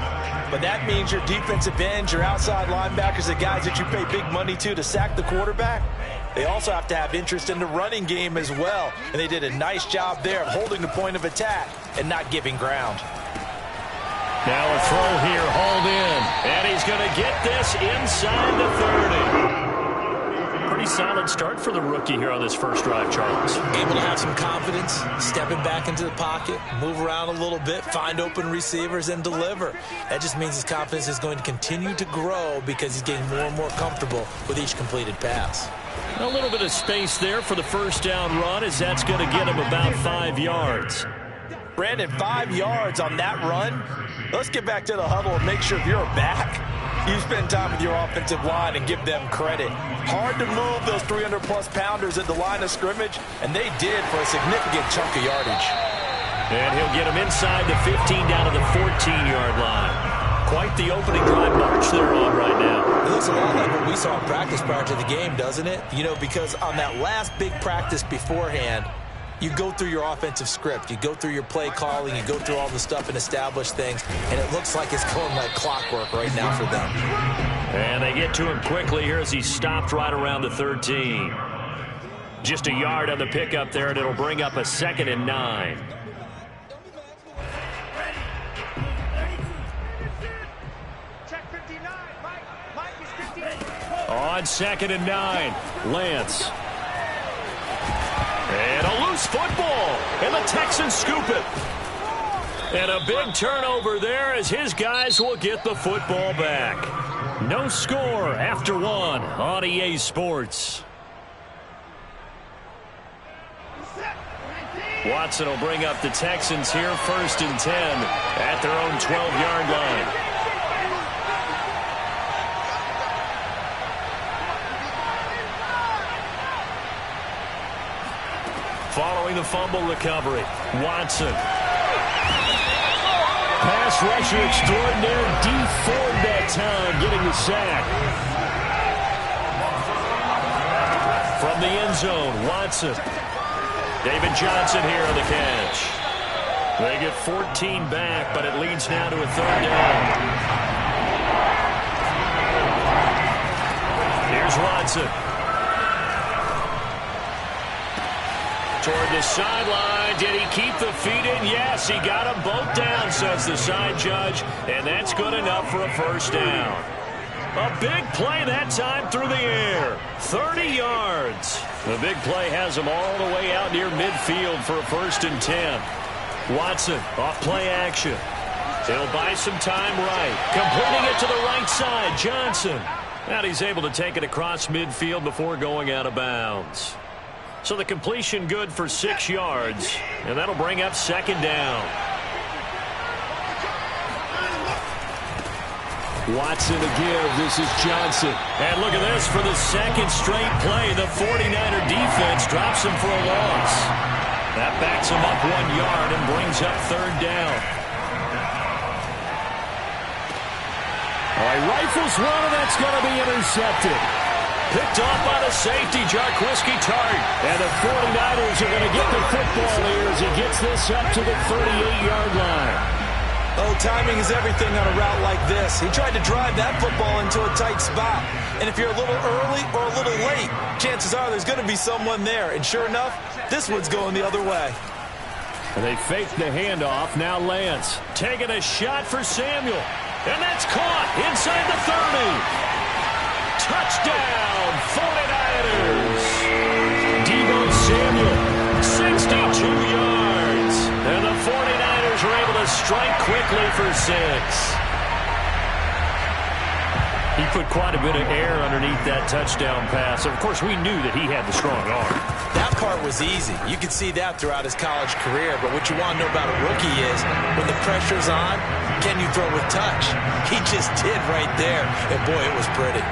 But that means your defensive ends, your outside linebackers, the guys that you pay big money to sack the quarterback, they also have to have interest in the running game as well. And they did a nice job there of holding the point of attack and not giving ground. Now a throw here, hauled in. And he's going to get this inside the 30. Pretty solid start for the rookie here on this first drive, Charles. Able to have some confidence, stepping back into the pocket, move around a little bit, find open receivers, and deliver. That just means his confidence is going to continue to grow because he's getting more and more comfortable with each completed pass. A little bit of space there for the first down run as that's going to get him about 5 yards. Brandon, 5 yards on that run. Let's get back to the huddle and make sure if you're back, you spend time with your offensive line and give them credit. Hard to move those 300-plus pounders at the line of scrimmage, and they did for a significant chunk of yardage. And he'll get them inside the 15 down to the 14-yard line. Quite the opening drive march they're on right now. It looks a lot like what we saw in practice prior to the game, doesn't it? You know, because on that last big practice beforehand, you go through your offensive script, you go through your play calling, you go through all the stuff and establish things, and it looks like it's going like clockwork right now for them. And they get to him quickly here as he stopped right around the 13. Just a yard on the pickup there, and it'll bring up a 2nd and 9. Check 59, Mike is 59. On 2nd and 9, Lance. And a loose football, and the Texans scoop it. And a big turnover there as his guys will get the football back. No score after 1 on EA Sports. Watson will bring up the Texans here, 1st and 10 at their own 12-yard line. Following the fumble recovery, Watson. Pass rusher extraordinaire, D. Ford that time, getting the sack. From the end zone, Watson. David Johnson here on the catch. They get 14 back, but it leads now to a 3rd down. Here's Watson. Toward the sideline. Did he keep the feet in? Yes, he got them both down, says the side judge, and that's good enough for a 1st down. A big play that time through the air. 30 yards. The big play has him all the way out near midfield for a 1st and 10. Watson off play action. He'll buy some time right. Completing it to the right side, Johnson. And he's able to take it across midfield before going out of bounds. So the completion good for 6 yards, and that'll bring up 2nd down. Watson to give. This is Johnson. And look at this for the 2nd straight play. The 49er defense drops him for a loss. That backs him up 1 yard and brings up 3rd down. All right, rifles one, and that's going to be intercepted. Picked off by the safety, Jarquiski Tart. And the 49ers are going to get the football here as he gets this up to the 38-yard line. Oh, timing is everything on a route like this. He tried to drive that football into a tight spot. And if you're a little early or a little late, chances are there's going to be someone there. And sure enough, this one's going the other way. And they faked the handoff. Now Lance taking a shot for Samuel. And that's caught inside the 30. Touchdown, 49ers. Deebo Samuel, 62 yards. And the 49ers are able to strike quickly for 6. He put quite a bit of air underneath that touchdown pass. Of course, we knew that he had the strong arm. That part was easy. You could see that throughout his college career. But what you want to know about a rookie is when the pressure's on, can you throw with touch? He just did right there. And, boy, it was pretty.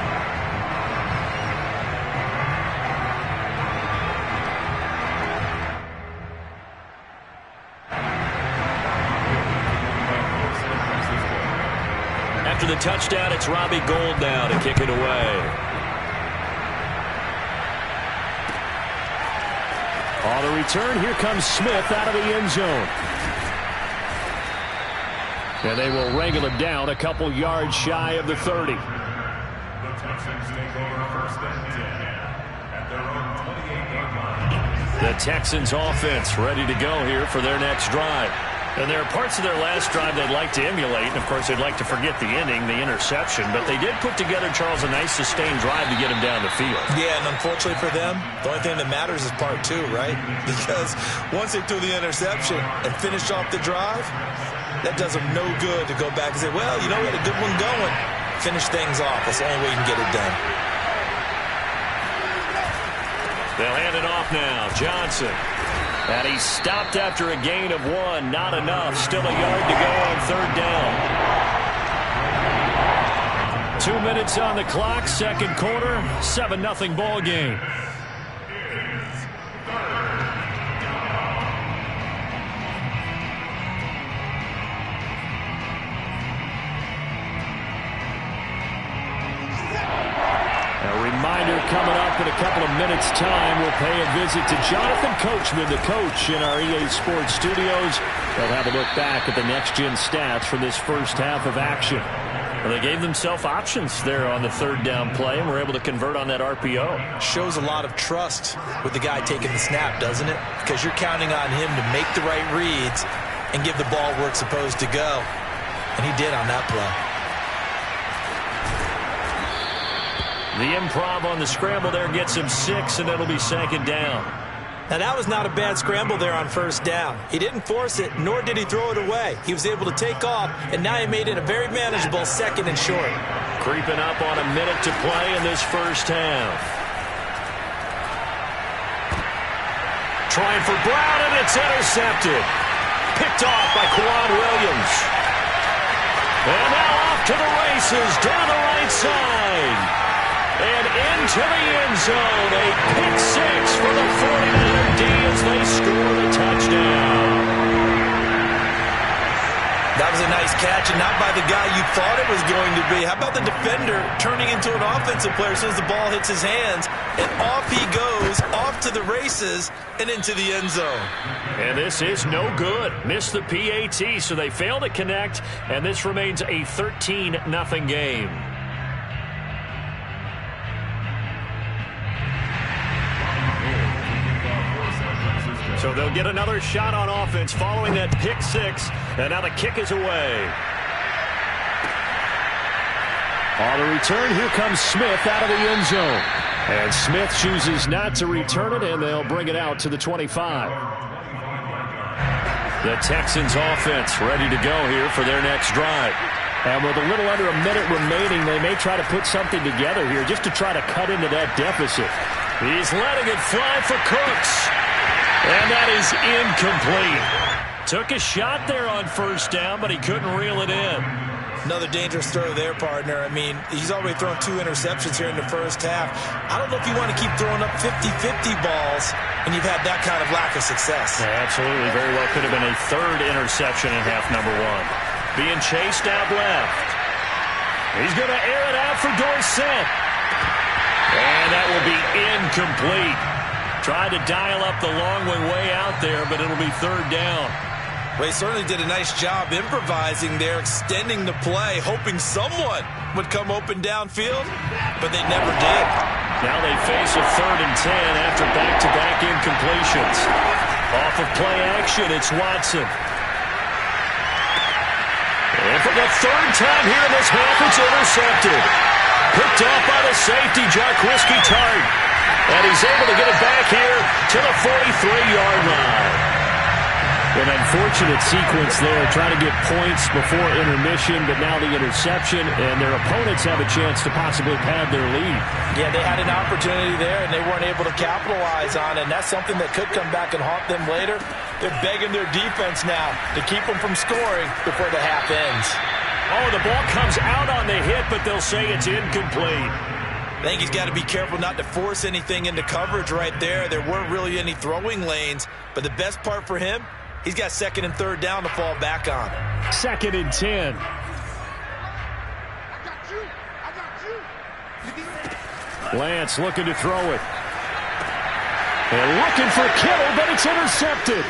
After the touchdown, it's Robbie Gould now to kick it away. On the return, here comes Smith out of the end zone. And they will wrangle him down a couple yards shy of the 30. The Texans take over 1st and 10 at their own 28-yard line. The Texans offense ready to go here for their next drive. And there are parts of their last drive they'd like to emulate. And, of course, they'd like to forget the inning, the interception. But they did put together, Charles, a nice sustained drive to get him down the field. Yeah, and unfortunately for them, the only thing that matters is part 2, right? Because once they threw the interception and finished off the drive, that does them no good to go back and say, well, you know, we had a good one going. Finish things off. That's the only way you can get it done. They'll hand it off now. Johnson. And he stopped after a gain of 1. Not enough. Still a yard to go on 3rd down. 2 minutes on the clock. 2nd quarter. 7-0 ball game. Coming up in a couple of minutes' time, we'll pay a visit to Jonathan Coachman, the coach in our EA Sports studios. They'll have a look back at the next-gen stats from this first half of action. Well, they gave themselves options there on the 3rd down play and were able to convert on that RPO. Shows a lot of trust with the guy taking the snap, doesn't it? Because you're counting on him to make the right reads and give the ball where it's supposed to go. And he did on that play. The improv on the scramble there gets him 6, and it'll be 2nd down. Now, that was not a bad scramble there on 1st down. He didn't force it, nor did he throw it away. He was able to take off, and now he made it a very manageable 2nd and short. Creeping up on a minute to play in this first half. trying for Brown, and it's intercepted. Picked off by Quan Williams. And now off to the races down the right side. And into the end zone. A pick six for the 49er D as they score the touchdown. That was a nice catch, and not by the guy you thought it was going to be. How about the defender turning into an offensive player as soon as the ball hits his hands, and off he goes, off to the races, and into the end zone. And this is no good. Missed the PAT, so they fail to connect, and this remains a 13-0 game. So they'll get another shot on offense following that pick six, and now the kick is away. On the return, here comes Smith out of the end zone. And Smith chooses not to return it, and they'll bring it out to the 25. The Texans offense ready to go here for their next drive. And with a little under a minute remaining, they may try to put something together here just to try to cut into that deficit. He's letting it fly for Cooks. And that is incomplete. Took a shot there on first down, but he couldn't reel it in. Another dangerous throw there, partner. I mean, he's already thrown 2 interceptions here in the first half. I don't know if you want to keep throwing up 50-50 balls when you've had that kind of lack of success. Yeah, absolutely. Very well could have been a third interception in half number 1. Being chased out left. He's going to air it out for Dorsett. And that will be incomplete. Tried to dial up the long way out there, but it'll be third down. Well, he certainly did a nice job improvising there, extending the play, hoping someone would come open downfield, but they never did. Now they face a 3rd and 10 after back-to-back incompletions. Off of play action, it's Watson. And for the 3rd time here in this half, it's intercepted. Picked off by the safety, Jarquiski Tart. And he's able to get it back here to the 43-yard line. An unfortunate sequence there, trying to get points before intermission, but now the interception, and their opponents have a chance to possibly pad their lead. Yeah, they had an opportunity there, and they weren't able to capitalize on it, and that's something that could come back and haunt them later. They're begging their defense now to keep them from scoring before the half ends. Oh, the ball comes out on the hit, but they'll say it's incomplete. I think he's got to be careful not to force anything into coverage right there. There weren't really any throwing lanes, but the best part for him, he's got 2nd and 3rd down to fall back on. 2nd and 10. Lance looking to throw it. And looking for Kittle, but it's intercepted.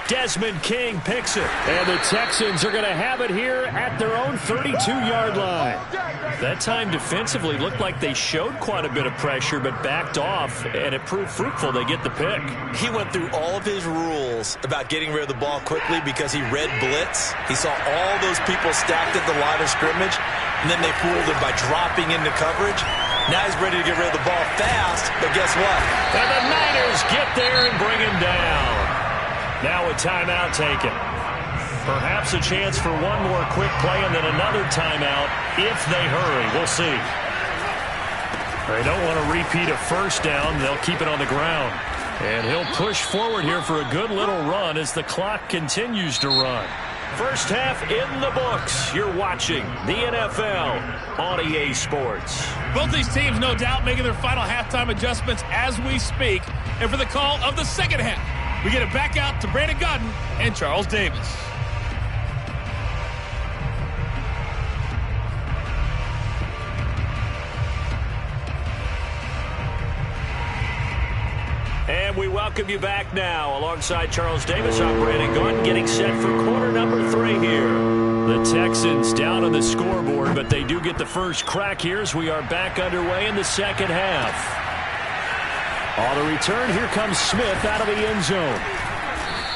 Desmond King picks it. And the Texans are going to have it here at their own 32-yard line. That time defensively looked like they showed quite a bit of pressure but backed off, and it proved fruitful. They get the pick. He went through all of his rules about getting rid of the ball quickly because he read blitz. He saw all those people stacked at the line of scrimmage, and then they fooled him by dropping into coverage. Now he's ready to get rid of the ball fast, but guess what? And the Niners get there and bring him down. Now a timeout taken. Perhaps a chance for one more quick play and then another timeout if they hurry. We'll see. They don't want to repeat a first down. They'll keep it on the ground. And he'll push forward here for a good little run as the clock continues to run. First half in the books. You're watching the NFL on EA Sports. Both these teams, no doubt, making their final halftime adjustments as we speak. And for the call of the second half, we get it back out to Brandon Godden and Charles Davis. And we welcome you back now. Alongside Charles Davis, I'm Brandon Godden, getting set for quarter number 3 here. The Texans down on the scoreboard, but they do get the first crack here as we are back underway in the second half. On the return, here comes Smith out of the end zone.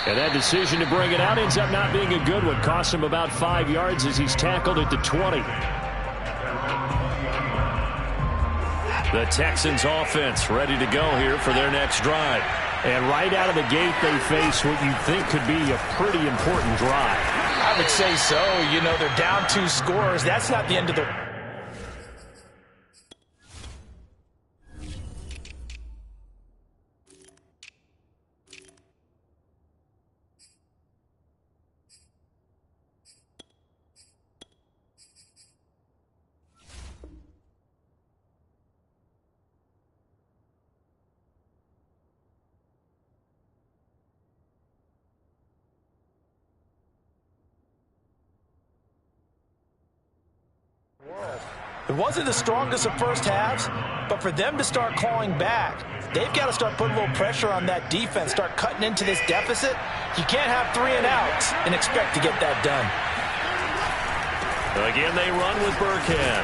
And that decision to bring it out ends up not being a good one. Costs him about 5 yards as he's tackled at the 20. The Texans offense ready to go here for their next drive. And right out of the gate, they face what you think could be a pretty important drive. I would say so. You know, they're down 2 scores. That's not the end of the... It wasn't the strongest of first halves, but for them to start clawing back, they've got to start putting a little pressure on that defense, start cutting into this deficit. You can't have 3 and outs and expect to get that done. Again, they run with Burkhead.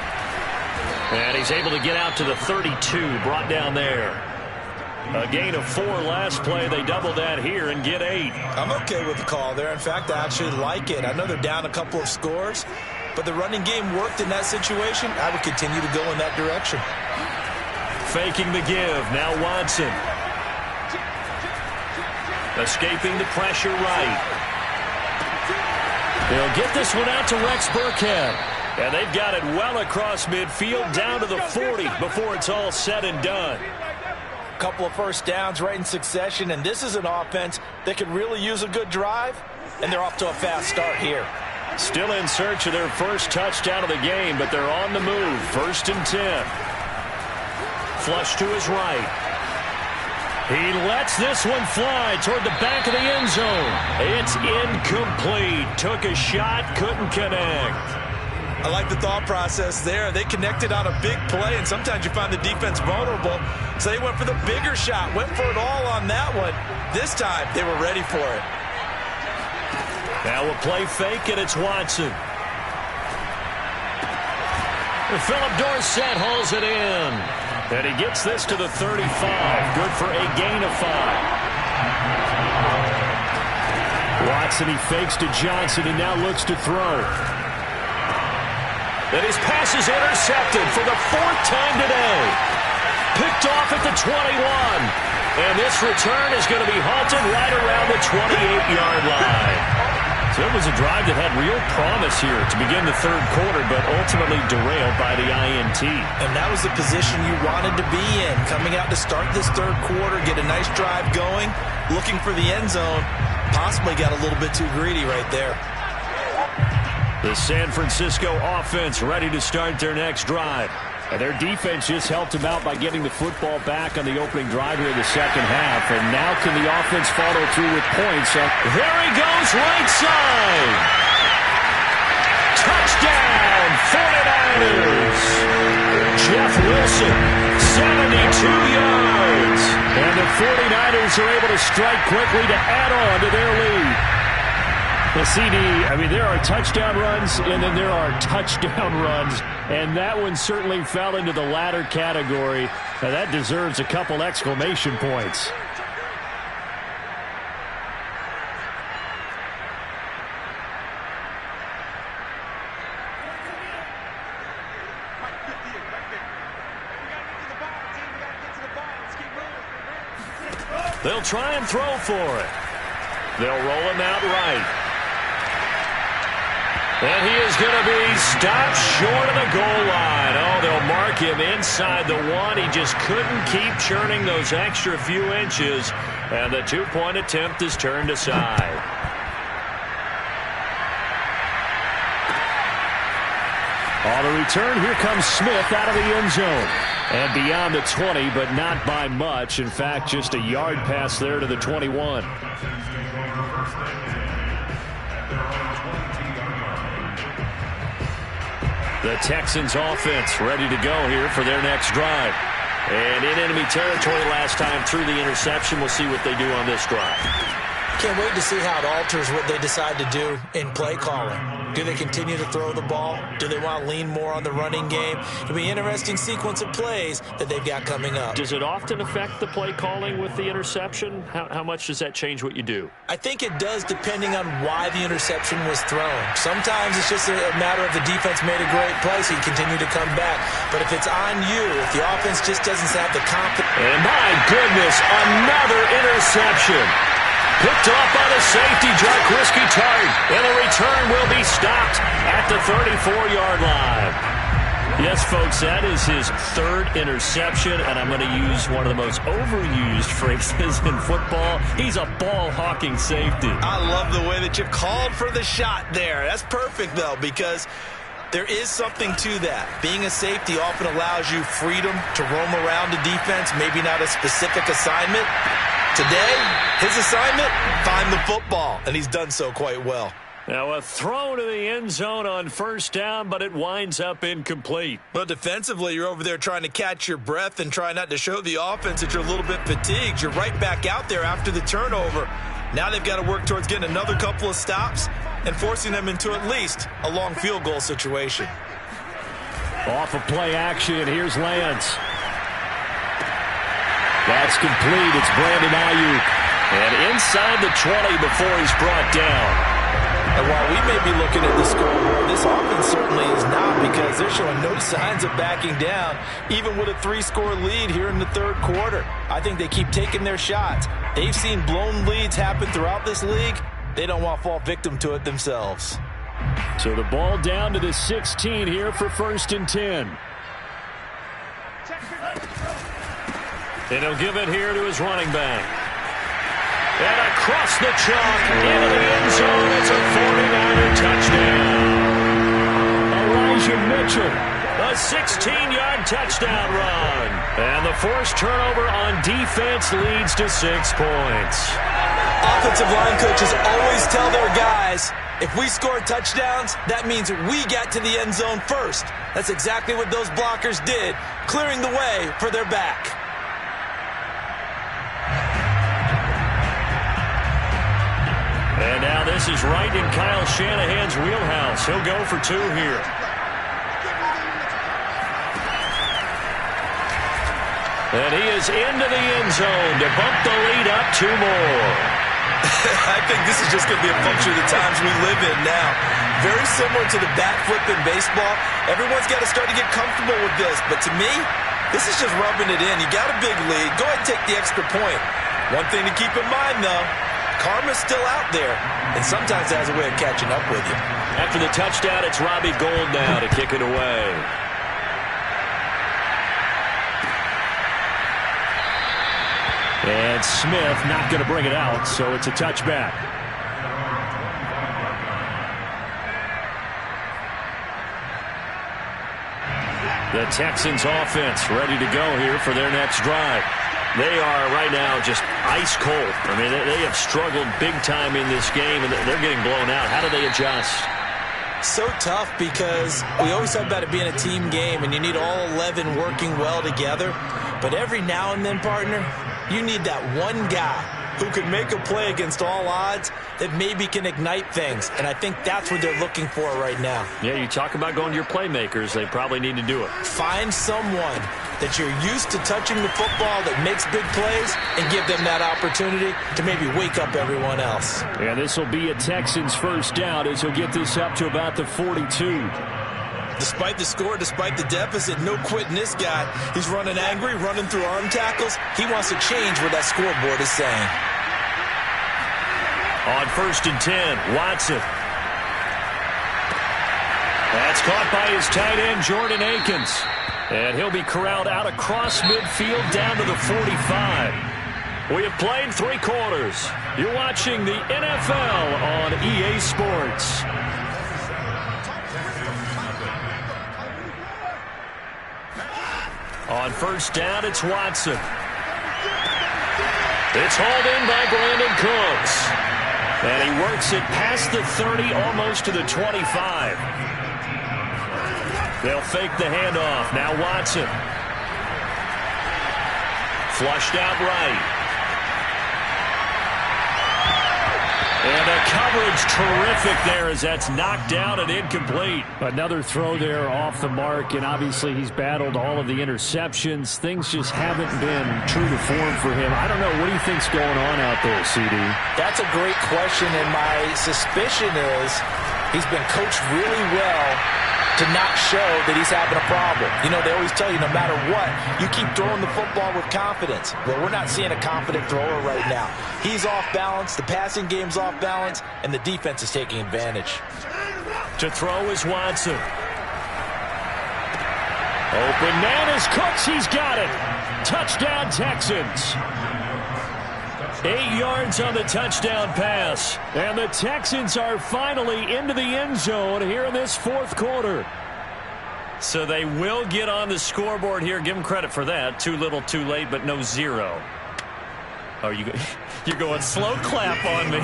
And he's able to get out to the 32, brought down there. A gain of 4 last play. They double that here and get 8. I'm okay with the call there. In fact, I actually like it. I know they're down a couple of scores, but the running game worked in that situation. I would continue to go in that direction. Faking the give. Now Watson. Escaping the pressure right. They'll get this one out to Rex Burkhead. And they've got it well across midfield down to the 40 before it's all said and done. A couple of first downs right in succession, and this is an offense that could really use a good drive, and they're off to a fast start here. Still in search of their first touchdown of the game, but they're on the move. 1st and 10. Flush to his right. He lets this one fly toward the back of the end zone. It's incomplete. Took a shot, couldn't connect. I like the thought process there. They connected on a big play, and sometimes you find the defense vulnerable. So they went for the bigger shot, went for it all on that one. This time, they were ready for it. Now a play fake, and it's Watson. Philip Dorsett hauls it in. And he gets this to the 35. Good for a gain of 5. Watson, he fakes to Johnson and now looks to throw. And his pass is intercepted for the 4th time today. Picked off at the 21. And this return is going to be halted right around the 28-yard line. So it was a drive that had real promise here to begin the 3rd quarter, but ultimately derailed by the INT. And that was the position you wanted to be in. Coming out to start this 3rd quarter, get a nice drive going, looking for the end zone. Possibly got a little bit too greedy right there. The San Francisco offense ready to start their next drive. And their defense just helped them out by getting the football back on the opening drive here in the 2nd half. And now can the offense follow through with points? There he goes, right side. Touchdown, 49ers. Jeff Wilson, 72 yards. And the 49ers are able to strike quickly to add on to their lead. The CD, I mean, there are touchdown runs, and then there are touchdown runs, and that one certainly fell into the latter category. Now, that deserves a couple exclamation points. They'll try and throw for it. They'll roll him out right. And he is going to be stopped short of the goal line. Oh, they'll mark him inside the 1. He just couldn't keep churning those extra few inches. And the 2-point attempt is turned aside. On the return, here comes Smith out of the end zone. And beyond the 20, but not by much. In fact, just a yard pass there to the 21. The Texans offense ready to go here for their next drive. And in enemy territory last time through the interception. We'll see what they do on this drive. Can't wait to see how it alters what they decide to do in play calling. Do they continue to throw the ball? Do they want to lean more on the running game? It'll be an interesting sequence of plays that they've got coming up. Does it often affect the play calling with the interception? How much does that change what you do? I think it does depending on why the interception was thrown. Sometimes it's just a matter of the defense made a great play, so you continue to come back. But if it's on you, if the offense just doesn't have the confidence. And my goodness, another interception. Picked off by the safety, Jarkowski Tart. And the return will be stopped at the 34-yard line. Yes, folks, that is his 3rd interception, and I'm going to use one of the most overused phrases in football. He's a ball-hawking safety. I love the way that you called for the shot there. That's perfect, though, because there is something to that. Being a safety often allows you freedom to roam around the defense, maybe not a specific assignment. Today, his assignment, find the football, and he's done so quite well. Now a throw to the end zone on first down, but it winds up incomplete. Well, defensively, you're over there trying to catch your breath and try not to show the offense that you're a little bit fatigued. You're right back out there after the turnover. Now they've got to work towards getting another couple of stops and forcing them into at least a long field goal situation. Off of play action, here's Lance. That's complete. It's Brandon Ayuk. And inside the 20 before he's brought down. And while we may be looking at the scoreboard, this offense certainly is not, because they're showing no signs of backing down, even with a 3-score lead here in the third quarter. I think they keep taking their shots. They've seen blown leads happen throughout this league. They don't want to fall victim to it themselves. So the ball down to the 16 here for 1st and 10. And he'll give it here to his running back. And across the chalk into the end zone. It's a 49er touchdown. Elijah Mitchell. A 16-yard touchdown run. And the forced turnover on defense leads to 6 points. Offensive line coaches always tell their guys, if we score touchdowns, that means we get to the end zone first. That's exactly what those blockers did, clearing the way for their back. And now this is right in Kyle Shanahan's wheelhouse. He'll go for 2 here. And he is into the end zone to bump the lead up 2 more. I think this is just going to be a function of the times we live in now. Very similar to the bat flip in baseball. Everyone's got to start to get comfortable with this. But to me, this is just rubbing it in. You got a big lead. Go ahead and take the extra point. One thing to keep in mind, though, karma's still out there, and sometimes it has a way of catching up with you. After the touchdown, it's Robbie Gould now to kick it away. And Smith not going to bring it out, so it's a touchback. The Texans offense ready to go here for their next drive. They are right now just ice cold. I mean, they have struggled big time in this game, and they're getting blown out. How do they adjust? So tough, because we always talk about it being a team game, and you need all 11 working well together. But every now and then, partner, you need that one guy who can make a play against all odds that maybe can ignite things. And I think that's what they're looking for right now. Yeah, you talk about going to your playmakers. They probably need to do it. Find someone that you're used to touching the football that makes big plays and give them that opportunity to maybe wake up everyone else. And this will be a Texans first down as he'll get this up to about the 42. Despite the score, despite the deficit, no quitting this guy. He's running angry, running through arm tackles. He wants to change what that scoreboard is saying. On 1st and 10, Watson. That's caught by his tight end, Jordan Akins. And he'll be corralled out across midfield down to the 45. We have played 3 quarters. You're watching the NFL on EA Sports. On 1st down, it's Watson. It's hauled in by Brandon Cooks. And he works it past the 30, almost to the 25. They'll fake the handoff. Now Watson. Flushed out right. And a coverage terrific there as that's knocked down and incomplete. Another throw there off the mark, and obviously he's battled all of the interceptions. Things just haven't been true to form for him. I don't know. What do you think's going on out there, CD? That's a great question, and my suspicion is he's been coached really well to not show that he's having a problem. You know, they always tell you no matter what, you keep throwing the football with confidence. Well, we're not seeing a confident thrower right now. He's off balance, the passing game's off balance, and the defense is taking advantage. To throw is Watson. Open man is Cooks. He's got it. Touchdown, Texans. 8 yards on the touchdown pass. And the Texans are finally into the end zone here in this 4th quarter. So they will get on the scoreboard here. Give them credit for that. Too little, too late, but no 0. You're going slow clap on me.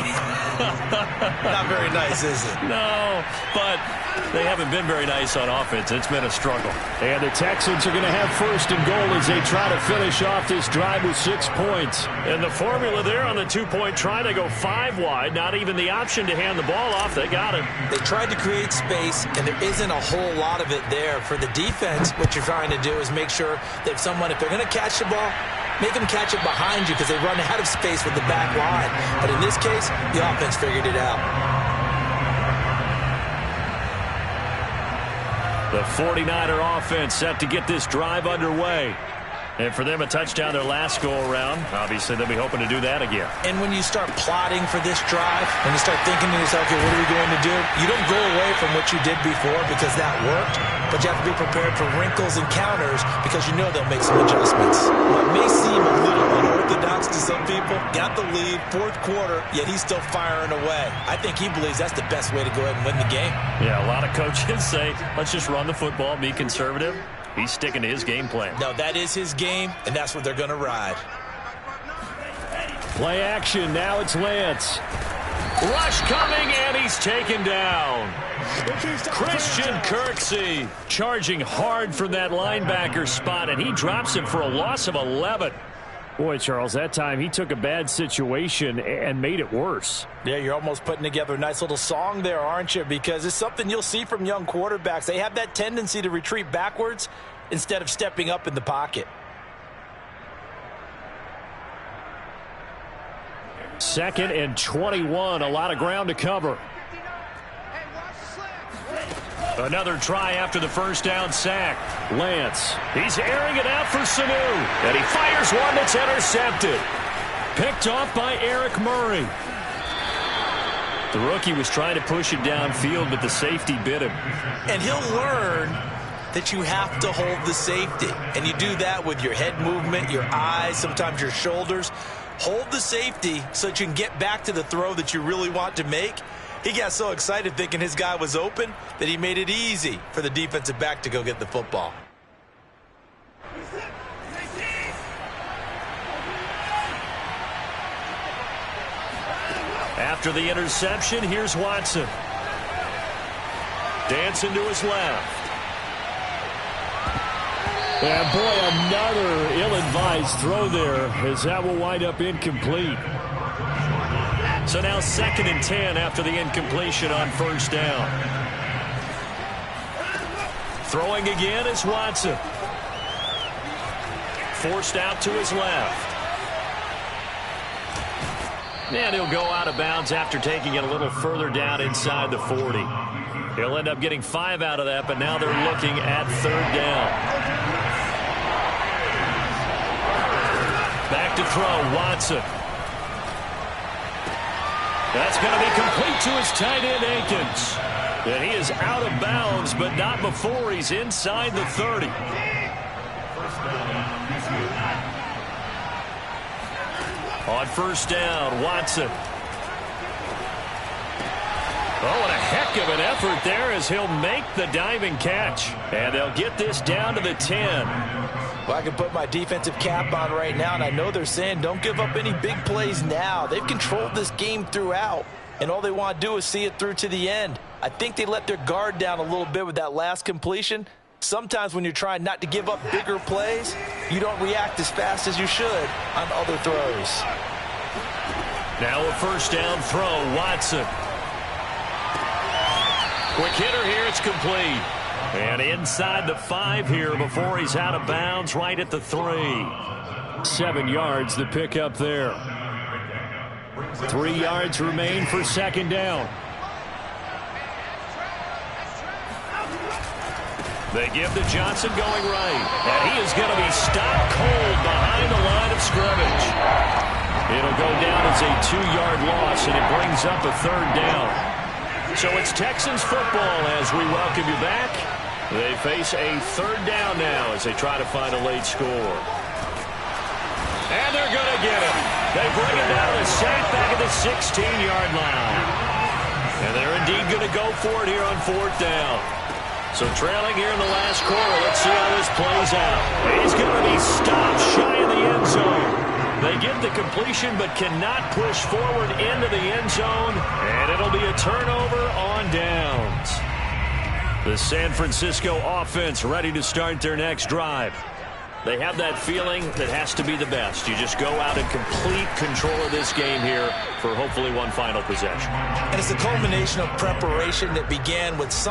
Not very nice, is it? No, but they haven't been very nice on offense. It's been a struggle. And the Texans are going to have first and goal as they try to finish off this drive with 6 points. And the formula there on the two-point try to go 5 wide. Not even the option to hand the ball off. They got it. They tried to create space, and there isn't a whole lot of it there. For the defense, what you're trying to do is make sure that if they're going to catch the ball, make them catch it behind you because they run out of space with the back line. But in this case, the offense figured it out. The 49er offense set to get this drive underway. And for them, a touchdown their last go-around. Obviously, they'll be hoping to do that again. And when you start plotting for this drive, when you start thinking to yourself, okay, what are we going to do? You don't go away from what you did before because that worked, but you have to be prepared for wrinkles and counters because you know they'll make some adjustments. What may seem a little unorthodox to some people, got the lead, 4th quarter, yet he's still firing away. I think he believes that's the best way to go ahead and win the game. Yeah, a lot of coaches say, let's just run the football, be conservative. He's sticking to his game plan. No, that is his game, and that's what they're going to ride. Play action. Now it's Lance. Rush coming, and he's taken down. Christian Kirksey charging hard from that linebacker spot, and he drops him for a loss of 11. Boy, Charles, that time he took a bad situation and made it worse. Yeah, you're almost putting together a nice little song there, aren't you? Because it's something you'll see from young quarterbacks. They have that tendency to retreat backwards instead of stepping up in the pocket. 2nd and 21, a lot of ground to cover. Another try after the first down sack. Lance. He's airing it out for Sanu. And he fires one that's intercepted. Picked off by Eric Murray. The rookie was trying to push it downfield, but the safety bit him. And he'll learn that you have to hold the safety. And you do that with your head movement, your eyes, sometimes your shoulders. Hold the safety so that you can get back to the throw that you really want to make. He got so excited thinking his guy was open that he made it easy for the defensive back to go get the football. After the interception, here's Watson. Dancing to his left. And boy, another ill-advised throw there as that will wind up incomplete. So now 2nd and 10 after the incompletion on first down. Throwing again is Watson. Forced out to his left. And he'll go out of bounds after taking it a little further down inside the 40. He'll end up getting 5 out of that, but now they're looking at 3rd down. Back to throw, Watson. That's going to be complete to his tight end, Akins. And he is out of bounds, but not before he's inside the 30. On first down, Watson. Oh, and a heck of an effort there as he'll make the diving catch. And they'll get this down to the 10. Well, I can put my defensive cap on right now, and I know they're saying don't give up any big plays now. They've controlled this game throughout, and all they want to do is see it through to the end. I think they let their guard down a little bit with that last completion. Sometimes when you're trying not to give up bigger plays, you don't react as fast as you should on other throws. Now a first down throw, Watson. Quick hitter here, it's complete. And inside the 5 here before he's out of bounds, right at the 3. 7 yards, the pickup there. 3 yards remain for 2nd down. They give to Johnson going right. And he is going to be stopped cold behind the line of scrimmage. It'll go down as a 2-yard loss, and it brings up a 3rd down. So it's Texans football as we welcome you back. They face a 3rd down now as they try to find a late score. And they're going to get him. They bring it down to sack back at the 16-yard line. And they're indeed going to go for it here on 4th down. So trailing here in the last quarter, let's see how this plays out. He's going to be stopped shy of the end zone. They get the completion but cannot push forward into the end zone, and it'll be a turnover on downs. The San Francisco offense ready to start their next drive. They have that feeling that has to be the best. You just go out in complete control of this game here for hopefully one final possession. And it's a culmination of preparation that began with some